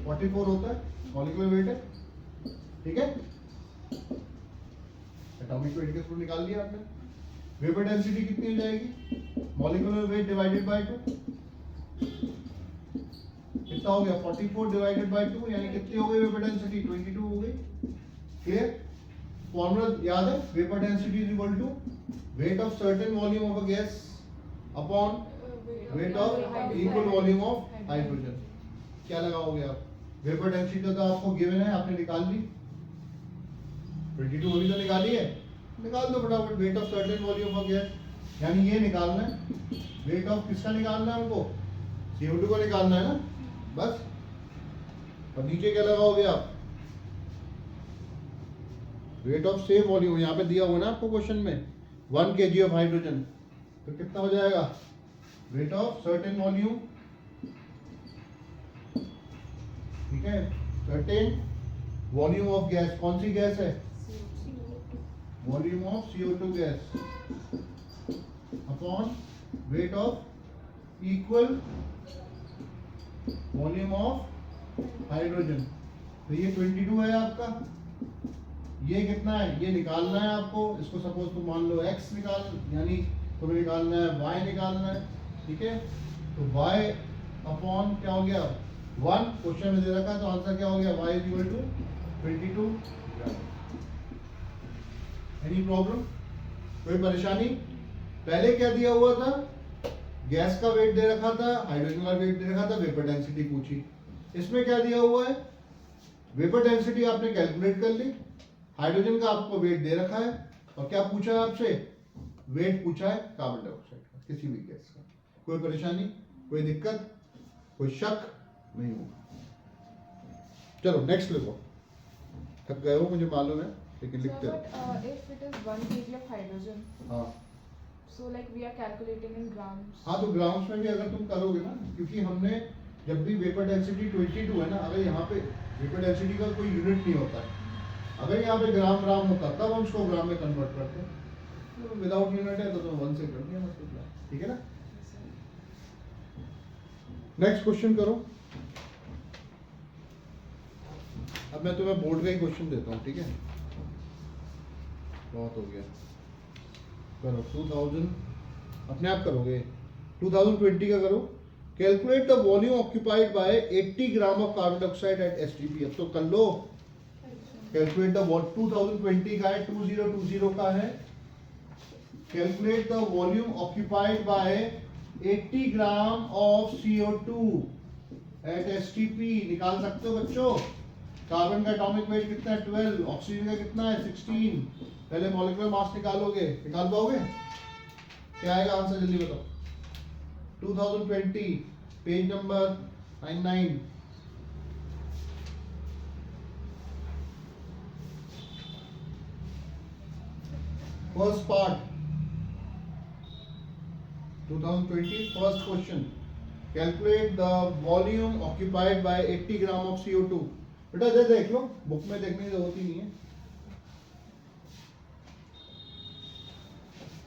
44 होता है मॉलिक्यूलर वेट है, ठीक है। एटॉमिक वेट के थ्रू निकाल लिया आपने। वेपर डेंसिटी कितनी हो जाएगी, मॉलिक्यूलर वेट डिवाइडेड बाय 2, कितना हो गया 44 डिवाइडेड बाय 2, यानी कितनी हो गई वेपर डेंसिटी, 22 हो गई। क्लियर, फॉर्मूला याद है, vapour density is equal to weight of certain volume of a gas upon weight of equal volume of hydrogen. क्या लगाओगे आप, वेपर डेंसिटी तो आपको गिवन है, आपने निकाल ली, 22 होगी तो निकाली है, निकाल दो फटाफट। Wait of certain volume of gas, यानी ये निकालना है, वेट ऑफ किसका निकालना है हमको, CO2 का निकालना है ना, बस। और नीचे क्या लगाओगे आप, वेट ऑफ सेम वॉल्यूम, यहाँ पे दिया हुआ ना आपको क्वेश्चन में 1 kg ऑफ हाइड्रोजन, तो कितना हो जाएगा, वेट ऑफ सर्टेन वॉल्यूम, ठीक है, सर्टेन वॉल्यूम ऑफ गैस, कौन सी गैस है, volume of CO2 gas upon weight of equal volume of hydrogen. तो ये 22 है आपका, ये कितना है, ये निकालना है आपको। इसको सपोज तुम मान लो x निकाल, यानी तुम्हें निकालना है y निकालना है, ठीक है। तो y अपॉन क्या हो गया 1, क्वेश्चन में दे रखा है तो आंसर क्या हो गया, y is equal to 22। Any problem, कोई परेशानी। पहले क्या दिया हुआ था, गैस का वेट दे रखा था, हाइड्रोजन का वेट दे रखा था, वेपर डेंसिटी पूछी। इसमें क्या दिया हुआ है, वेपर डेंसिटी आपने कैलकुलेट कर ली, हाइड्रोजन का आपको वेट दे रखा है, और क्या पूछा है आपसे, वेट पूछा है कार्बन डाइऑक्साइड का, किसी भी गैस का। कोई परेशानी, कोई दिक्कत, कोई शक नहीं होगा। चलो नेक्स्ट लिखो, थक गए हो मुझे मालूम है, लेकिन लिखते So, रहो। but if it is 1 kg of hydrogen, हाँ so like we are calculating in grams. हाँ, तो ग्राम्स में भी अगर तुम करोगे ना, क्योंकि हमने जब भी वेपर डेंसिटी 22 है ना, अगर यहाँ पे वेपर डेंसिटी का कोई यूनिट नहीं होता है, अगर यहाँ पे ग्राम होता तब हम उसको ग्राम में कन्वर्ट करते हैं। तो विदाउट यूनिट है तो तुम 1 से कर दिया मतलब, ठीक है ना। नेक्स्ट क्वेश्चन करो। अब मैं तुम्हें बोर्ड का ही क्वेश्चन देता हूँ, ठीक है, बहुत हो गया। करो 2000, अपने आप करोगे, 2020 का करो। Calculate the volume occupied by 80 gram of carbon dioxide eight STP। अब तो कर लो, कैलकुलेट द 2020 का है, 2020 का है। Calculate the volume occupied by 80 gram of CO2 at STP। निकाल सकते हो बच्चों, कार्बन का एटॉमिक वेट कितना है 12, ऑक्सीजन का कितना है 16। पहले मॉलिक्यूलर मास निकालोगे, निकाल पाओगे, क्या आएगा आंसर, जल्दी बताओ। 2020 page number 99। First part 2020 first question, calculate the volume occupied by 80 gram of CO2। बेटा इधर देख लो, बुक में देखने की जरूरत ही नहीं है,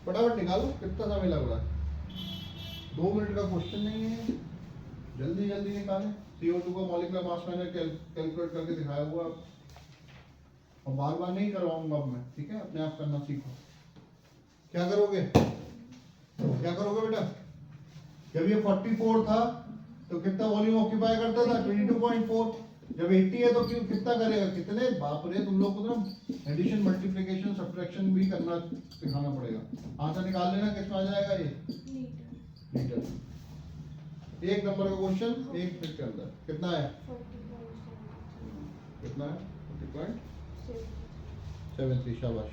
फटाफट निकालो, कितना समय लग रहा है, 2 मिनट का क्वेश्चन नहीं है, जल्दी जल्दी निकालें। CO2 का मॉलिक्यूलर मास मैंने कैलकुलेट करके दिखाया हुआ। और बार बार नहीं करवाऊंगा अब मैं, ठीक है, अपने आप करना सीखो। क्या करोगे, क्या करोगे बेटा, जब ये 44 था तो कितना वॉल्यूम ऑक्यूपाई करता था, 22.4। जब 80 है तो क्यों कितना करेगा, कितने, बाप रे, तुम लोग को ना एडिशन मल्टीप्लिकेशन सब्ट्रैक्शन भी करना सिखाना पड़ेगा। आंसर निकाल लेना, किसमें आ जाएगा ये, लीटर। एक नंबर का क्वेश्चन 1 मिनट के अंदर। कितना है, कितना है, 40.73। शाबाश।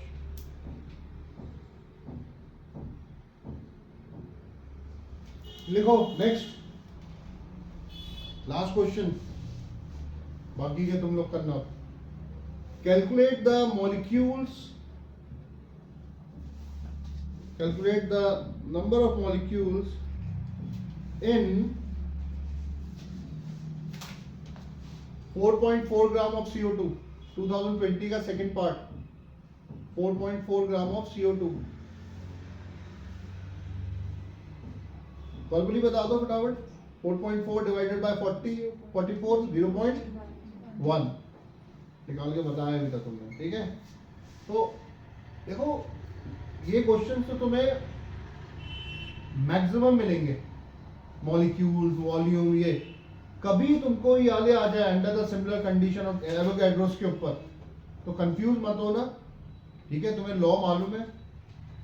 लिखो नेक्स्ट, लास्ट क्वेश्चन, बाकी के तुम लोग करना। Calculate the molecules, calculate the number of molecules in 4.4 gram of CO2। 2020 का second part, 4.4 gram of CO2। Verbally बता दो फटाफट। 4.4 डिवाइडेड बाय 40, 44, 0.1 निकाल के बताया अभी तक तुमने, ठीक है। तो देखो ये क्वेश्चन तो तुम्हें मैक्सिमम मिलेंगे, मॉलिक्यूल्स, वॉल्यूम, ये कभी तुमको याद आ जाए under the similar condition of Avogadro's के ऊपर तो कंफ्यूज मत होना, ठीक है। तुम्हें लॉ मालूम है,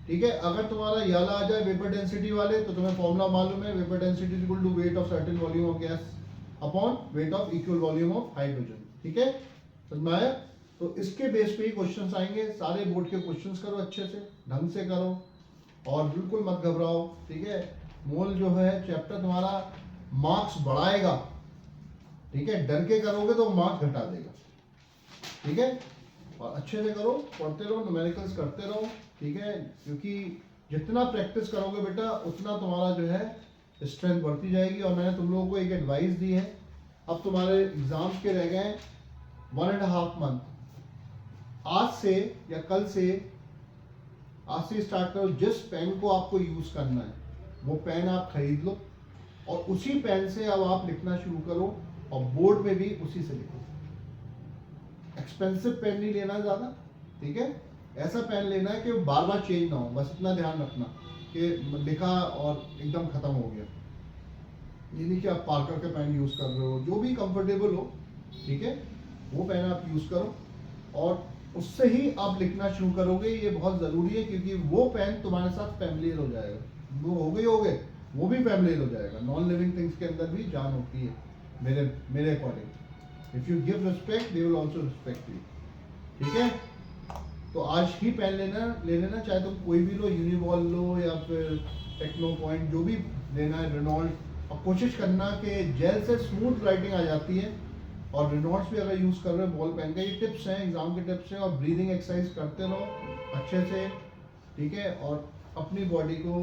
ठीक है। अगर तुम्हारा याला आ जाए वेपर डेंसिटी वाले तो तुम्हें फॉर्मूला मालूम है, vapour density equal to weight of certain volume of gas upon weight of equal volume of hydrogen, ठीक है, समझ में आया। तो इसके बेस पे ही क्वेश्चंस आएंगे। सारे बोर्ड के क्वेश्चंस करो, अच्छे से ढंग से करो और बिल्कुल मत घबराओ, ठीक है। मोल जो है चैप्टर तुम्हारा मार्क्स बढ़ाएगा, ठीक है। डर के करोगे तो मार्क्स घटा देगा, ठीक है। और अच्छे से करो, पढ़ते रहो, न्यूमेरिकल्स करते रहो, ठीक है। क्योंकि जितना प्रैक्टिस करोगे बेटा उतना तुम्हारा जो है स्ट्रेंथ बढ़ती जाएगी। और मैंने तुम लोगों को एक एडवाइस दी है, अब तुम्हारे एग्जाम्स के रह गए 1.5 मंथ। आज से या कल से, आज से स्टार्ट करो। जिस पेन को आपको यूज करना है वो पेन आप खरीद लो और उसी पेन से अब आप लिखना शुरू करो और बोर्ड में भी उसी से लिखो। एक्सपेंसिव पेन नहीं लेना ज़्यादा, ठीक है। ऐसा पेन लेना है कि बार बार चेंज ना हो, बस इतना ध्यान रखना कि लिखा और एकदम खत्म हो गया। ये नहीं कि आप पार्कर का पेन यूज़ कर रहे हो, जो भी कंफर्टेबल हो, ठीक है, वो पेन आप यूज़ करो और उससे ही आप लिखना शुरू करोगे। ये बहुत ज़रूरी है क्योंकि वो पेन तुम्हारे साथ फैमिलियर हो जाएगा। वो हो गए वो भी फैमिलियर हो जाएगा। नॉन लिविंग थिंग्स के अंदर भी जान होती है मेरे according. If you give respect they will also respect you, ठीक है। तो आज ही पेन ले लेना, चाहे तुम कोई भी लो, यूनिवॉल लो या फिर टेक्नो पॉइंट, जो भी लेना है, रेनॉल्ड। और कोशिश करना कि जेल से स्मूथ राइटिंग आ जाती है। और रेनॉल्ड्स भी अगर यूज़ कर रहे हो बॉल पेन का, ये टिप्स हैं, एग्जाम के टिप्स हैं। और ब्रीदिंग एक्सरसाइज करते रहो अच्छे से, ठीक है। और अपनी बॉडी को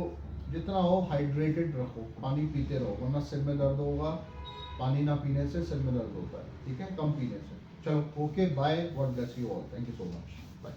जितना हो हाइड्रेटेड रखो, पानी पीते रहो, वरना सिर में दर्द होगा। पानी ना पीने से सिर में दर्द होता है, ठीक है, कम पीने से। चलो okay, bye, God bless you all, thank you so much, bye.